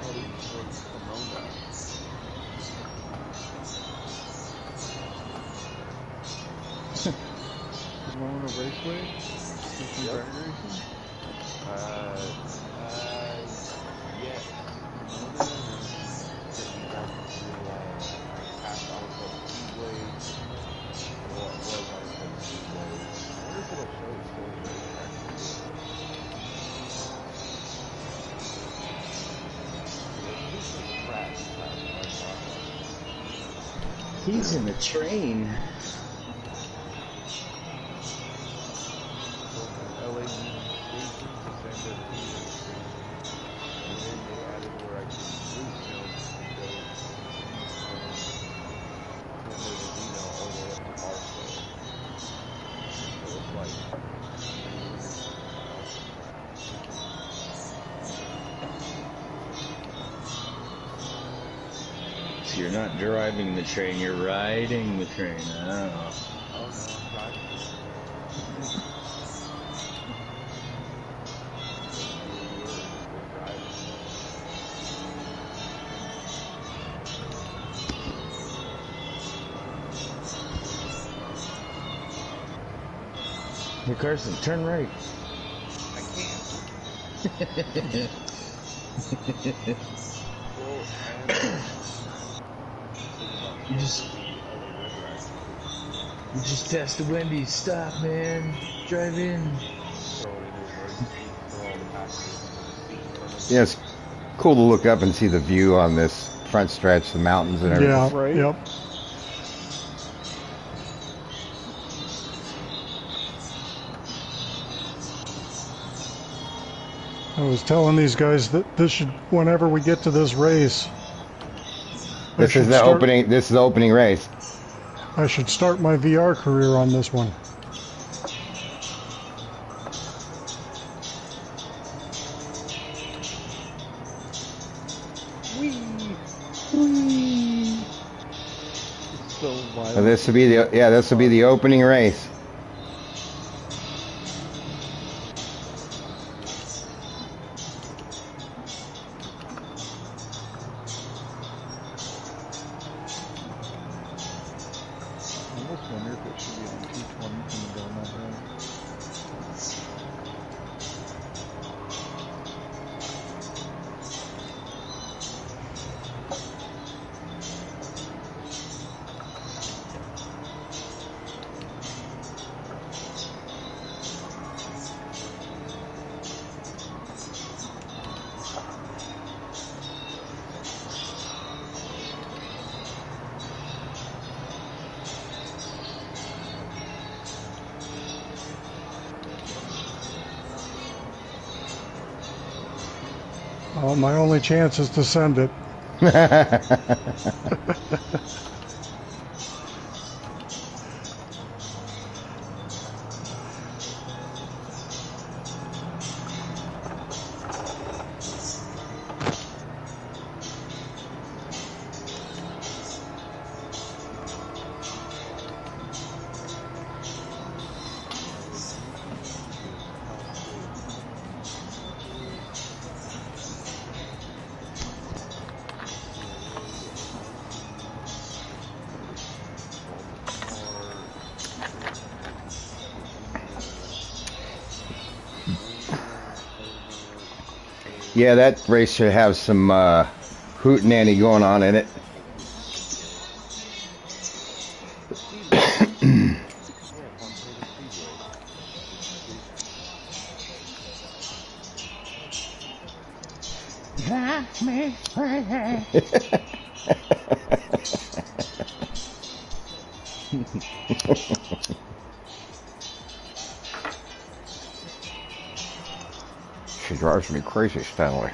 Oh, this is for Pomona. Pomona Raceway? Disney Yep. Drag Racing? Yes, Pomona, and then get me back to past Otter Club Speedway. Well, it was Otter Club Speedway. I wonder if it'll show it's still a racetrack for you. It looks like a track past my spotlight. He's in the train. From LA Union Station to San Bernardino Station. And then they added where I can loop him and go from San Bernardino all the way up to Barstow. So it's like 300 something miles of track. So you're not driving the train, you're riding the train. Oh. Oh no, I'm driving the train. There's fewer words than driving. Hey Carson, turn right. I can't. Well, I am thinking about You just- the LA River actually. You just passed the Wendy's. Stop, man. Drive in. Throw it into emergency for all the passengers in the seat in front of me. Yeah, it's cool to look up and see the view on this front stretch, the mountains and everything. Yeah, Right. yep. I was telling these guys that this should, whenever we get to this race, This is the opening. This is the opening race. I should start my VR career on this one. It's so violent. So this will be the this will be the opening race. I almost wonder if it should be on 220 coming down that way. Well, my only chance is to send it. Yeah, that race should have some hootenanny going on in it. Yeah, Montana Speedway. She drives me crazy, Stanley.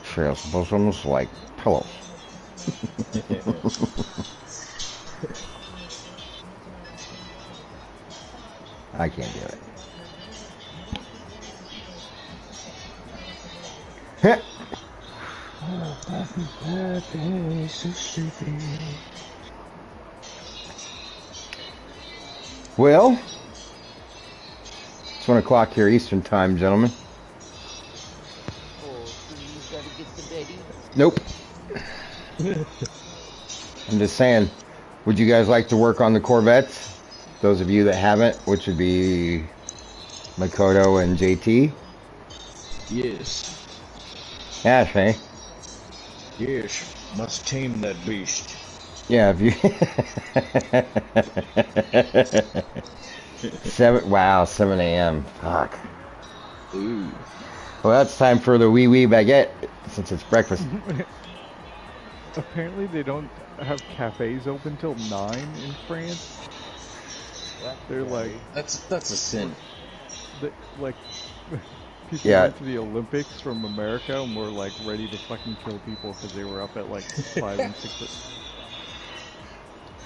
She has bosoms like pillows. I can't do it. Heh. Well, it's 1 o'clock here Eastern time, gentlemen. Oh, so you gotta get the daddy. Nope. I'm just saying, would you guys like to work on the Corvettes? Those of you that haven't, which would be Makoto and JT. Yes. Yeah, Shay. Yes. Must tame that beast. Yeah, if you 7 a.m. Fuck. Ooh. Well, that's time for the wee baguette since it's breakfast. Apparently they don't have cafes open till 9 in France. They're like, That's a sin. like people Yeah. went to the Olympics from America and were like ready to fucking kill people because they were up at like 5 and 6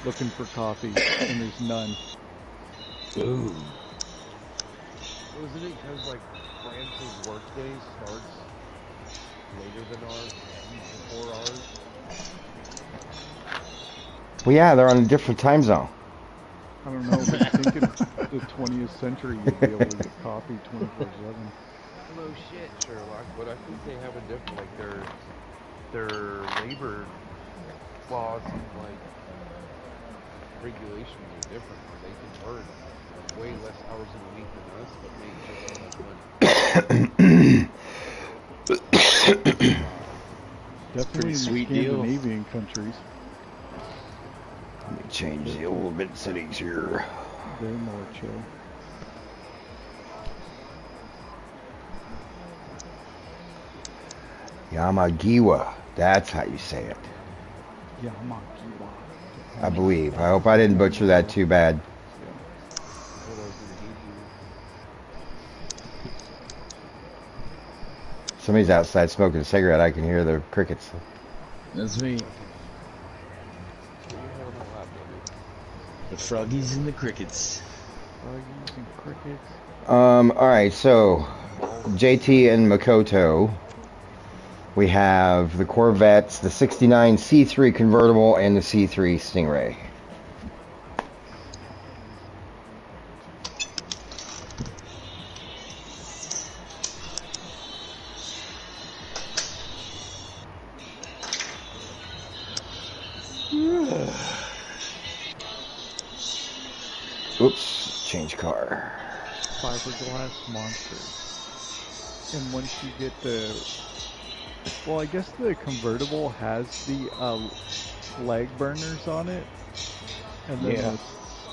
looking for coffee and there's none. Ooh. Wasn't it because like France's workday starts later than ours, before ours? Well, yeah, they're on a different time zone. I don't know, but I think in the 20th century you'd be able to get coffee 24/7. No shit, Sherlock, but I think they have a different, like their labor laws and like regulations are different. They can work way less hours in a week than us, but make just as much money. Definitely in the sweet deal. Scandinavian countries. Let me change the old bit settings here. They're more chill. Yamagiwa. That's how you say it. Yamagiwa. I believe. I hope I didn't butcher that too bad. What else did he do? Somebody's outside smoking a cigarette. I can hear the crickets. That's me. What do you have on the lap, baby? The froggies and the crickets. Froggies and crickets. Alright, so JT and Makoto. We have the Corvettes, the 69 C3 convertible, and the C3 Stingray. Oops, change car. Fiberglass monsters. And once you get the... Well, I guess the convertible has the lag burners on it. And then Yeah. the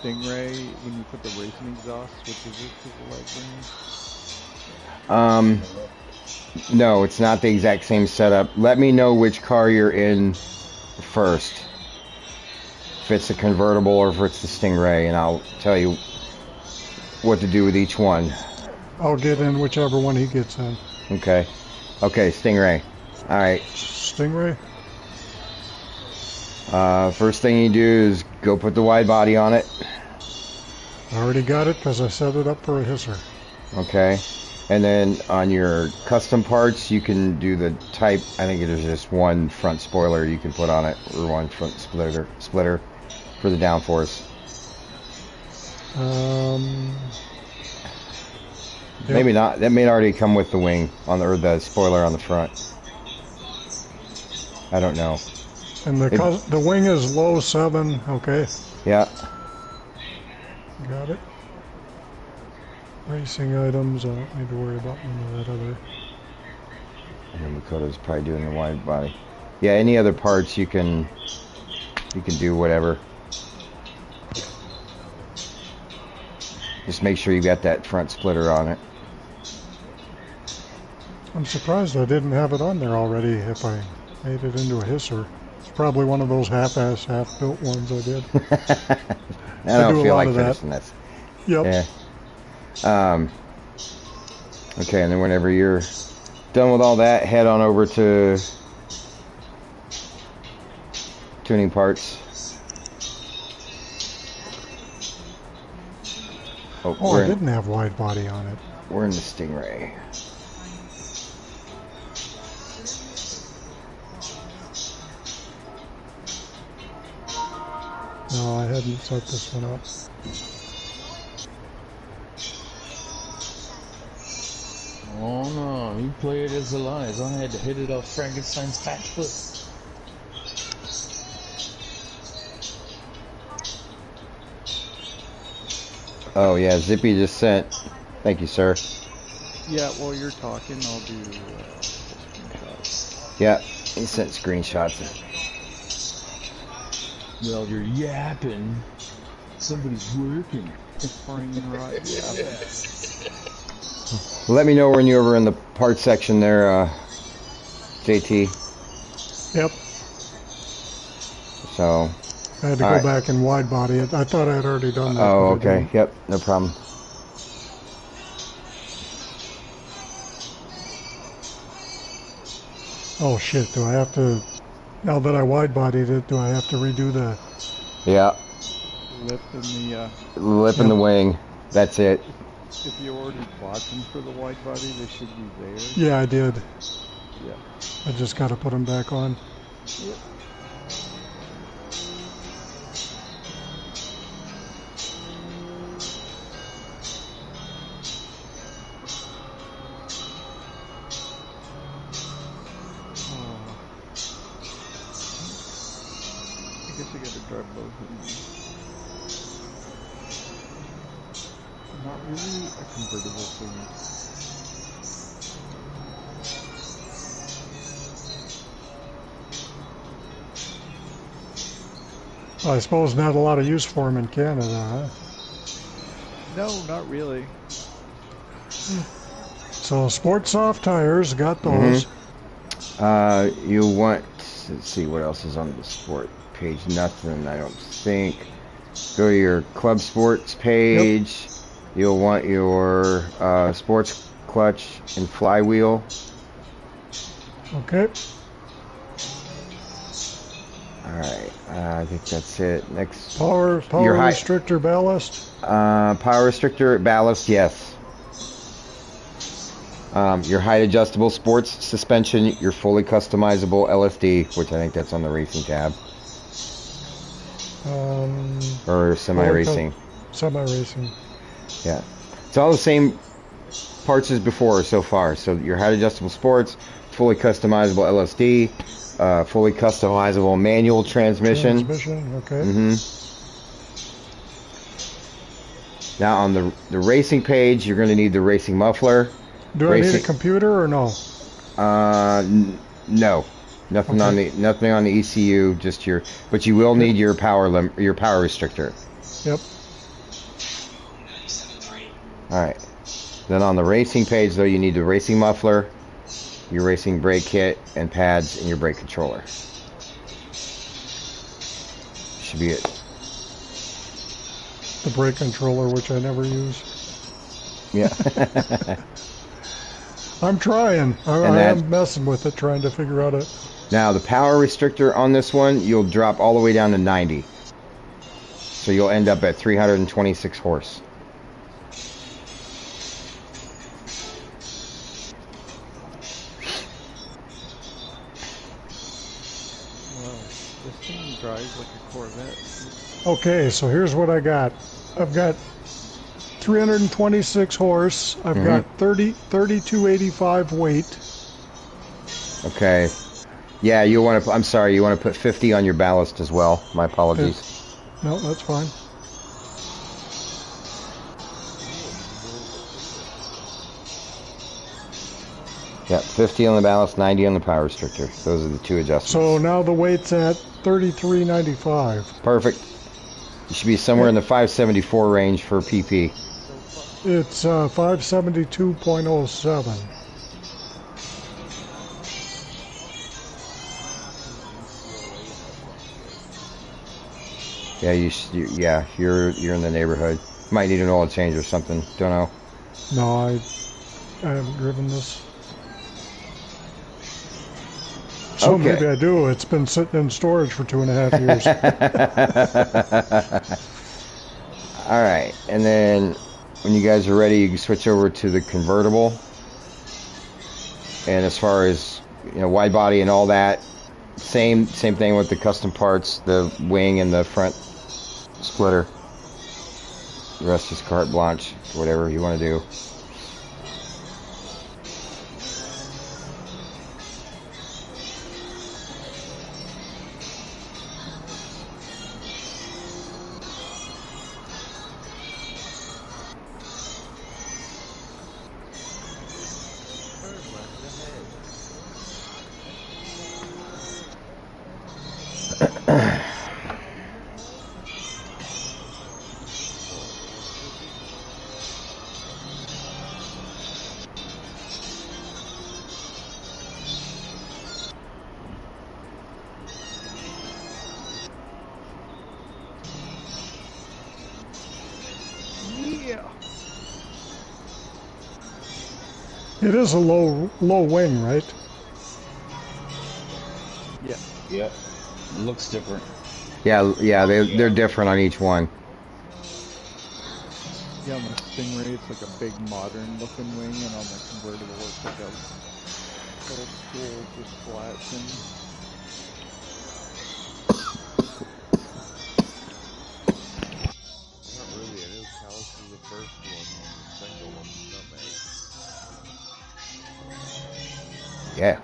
Stingray, when you put the racing exhaust, switches it to the lag burners. No, it's not the exact same setup. Let me know which car you're in first. If it's the convertible or if it's the Stingray, and I'll tell you what to do with each one. I'll get in whichever one he gets in. Okay. Okay, Stingray. Alright. Stingray? First thing you do is go put the wide body on it. I already got it because I set it up for a hisser. Okay. And then on your custom parts, you can do the type. I think there's just one front spoiler you can put on it, or one front splitter for the downforce. Yep. Maybe not. That may already come with the wing on the, or the spoiler on the front. I don't know. And the wing is low 7, okay? Yeah. Got it. Racing items, I don't need to worry about none of that other. And then Makoto's probably doing the wide body. Yeah, any other parts you can do whatever. Just make sure you got that front splitter on it. I'm surprised I didn't have it on there already if I made it into a hisser. It's probably one of those half-ass, half-built ones I did. I don't do a feel lot like of that. finishing this. Yep. Yeah. Okay, and then whenever you're done with all that, head on over to tuning parts. Oh, I didn't have wide body on it. We're in the Stingray. No, I hadn't set this one up. Oh no, you play it as a lies. I had to hit it off Frankenstein's fat foot. Oh yeah, Zippy just sent. Thank you, sir. Yeah, while you're talking, I'll do screenshots. Yeah, he sent screenshots. Well, you're yapping. Somebody's working. Let me know when you're over in the parts section there, JT. Yep. So. I had to go back and wide body it. I thought I had already done that. Oh, okay. Yep, no problem. Oh shit, do I have to, now that I wide bodied it, do I have to redo the... Yeah. Lip in the... Lip in the wing. That's it. If you already bought them for the wide body, they should be there. Yeah, I did. Yeah. I just got to put them back on. Yep. I guess I gotta drive both of them. Not really a convertible thing. I suppose not a lot of use for them in Canada, huh? No, not really. So Sport Soft tires, got those. You want, let's see what else is on the sport page. Nothing, I don't think. Go to your club sports page. Yep. You'll want your sports clutch and flywheel. Okay. Alright, I think that's it. Next. Power restrictor ballast? Power restrictor ballast, yes. Your height adjustable sports suspension, your fully customizable LSD, which I think that's on the racing tab. Or semi-racing. Semi-racing. Yeah. It's all the same parts as before so far. So your height adjustable sports, fully customizable LSD, fully customizable manual transmission. Okay. Now on the racing page, you're going to need the racing muffler. Do I need a computer or no? No. Nothing on the ECU, just your, but you will need your power restrictor. Yep. Alright. Then on the racing page though, you need the racing muffler, your racing brake kit, and pads, and your brake controller. Should be it. The brake controller, which I never use. Yeah. I'm trying. I am messing with it, trying to figure out it. Now, the power restrictor on this one, you'll drop all the way down to 90. So you'll end up at 326 horse. Wow, this thing drives like a Corvette. Okay, so here's what I got. I've got 326 horse. I've got 3285 weight. Okay. Yeah, you want to. I'm sorry. You want to put 50 on your ballast as well. My apologies. No, that's fine. Yeah, 50 on the ballast, 90 on the power restrictor. Those are the two adjustments. So now the weight's at 33.95. Perfect. You should be somewhere in the 574 range for PP. It's 572.07. Yeah, you're in the neighborhood. Might need an oil change or something. Don't know. No, I haven't driven this. So Okay. maybe I do. It's been sitting in storage for 2.5 years. All right, and then when you guys are ready, you can switch over to the convertible. And as far as wide body and all that, same thing with the custom parts, the wing and the front splitter. The rest is carte blanche, whatever you want to do. It is a low wing, right? Yeah. Yep. Looks different. Yeah, they're different on each one. Yeah, on the Stingray, it's like a big modern looking wing, and on the convertible, it's like a old school, just flat thing. Not really. I know Callus was the first one, the second one, Nutmeg. Yeah.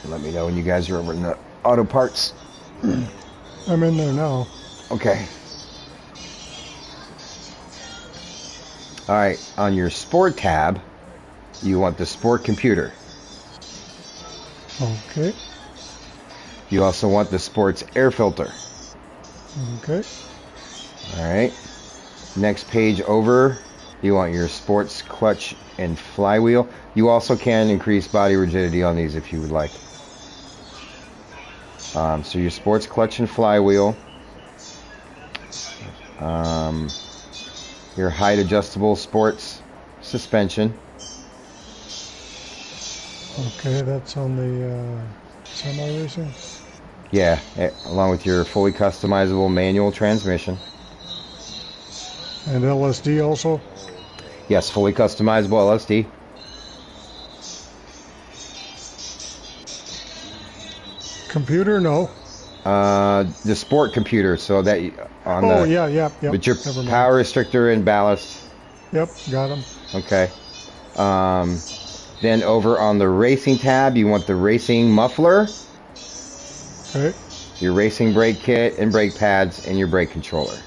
Let me know when you guys are over in the auto parts. I'm in there now. Okay. All right, on your sport tab, you want the sport computer. Okay. You also want the sports air filter. Okay. All right. Next page over, you want your sports clutch and flywheel. You also can increase body rigidity on these if you would like. So your sports clutch and flywheel. Your height adjustable sports suspension. Okay, that's on the semi-racing. Yeah, along with your fully customizable manual transmission. And LSD also? Yes, fully customizable LSD. Computer, no. The sport computer, so that on Oh, the yeah. but your Never mind. power restrictor and ballast. Yep, got them. Okay. Then over on the racing tab, you want the racing muffler, Okay. your racing brake kit and brake pads, and your brake controller.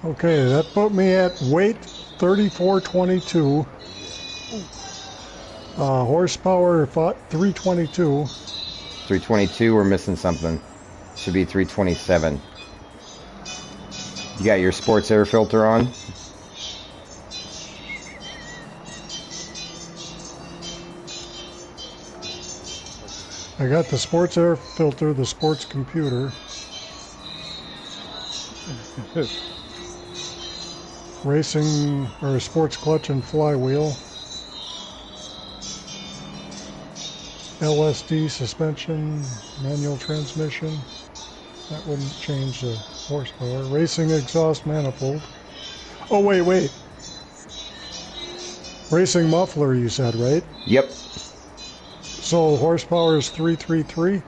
Okay, that put me at weight 3422. Horsepower 322. 322, we're missing something. Should be 327. You got your sports air filter on? I got the sports air filter, the sports computer. Racing or sports clutch and flywheel. LSD suspension, manual transmission. That wouldn't change the horsepower. Racing exhaust manifold. Oh, wait. Racing muffler, you said, right? Yep. So horsepower is 333?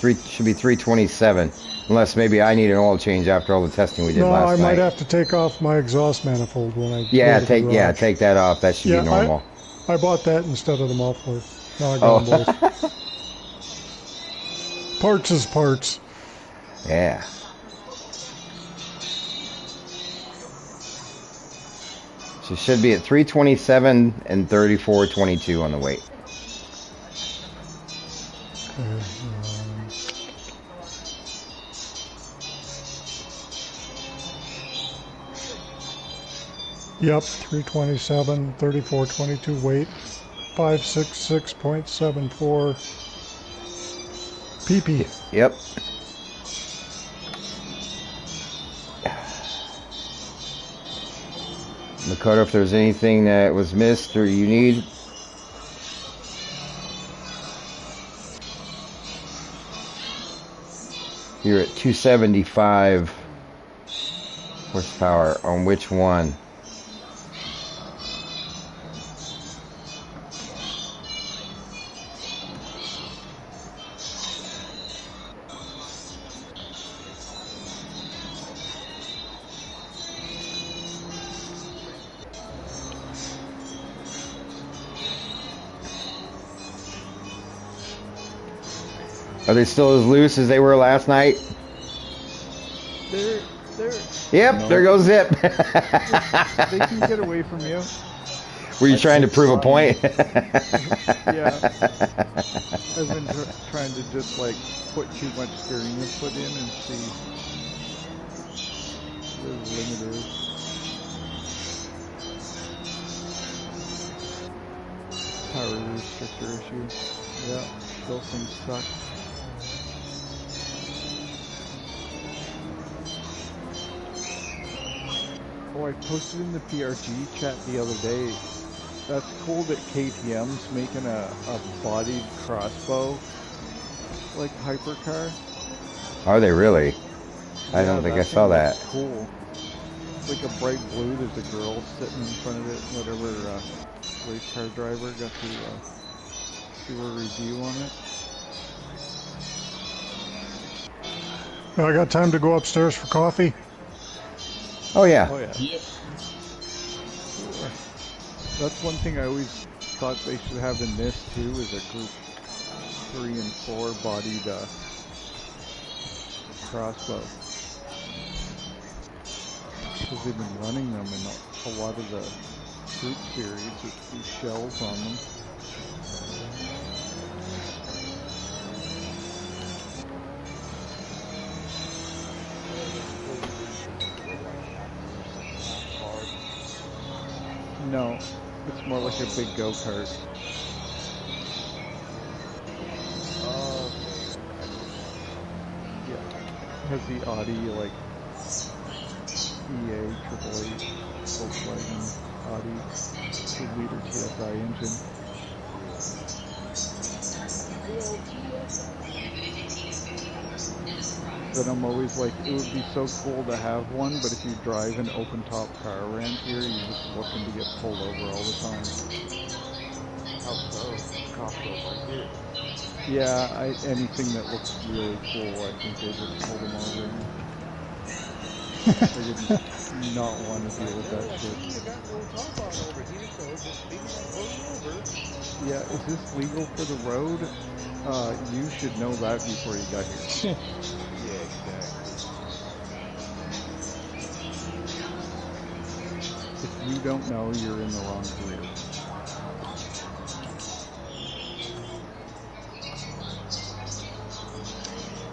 Should be 327. Unless maybe I need an oil change after all the testing we did No, last I might night. have to take off my exhaust manifold when I Yeah, go to the garage. take that off. That should be normal. I bought that instead of the muffler. Now I got them both. Parts is parts. Yeah. So should be at 327 and 34.22 on the weight. Okay, yep, 327, 34.22 weight, 566.74 pp. Yep. Makoto, if there's anything that was missed or you need. You're at 275 horsepower on which one? Are they still as loose as they were last night? They're Yep, No. there goes Zip. they can get away from you. Were you trying to prove a point? Yeah. I've been trying to just like put too much steering input in and see where the limit is. Power restrictor issue. Yeah, those things suck. Oh, I posted in the PRG chat the other day. That's cool that KTM's making a bodied crossbow, like hypercar. Are they really? I Yeah, don't think I that saw thing that. looks cool. It's like a bright blue. There's a girl sitting in front of it. Whatever race car driver got to do a review on it. I got time to go upstairs for coffee. Oh yeah. Oh yeah. Yep. That's one thing I always thought they should have in this too, is a group 3 and 4 bodied crossbow. Because they've been running them in a lot of the group series with these shells on them. No, it's more like a big go-kart. Yeah, has the Audi like EA, AAA, Volkswagen, Audi, 2-liter TSI engine. But I'm always like, it would be so cool to have one, but if you drive an open-top car around here, you're just looking to get pulled over all the time. How so? Cops don't like it. Yeah, anything that looks really cool, I think they just pull them over. I did not want to deal with that shit. You got no top on over here, so just maybe not pull you over. Yeah, is this legal for the road? You should know that before you got here. Yeah, exactly. If you don't know, you're in the wrong career.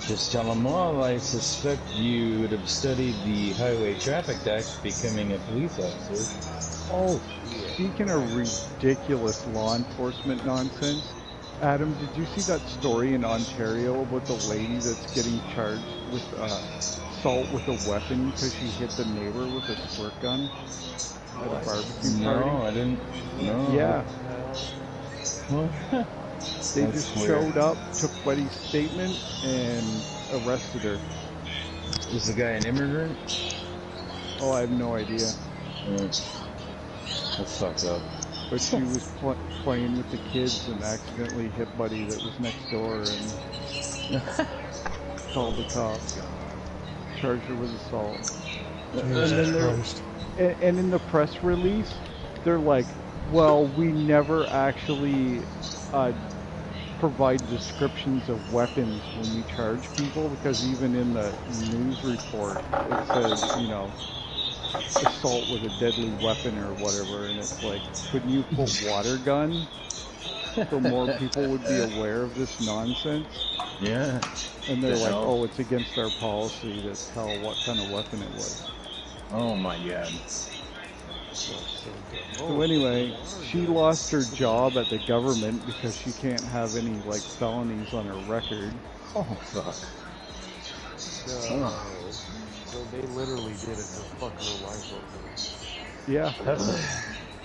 Just tell them all, I suspect you would have studied the Highway Traffic Act becoming a police officer. Oh, speaking of ridiculous law enforcement nonsense, Adam, did you see that story in Ontario about the lady that's getting charged with assault with a weapon because she hit the neighbor with a squirt gun at a barbecue party? No, I didn't. No. Yeah. They That's just weird. showed up, took Buddy's statement, and arrested her. Is the guy an immigrant? Oh, I have no idea. That's fucked up. But she was playing with the kids and accidentally hit Buddy that was next door and called the cops. Charged her with assault. Jesus Christ. And in the press release, they're like, Well, we never actually provide descriptions of weapons when we charge people, because even in the news report it says, you know, assault with a deadly weapon or whatever, and it's like, couldn't you put water gun so more people would be aware of this nonsense? Yeah. And they're The like, hell? oh, it's against our policy to tell what kind of weapon it was. Oh my god. So anyway, she lost her job at the government because she can't have any like felonies on her record. Oh fuck. No. So they literally did it to fuck her life over. Yeah.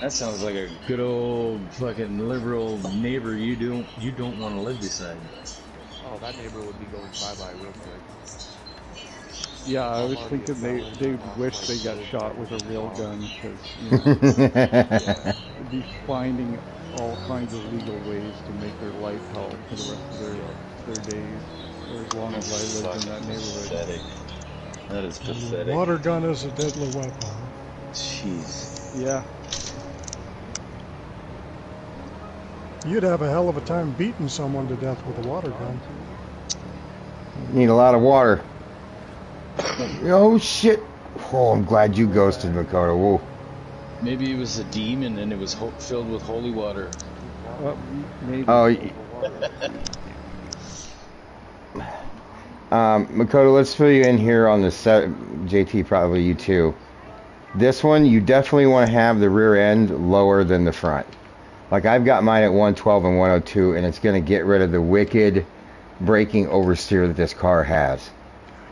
That sounds like a good old fucking liberal neighbor you don't want to live beside. Oh, that neighbor would be going bye-bye real quick. Yeah, I was Already thinking a they felon, wish like they got really shot bad with a with real dog. gun, because, you know, they'd be finding all kinds of legal ways to make their life hell for the rest of their days, or as long as I lived in that neighborhood. Pathetic. That is pathetic. Water gun is a deadly weapon. Jeez. Yeah. You'd have a hell of a time beating someone to death with a water gun. Need a lot of water. Oh shit! Oh, I'm glad you ghosted, Makoto. Whoa. Maybe it was a demon and it was filled with holy water. Maybe. Oh, Makoto, let's fill you in here on the set. JT, probably you too. This one, you definitely want to have the rear end lower than the front. Like, I've got mine at 112 and 102, and it's going to get rid of the wicked braking oversteer that this car has.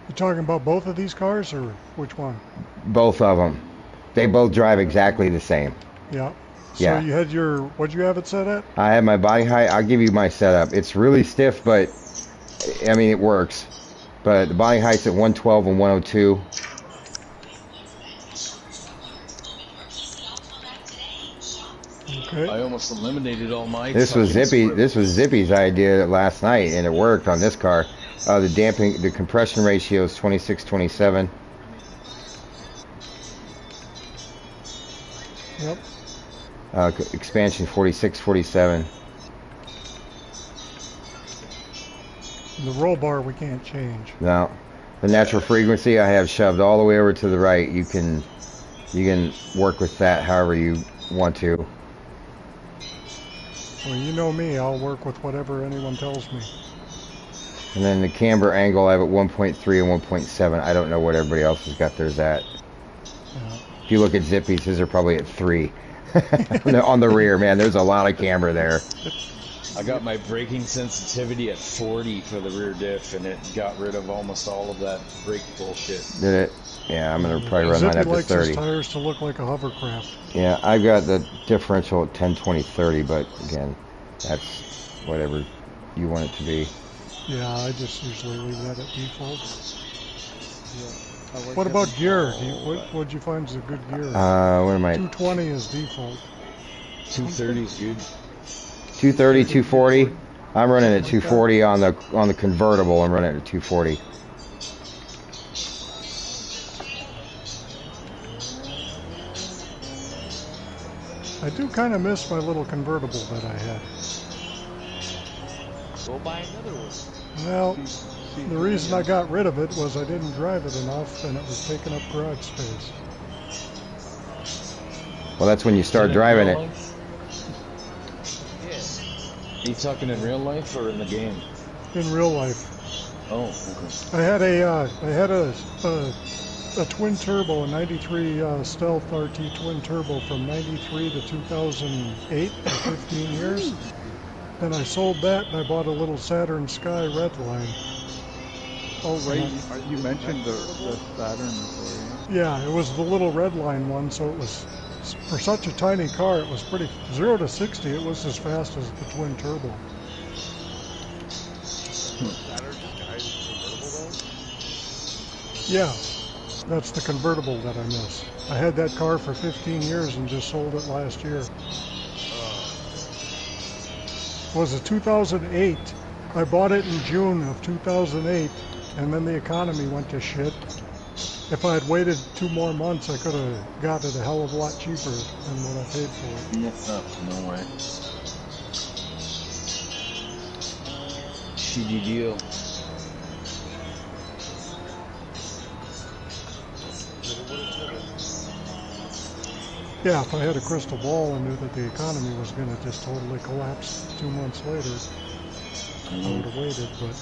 You talking about both of these cars, or which one? Both of them. They both drive exactly the same. Yeah. So Yeah. you had your, what'd you have it set at? I have my body height. I'll give you my setup. It's really stiff, but, I mean, it works. But the body height's at 112 and 102. Okay. I almost eliminated all my. This was fucking Zippy. script. This was Zippy's idea last night, and it worked on this car. The compression ratio is 26-27. Yep. Expansion 46-47. The roll bar we can't change. Now, the natural frequency I have shoved all the way over to the right. You can work with that however you want to. Well, you know me. I'll work with whatever anyone tells me. And then the camber angle I have at 1.3 and 1.7. I don't know what everybody else has got theirs at. Yeah. If you look at Zippy's, his are probably at 3. On the rear, man, there's a lot of camber there. I got my braking sensitivity at 40 for the rear diff, and it got rid of almost all of that brake bullshit. Did it? Yeah, I'm gonna probably run mine Zippy up to likes his 30. tires to look like a hovercraft. Yeah, I've got the differential at 10, 20, 30, but again, that's whatever you want it to be. Yeah, I just usually leave that at default. Yeah. I like What about having gear? all that. What'd you find is a good gear? What am I? 220 is default. 230 is good. 230, 240. I'm running at 240 on the convertible. I'm running at 240. I do kind of miss my little convertible that I had. Go buy another one. Well, the reason I got rid of it was I didn't drive it enough and it was taking up garage space. Well, that's when you start driving it. Are you talking in real life or in the game? In real life. Oh, okay. I had a twin turbo, a 93 Stealth RT twin turbo from 93 to 2008 for 15 years. Then I sold that and I bought a little Saturn Sky Redline. Oh, right. You mentioned the Saturn before. Yeah, it was the little Redline one, so it was, for such a tiny car, it was pretty, 0 to 60, it was as fast as the twin turbo. Saturn Sky convertible though? Yeah, that's the convertible that I miss. I had that car for 15 years and just sold it last year. It was a 2008. I bought it in June of 2008, and then the economy went to shit. If I had waited 2 more months, I could have got it a hell of a lot cheaper than what I paid for it. No way. Shitty deal. Coulda, woulda, shoulda. Yeah, if I had a crystal ball and knew that the economy was going to just totally collapse 2 months later, I would have waited, but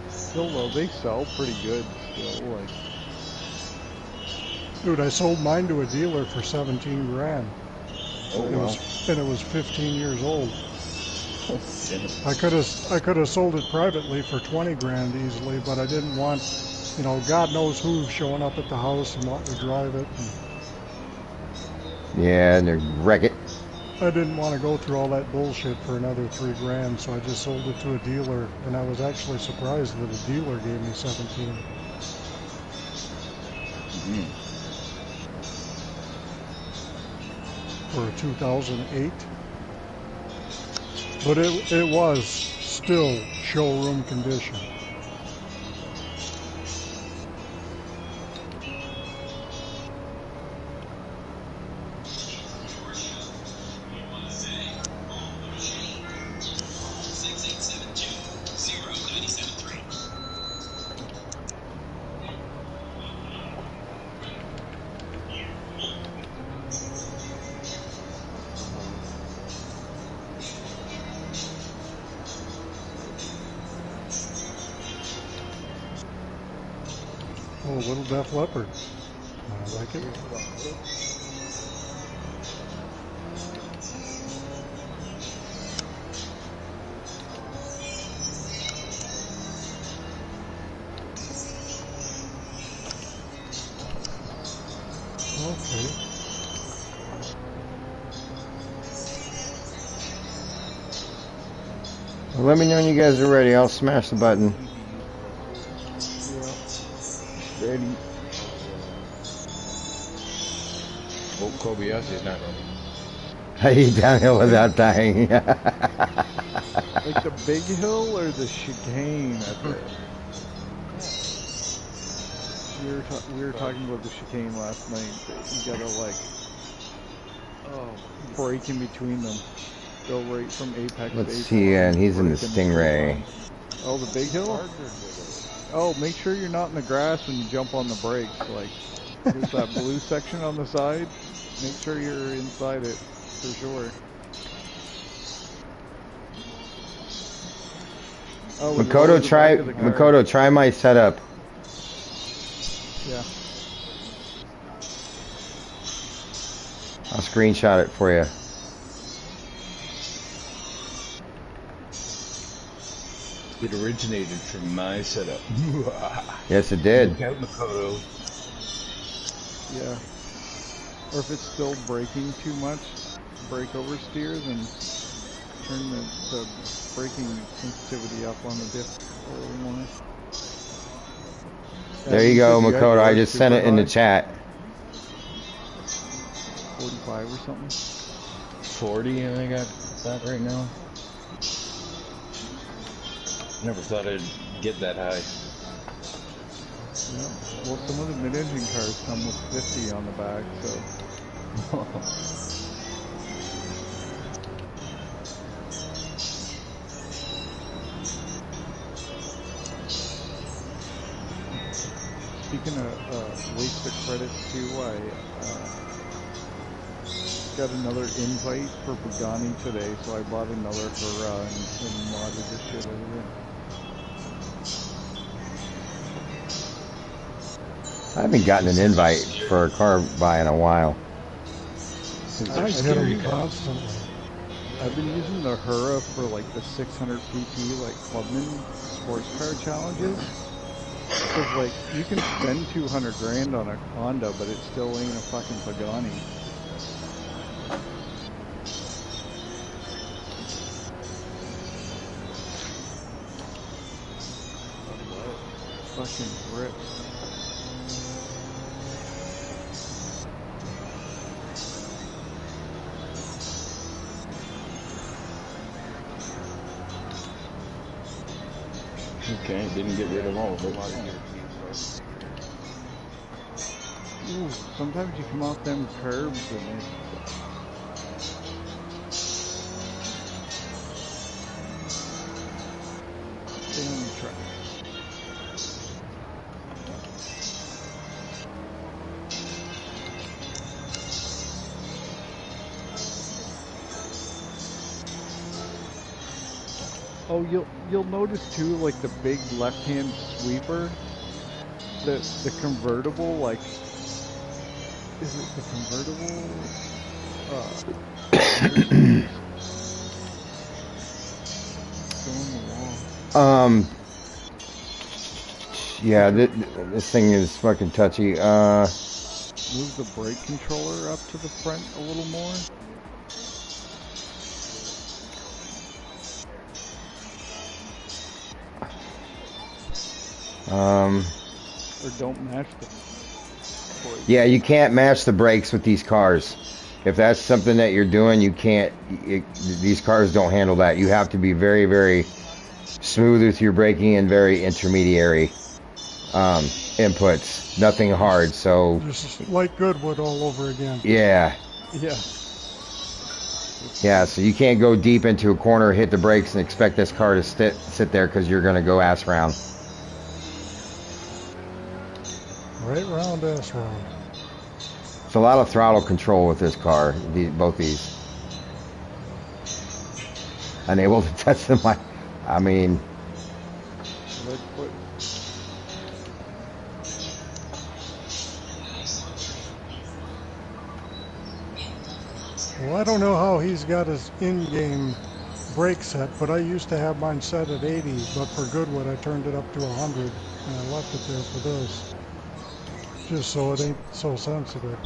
Still though, they sell pretty good still. Like, dude, I sold mine to a dealer for 17 grand. Oh, It wow. was, and it was 15 years old. Oh, shit. I could have sold it privately for 20 grand easily, but I didn't want, you know, God knows who showing up at the house and wanting to drive it. Yeah, and they wreck it. I didn't want to go through all that bullshit for another 3 grand, so I just sold it to a dealer, and I was actually surprised that a dealer gave me 17 for a 2008. But it was still showroom condition. Oh, Little Def Leppard. I like it. Okay. Well, let me know when you guys are ready. I'll smash the button. yeah, ready. Oh, Kobayashi's not ready. I eat downhill without dying. Like the big hill or the chicane at the. We were talking about the chicane last night. That you gotta like break in between them. Go right from apex Let's to apex. see, and he's in the break Stingray. Oh, the big hill? Oh, make sure you're not in the grass when you jump on the brakes. Like, there's that blue section on the side. Make sure you're inside it, for sure. Oh, and lower the back of the car. Makoto, try my setup. Yeah. I'll screenshot it for you. It originated from my setup. Yes, it did. Look out, Makoto. Yeah. Or if it's still braking too much, brake oversteer, then turn the braking sensitivity up on the diff a little more. There you go, Makoto. I just sent it in the chat. 45 or something. 40, I got that right now. Never thought I'd get that high. Yeah. Well, some of the mid-engine cars come with 50 on the back, so. Speaking of waste of credits too, I got another invite for Pagani today, so I bought another Hura and modded the shit out of it. I haven't gotten an invite for a car buy in a while. I get them constantly. I've been using the Hura for like the 600 pp like Clubman sports car challenges. Because like you can spend 200 grand on a Honda, but it still ain't a fucking Pagani. Fucking rips. Okay, didn't get rid of all of A it. lot of European cars. Ooh, sometimes you come off them curbs and it stay on the track. Oh, you'll notice too, like the big left-hand sweeper, the convertible, like, is it the convertible? Where's it? Going the wall. Yeah, this thing is fucking touchy. Move the brake controller up to the front a little more. Or don't mash the brakes. Yeah, you can't match the brakes with these cars. If that's something that you're doing, you can't. These cars don't handle that. You have to be very, very smooth with your braking and very intermediary inputs. Nothing hard. So Just like Goodwood all over again. yeah, Yeah. yeah. So you can't go deep into a corner, hit the brakes, and expect this car to sit there because you're gonna go ass round. Right round, ass round. It's a lot of throttle control with this car. Both these. Unable to touch them. I mean. Well, I don't know how he's got his in-game brake set, but I used to have mine set at 80, but for Goodwood I turned it up to 100, and I left it there for this, just so it ain't so sensitive.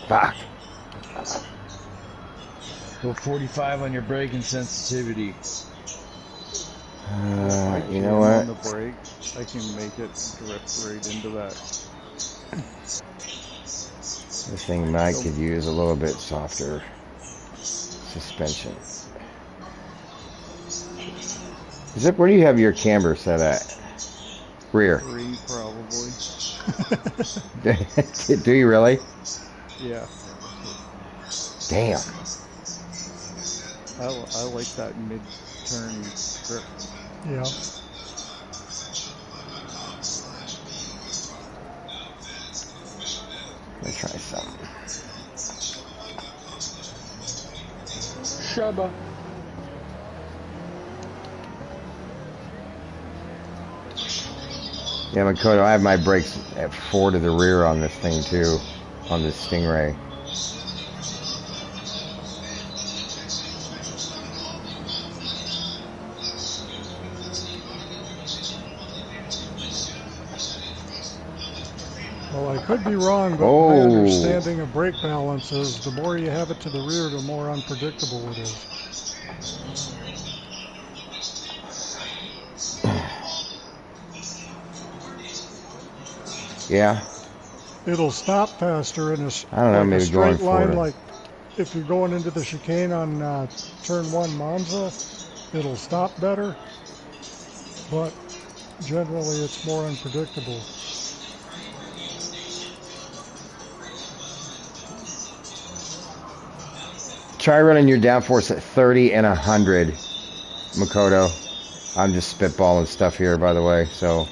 Fuck. Go 45 on your braking sensitivity. You know what? On the brake, I can make it drift right into that. This thing might could use a little bit softer suspension. Zip, where do you have your camber set at? Rear. 3 probably. Do you really? Yeah. Damn. I like that mid-turn grip. Yeah. Let's try something. Shubba. Yeah, Makoto, I have my brakes at 4 to the rear on this thing too, on this Stingray. Well, I could be wrong, but my understanding of brake balance is the more you have it to the rear, the more unpredictable it is. Yeah. It'll stop faster in a, I don't know, maybe a straight going line, like if you're going into the chicane on turn 1 Monza, it'll stop better, but generally it's more unpredictable. Try running your downforce at 30 and 100, Makoto. I'm just spitballing stuff here, by the way, so.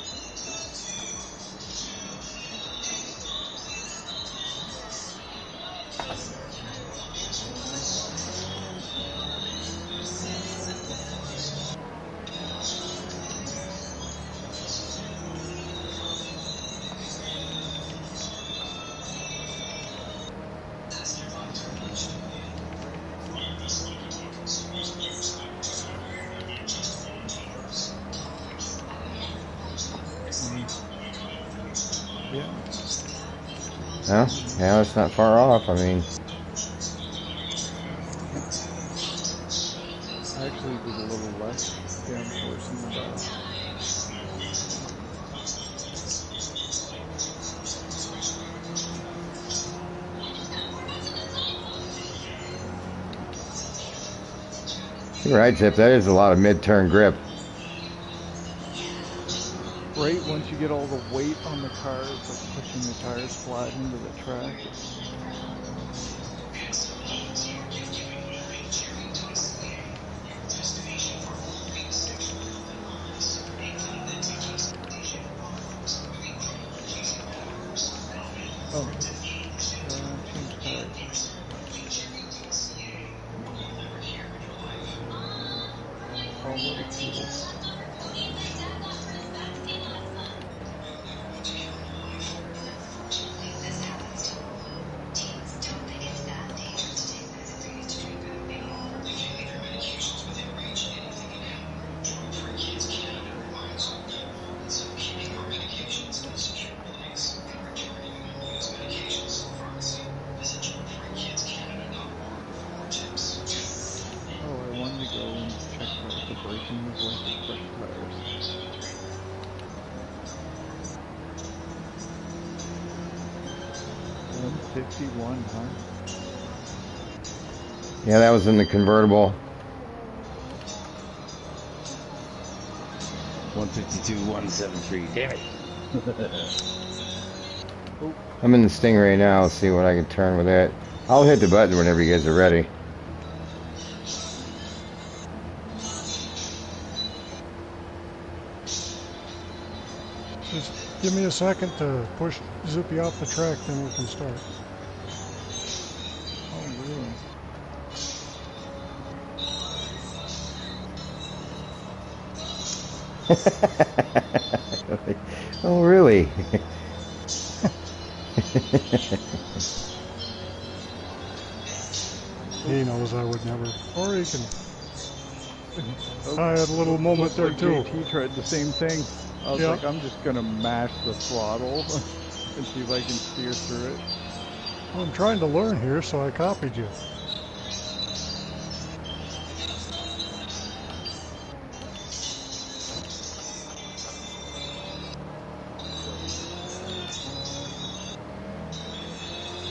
Yeah, it's not far off. I mean, sleeve with a little less downforce in the back. You're right, Zip. That is a lot of mid-turn grip. Right, once you get all the weight on the car, it's like pushing the tires flat into the track. Oh, change tires. All out of fuel. Oh, I wanted to go and check what the braking was like with fresh tires. $151, huh? Yeah, that was in the convertible. 152, 173. Damn it. I'm in the Stingray now. Let's see what I can turn with it. I'll hit the button whenever you guys are ready. Just give me a second to push Zippy off the track, then we can start. Oh, really? Oh, really? He knows I would never. Or he can. I had a little moment there like too. JT tried the same thing. I was like, I'm just gonna mash the throttle and see if I can steer through it. Well, I'm trying to learn here, so I copied you.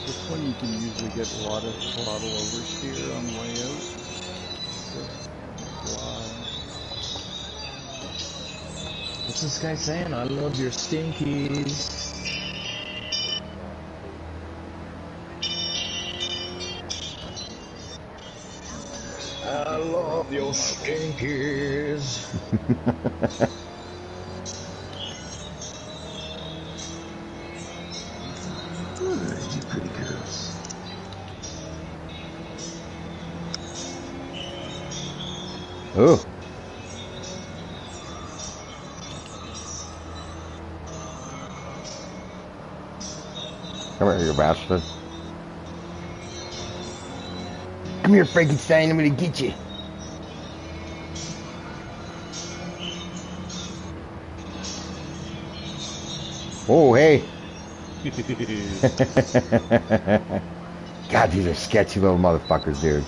This one you can usually get a lot of throttle oversteer on the way out. Just fly. What's this guy saying? I love your stinkies. I love your stinkies. Good, you pretty girls. Ooh. Come here, you bastard. Come here, Frankenstein. I'm gonna get you. Oh, hey. God, these are sketchy little motherfuckers, dude.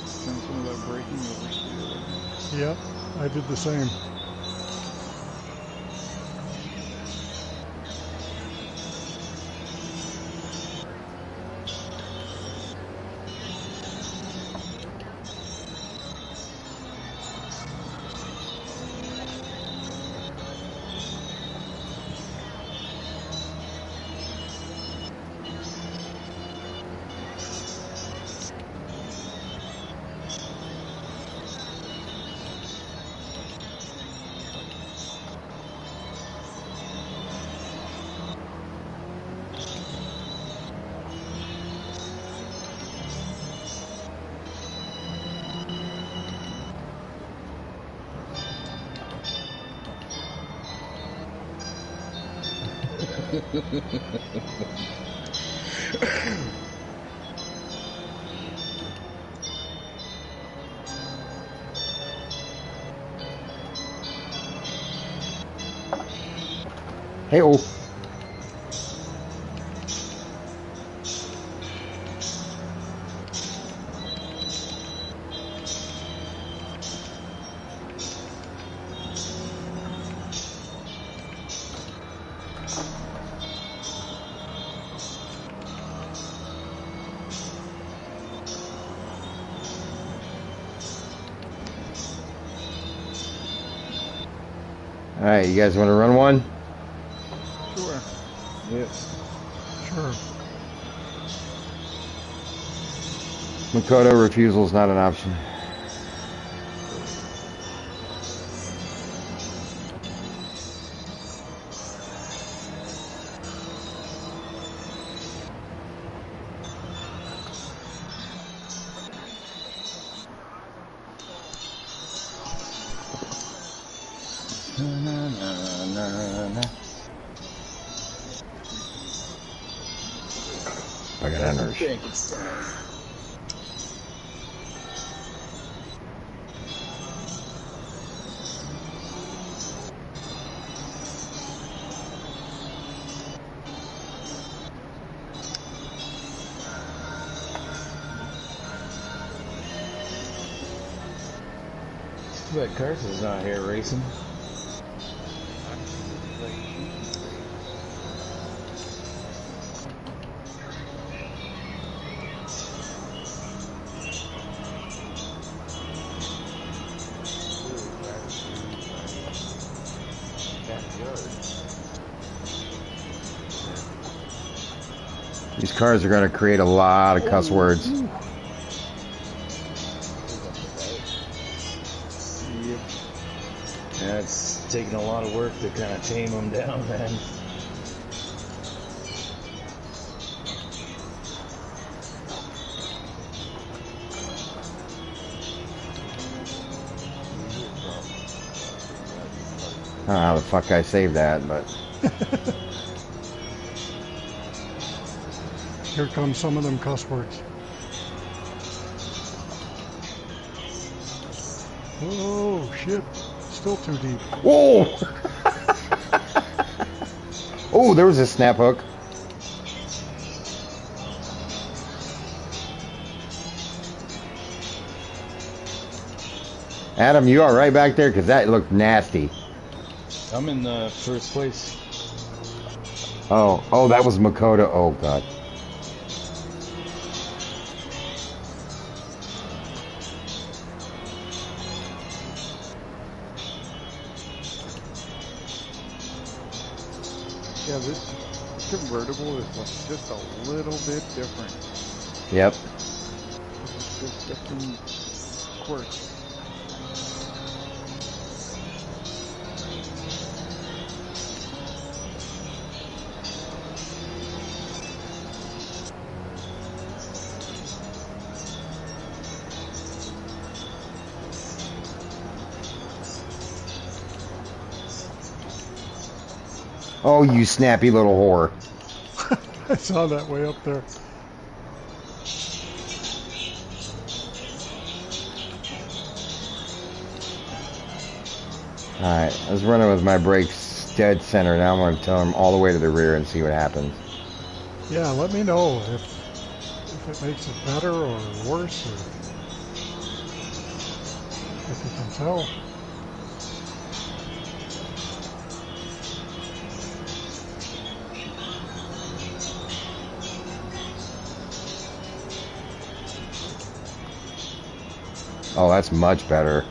Some of that braking oversteer. Yep, I did the same. Hey, oh. Alright, you guys want to run one? Sure. Yep. Sure. Makoto refusal is not an option. Na, na, na, na. I got I energy. think it's time. Too bad Carson's not here racing. These cars are going to create a lot of cuss words. Yep. Yeah, it's taking a lot of work to kind of tame them down, man. I don't know how the fuck I saved that, but Here come some of them cuss words. Oh, shit. Still too deep. whoa! Oh, there was a snap hook. Adam, you are right back there because that looked nasty. I'm in first place. Oh, that was Makoto. Oh god. Yeah, this convertible is just a little bit different. Yep. Just different quirks. Oh, you snappy little whore. I saw that way up there. Alright, I was running with my brakes dead center. Now I'm going to tell them all the way to the rear and see what happens. Yeah, let me know if it makes it better or worse, or if you can tell. Oh, that's much better.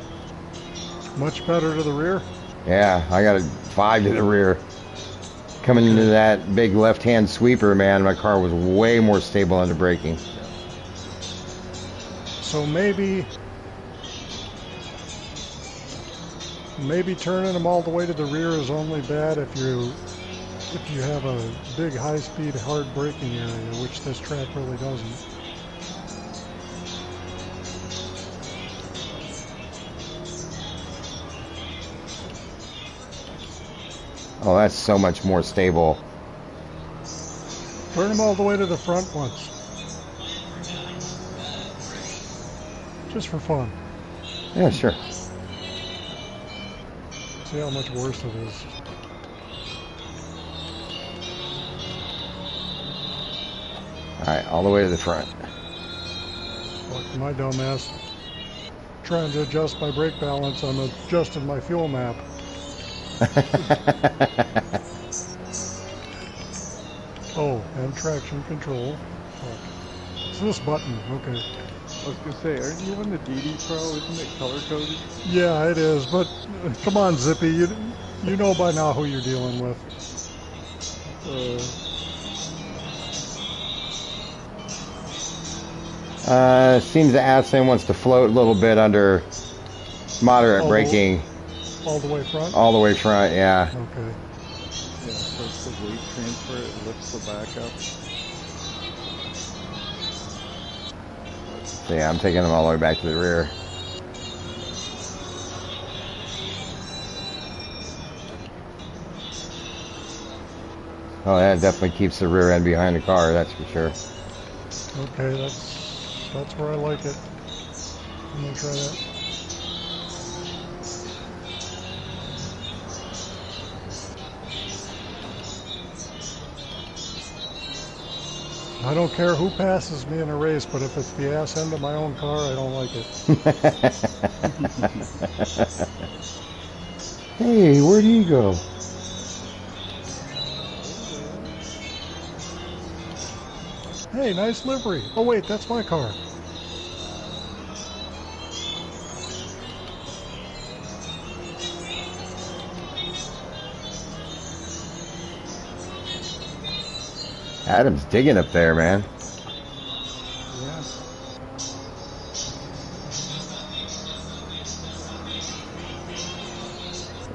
Much better to the rear? Yeah, I got a 5 to the rear. Coming into that big left-hand sweeper, man, my car was way more stable under braking. So maybe turning them all the way to the rear is only bad if you have a big high-speed hard braking area, which this track really doesn't. Oh, that's so much more stable. Turn them all the way to the front once. Just for fun. Yeah, sure. See how much worse it is. Alright, all the way to the front. Like my dumb ass trying to adjust my brake balance, I'm adjusting my fuel map. Oh, and traction control. Fuck. It's this button, okay. I was gonna say, aren't you on the DD Pro? Isn't it color coded? Yeah, it is, but come on, Zippy, You know by now who you're dealing with. Seems the Aslan wants to float a little bit under moderate braking. All the way front? All the way front, yeah. Okay. Yeah, starts the weight transfer, it lifts the back up. So yeah, I'm taking them all the way back to the rear. Oh, yeah, it definitely keeps the rear end behind the car, that's for sure. Okay, that's where I like it. I'm gonna try that. I don't care who passes me in a race, but if it's the ass end of my own car, I don't like it. Hey, where'd he go? Hey, nice livery. Oh wait, that's my car. Adam's digging up there, man. Yeah.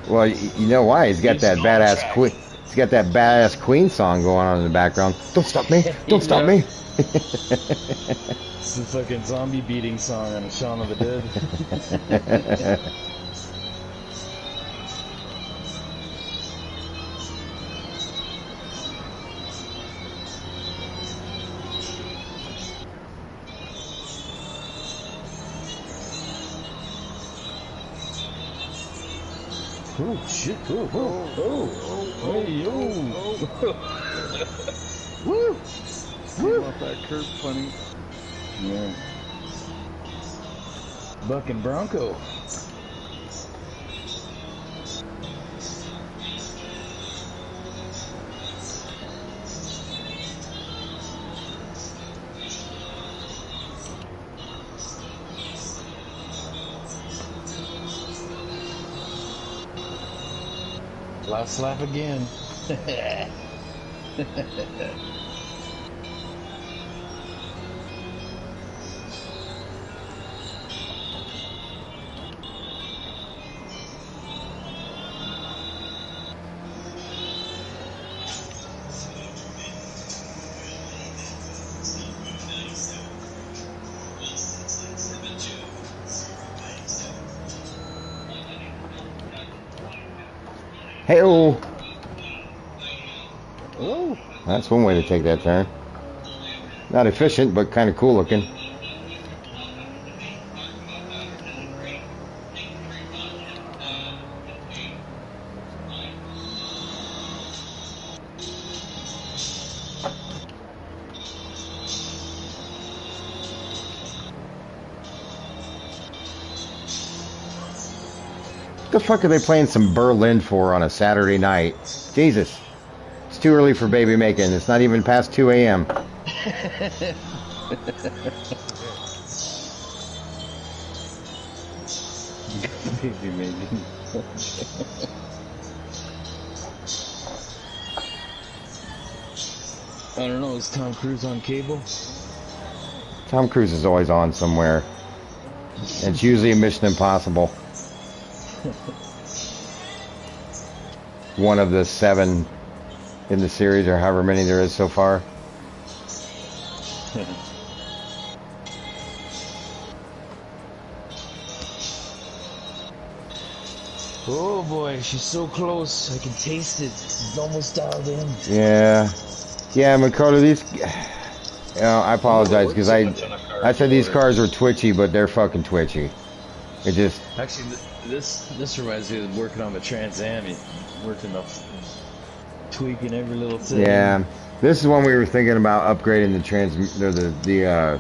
Well, you know why? He's got that badass Queen. He's got that badass Queen song going on in the background. Don't stop me! Don't stop me! It's the fucking zombie beating song on Shaun of the Dead. Oh shit! Hey yo! Woo! Came off that curb funny. Yeah. Buck and Bronco. Last lap again. Hey-oh! Oh, That's one way to take that turn. Not efficient, but kind of cool looking. What the fuck are they playing some Berlin for on a Saturday night? Jesus. It's too early for baby making. It's not even past 2 a.m. baby making. I don't know. Is Tom Cruise on cable? Tom Cruise is always on somewhere. It's usually a Mission Impossible. One of the 7 in the series, or however many there is so far. Oh boy, she's so close. I can taste it. It's almost dialed in. Yeah. Yeah, Makoto, these... You know, I apologize, because I said these cars were twitchy, but they're fucking twitchy. It just... Actually, this reminds me of working on the Trans Am. Working up, tweaking every little thing. Yeah. This is one we were thinking about upgrading the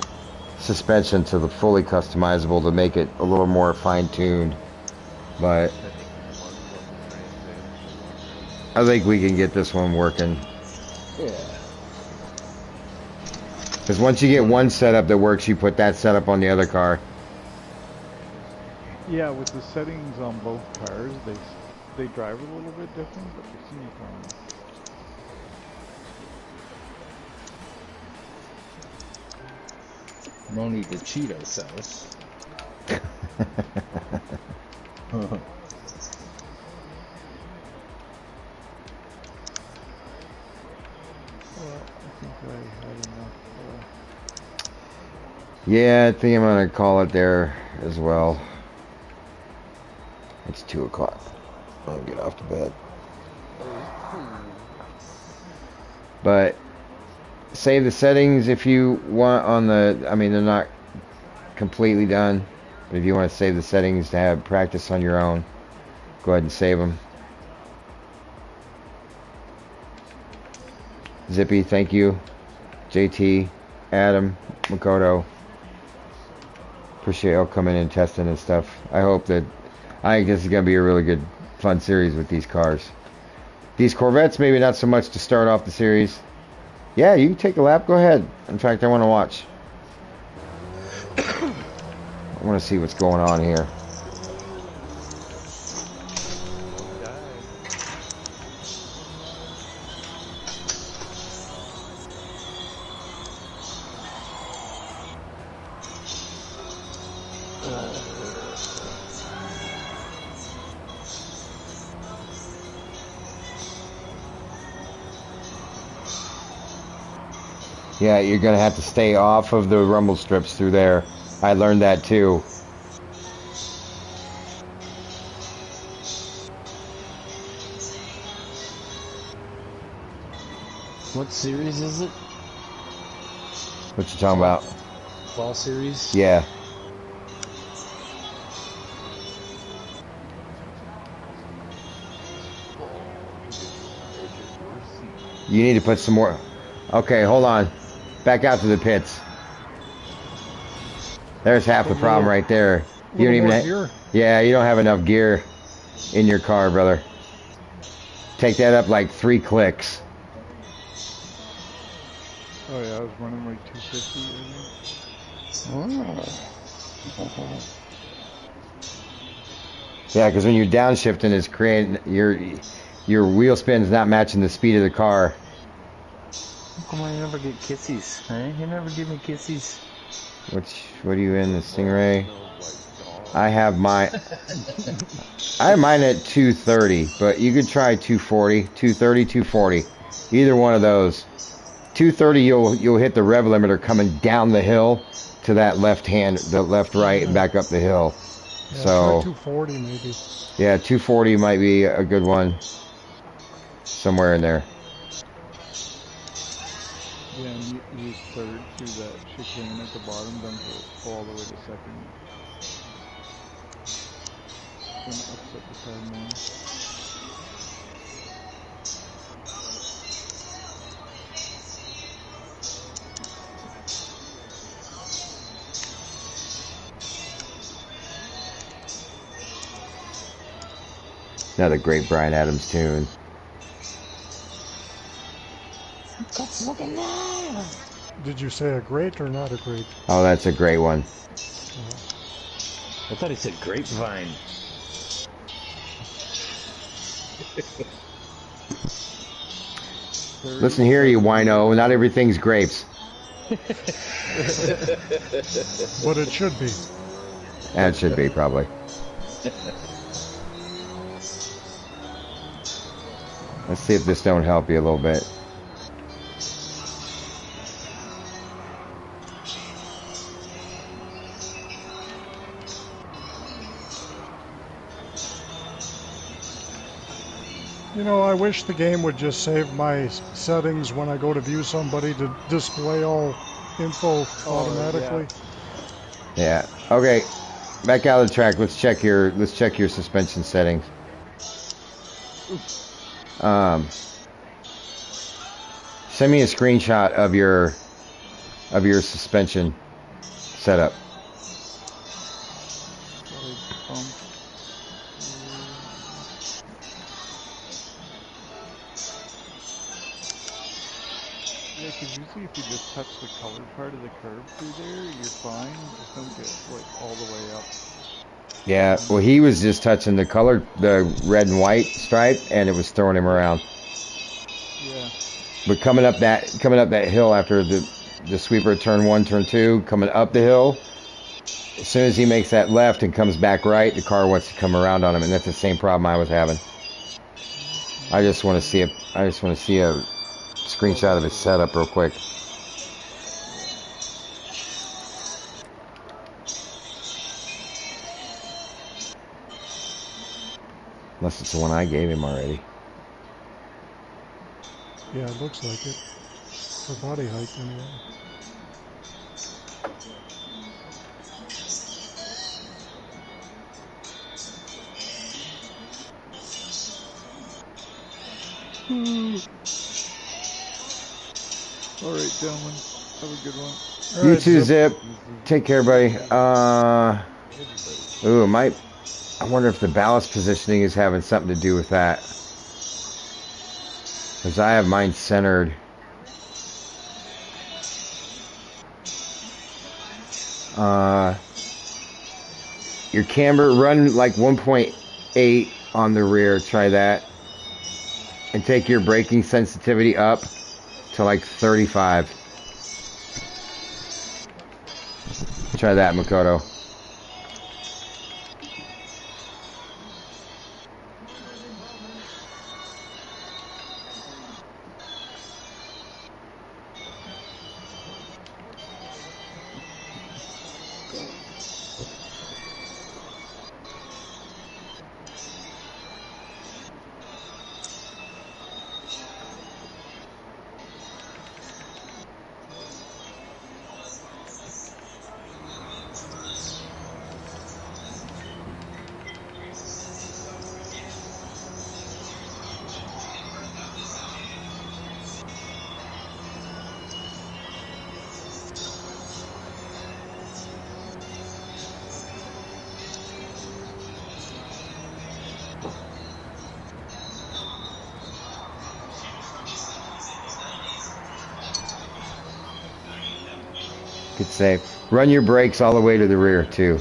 suspension to the fully customizable to make it a little more fine-tuned. But I think we can get this one working. Yeah. Because once you get one setup that works, you put that setup on the other car. Yeah, with the settings on both cars, they drive a little bit different, but they seem fine. No need to cheat ourselves. Well, I think I had enough. Yeah, I think I'm gonna call it there as well. It's 2 o'clock. I'll get off to bed. But save the settings if you want on the, I mean, they're not completely done, but if you want to save the settings to have practice on your own, go ahead and save them. Zippy, thank you. JT, Adam, Makoto. Appreciate y'all coming in and testing and stuff. I think this is going to be a really good, fun series with these cars. These Corvettes, maybe not so much to start off the series. Yeah, you can take a lap. Go ahead. In fact, I want to watch. I want to see what's going on here. Yeah, you're going to have to stay off of the rumble strips through there. I learned that too. What series is it? What you talking about? Fall series? Yeah. You need to put some more. Okay, hold on. Back out to the pits. There's half the problem right there. You don't even have, yeah, you don't have enough gear in your car, brother. Take that up like 3 clicks. Oh yeah, I was running like 250. Yeah, because when you're downshifting, it's creating your wheel spin's not matching the speed of the car. How come I never get kissies? Eh? You never give me kissies. What are you in, the Stingray? I have mine. I have mine at 230, but you could try 240, 230, 240. Either one of those. 230, you'll hit the rev limiter coming down the hill to that left hand, the left right, and back up the hill. Yeah, so 240 maybe. Yeah, 240 might be a good one. Somewhere in there. Yeah, and use third through that chicane at the bottom, then go all the way to second. It's gonna upset the car more. Another great Bryan Adams tune. Did you say a great or not a great? Oh, that's a great one. I thought he said grapevine. Listen here, you wino. Not everything's grapes. But it should be. That should be, probably. Let's see if this don't help you a little bit. You know, I wish the game would just save my settings when I go to view somebody to display all info automatically. Yeah. Okay. Back out of the track. Let's check your suspension settings. Send me a screenshot of your suspension setup. Yeah, because usually if you just touch the colored part of the curb through there, you're fine. Just don't get like all the way up. Yeah, well, he was just touching the color, the red and white stripe, and it was throwing him around. Yeah. But coming up that hill after the sweeper turn 1, turn 2, coming up the hill, as soon as he makes that left and comes back right, the car wants to come around on him, and that's the same problem I was having. I just want to see a screenshot of his setup real quick. Unless it's the one I gave him already. Yeah, it looks like it. For body height, anyway. All right, gentlemen. Have a good one. All You right, too, Zip. Zip. Take care, buddy. Ooh, it might. I wonder if the ballast positioning is having something to do with that. Because I have mine centered. Your camber, run like 1.8 on the rear. Try that. And take your braking sensitivity up to like 35. Try that, Makoto. Good save. Run your brakes all the way to the rear, too.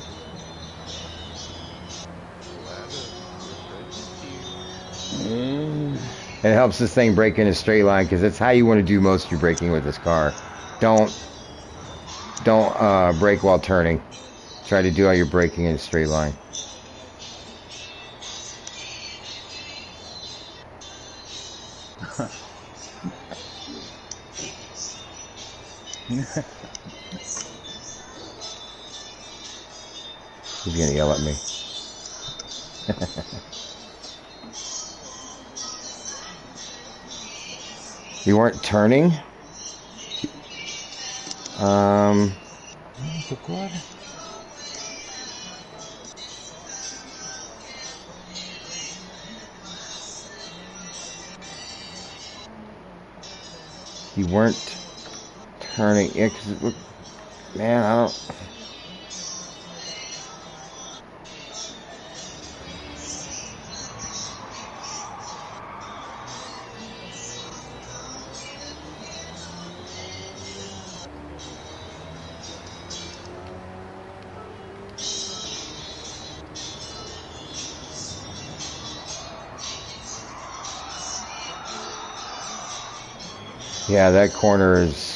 It helps this thing brake in a straight line, because that's how you want to do most of your braking with this car. Don't brake while turning. Try to do all your braking in a straight line. He's gonna yell at me. You weren't turning? You weren't turning. Yeah, because it looked... Man, I don't... Yeah, that corner is...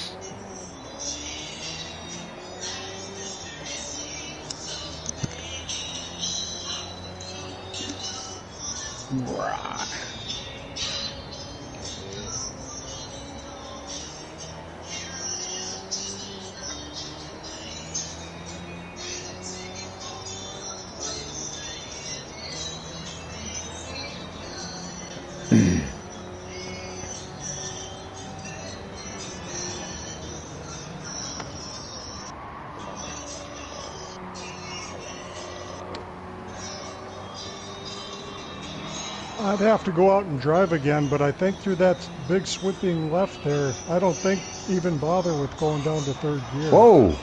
I'd have to go out and drive again, but I think through that big sweeping left there, I don't think even bother with going down to third gear. Whoa!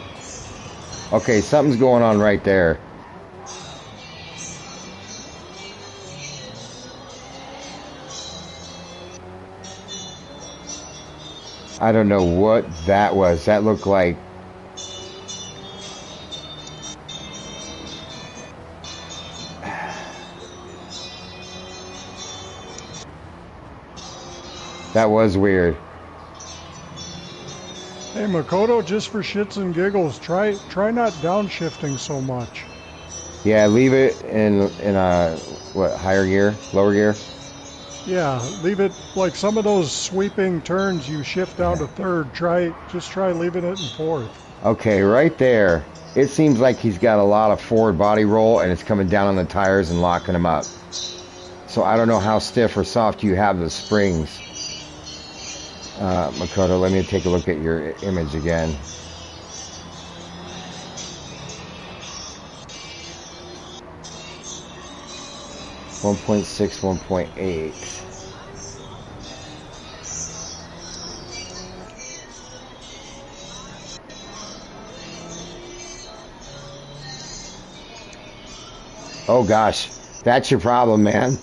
Okay, something's going on right there. I don't know what that was. That looked like... That was weird. Hey, Makoto, just for shits and giggles, try not downshifting so much. Yeah, leave it in what, higher gear, lower gear? Yeah, leave it like some of those sweeping turns you shift down to third. Just try leaving it in fourth. Okay, right there. It seems like he's got a lot of forward body roll and it's coming down on the tires and locking them up. So I don't know how stiff or soft you have the springs. Makoto, let me take a look at your image again. .6, 1.8. Oh gosh, that's your problem, man.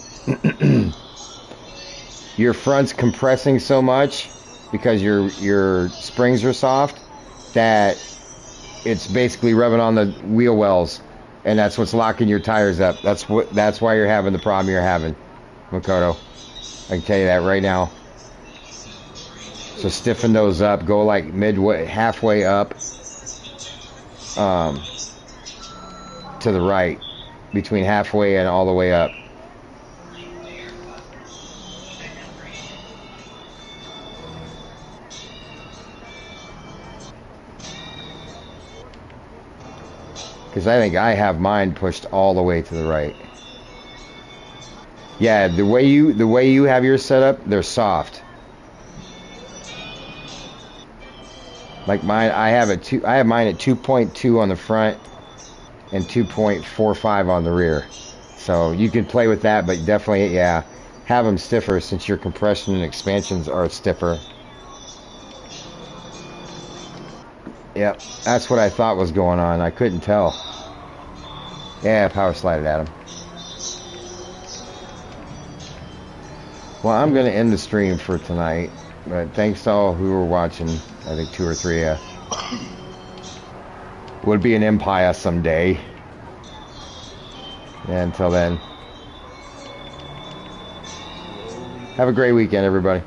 Your front's compressing so much because your springs are soft that it's basically rubbing on the wheel wells, and that's what's locking your tires up. That's why you're having the problem you're having, Makoto. I can tell you that right now. So stiffen those up. Go like midway, halfway up, to the right, between halfway and all the way up. Because I think I have mine pushed all the way to the right. Yeah, the way you have yours set up, they're soft. Like mine, I have mine at 2.2 on the front and 2.45 on the rear. So you can play with that, but definitely, yeah, have them stiffer since your compression and expansions are stiffer. Yep, that's what I thought was going on. I couldn't tell. Yeah, power slide it at him. Well, I'm going to end the stream for tonight. But thanks to all who were watching. I think 2 or 3 would be an empire someday. And until then, have a great weekend, everybody.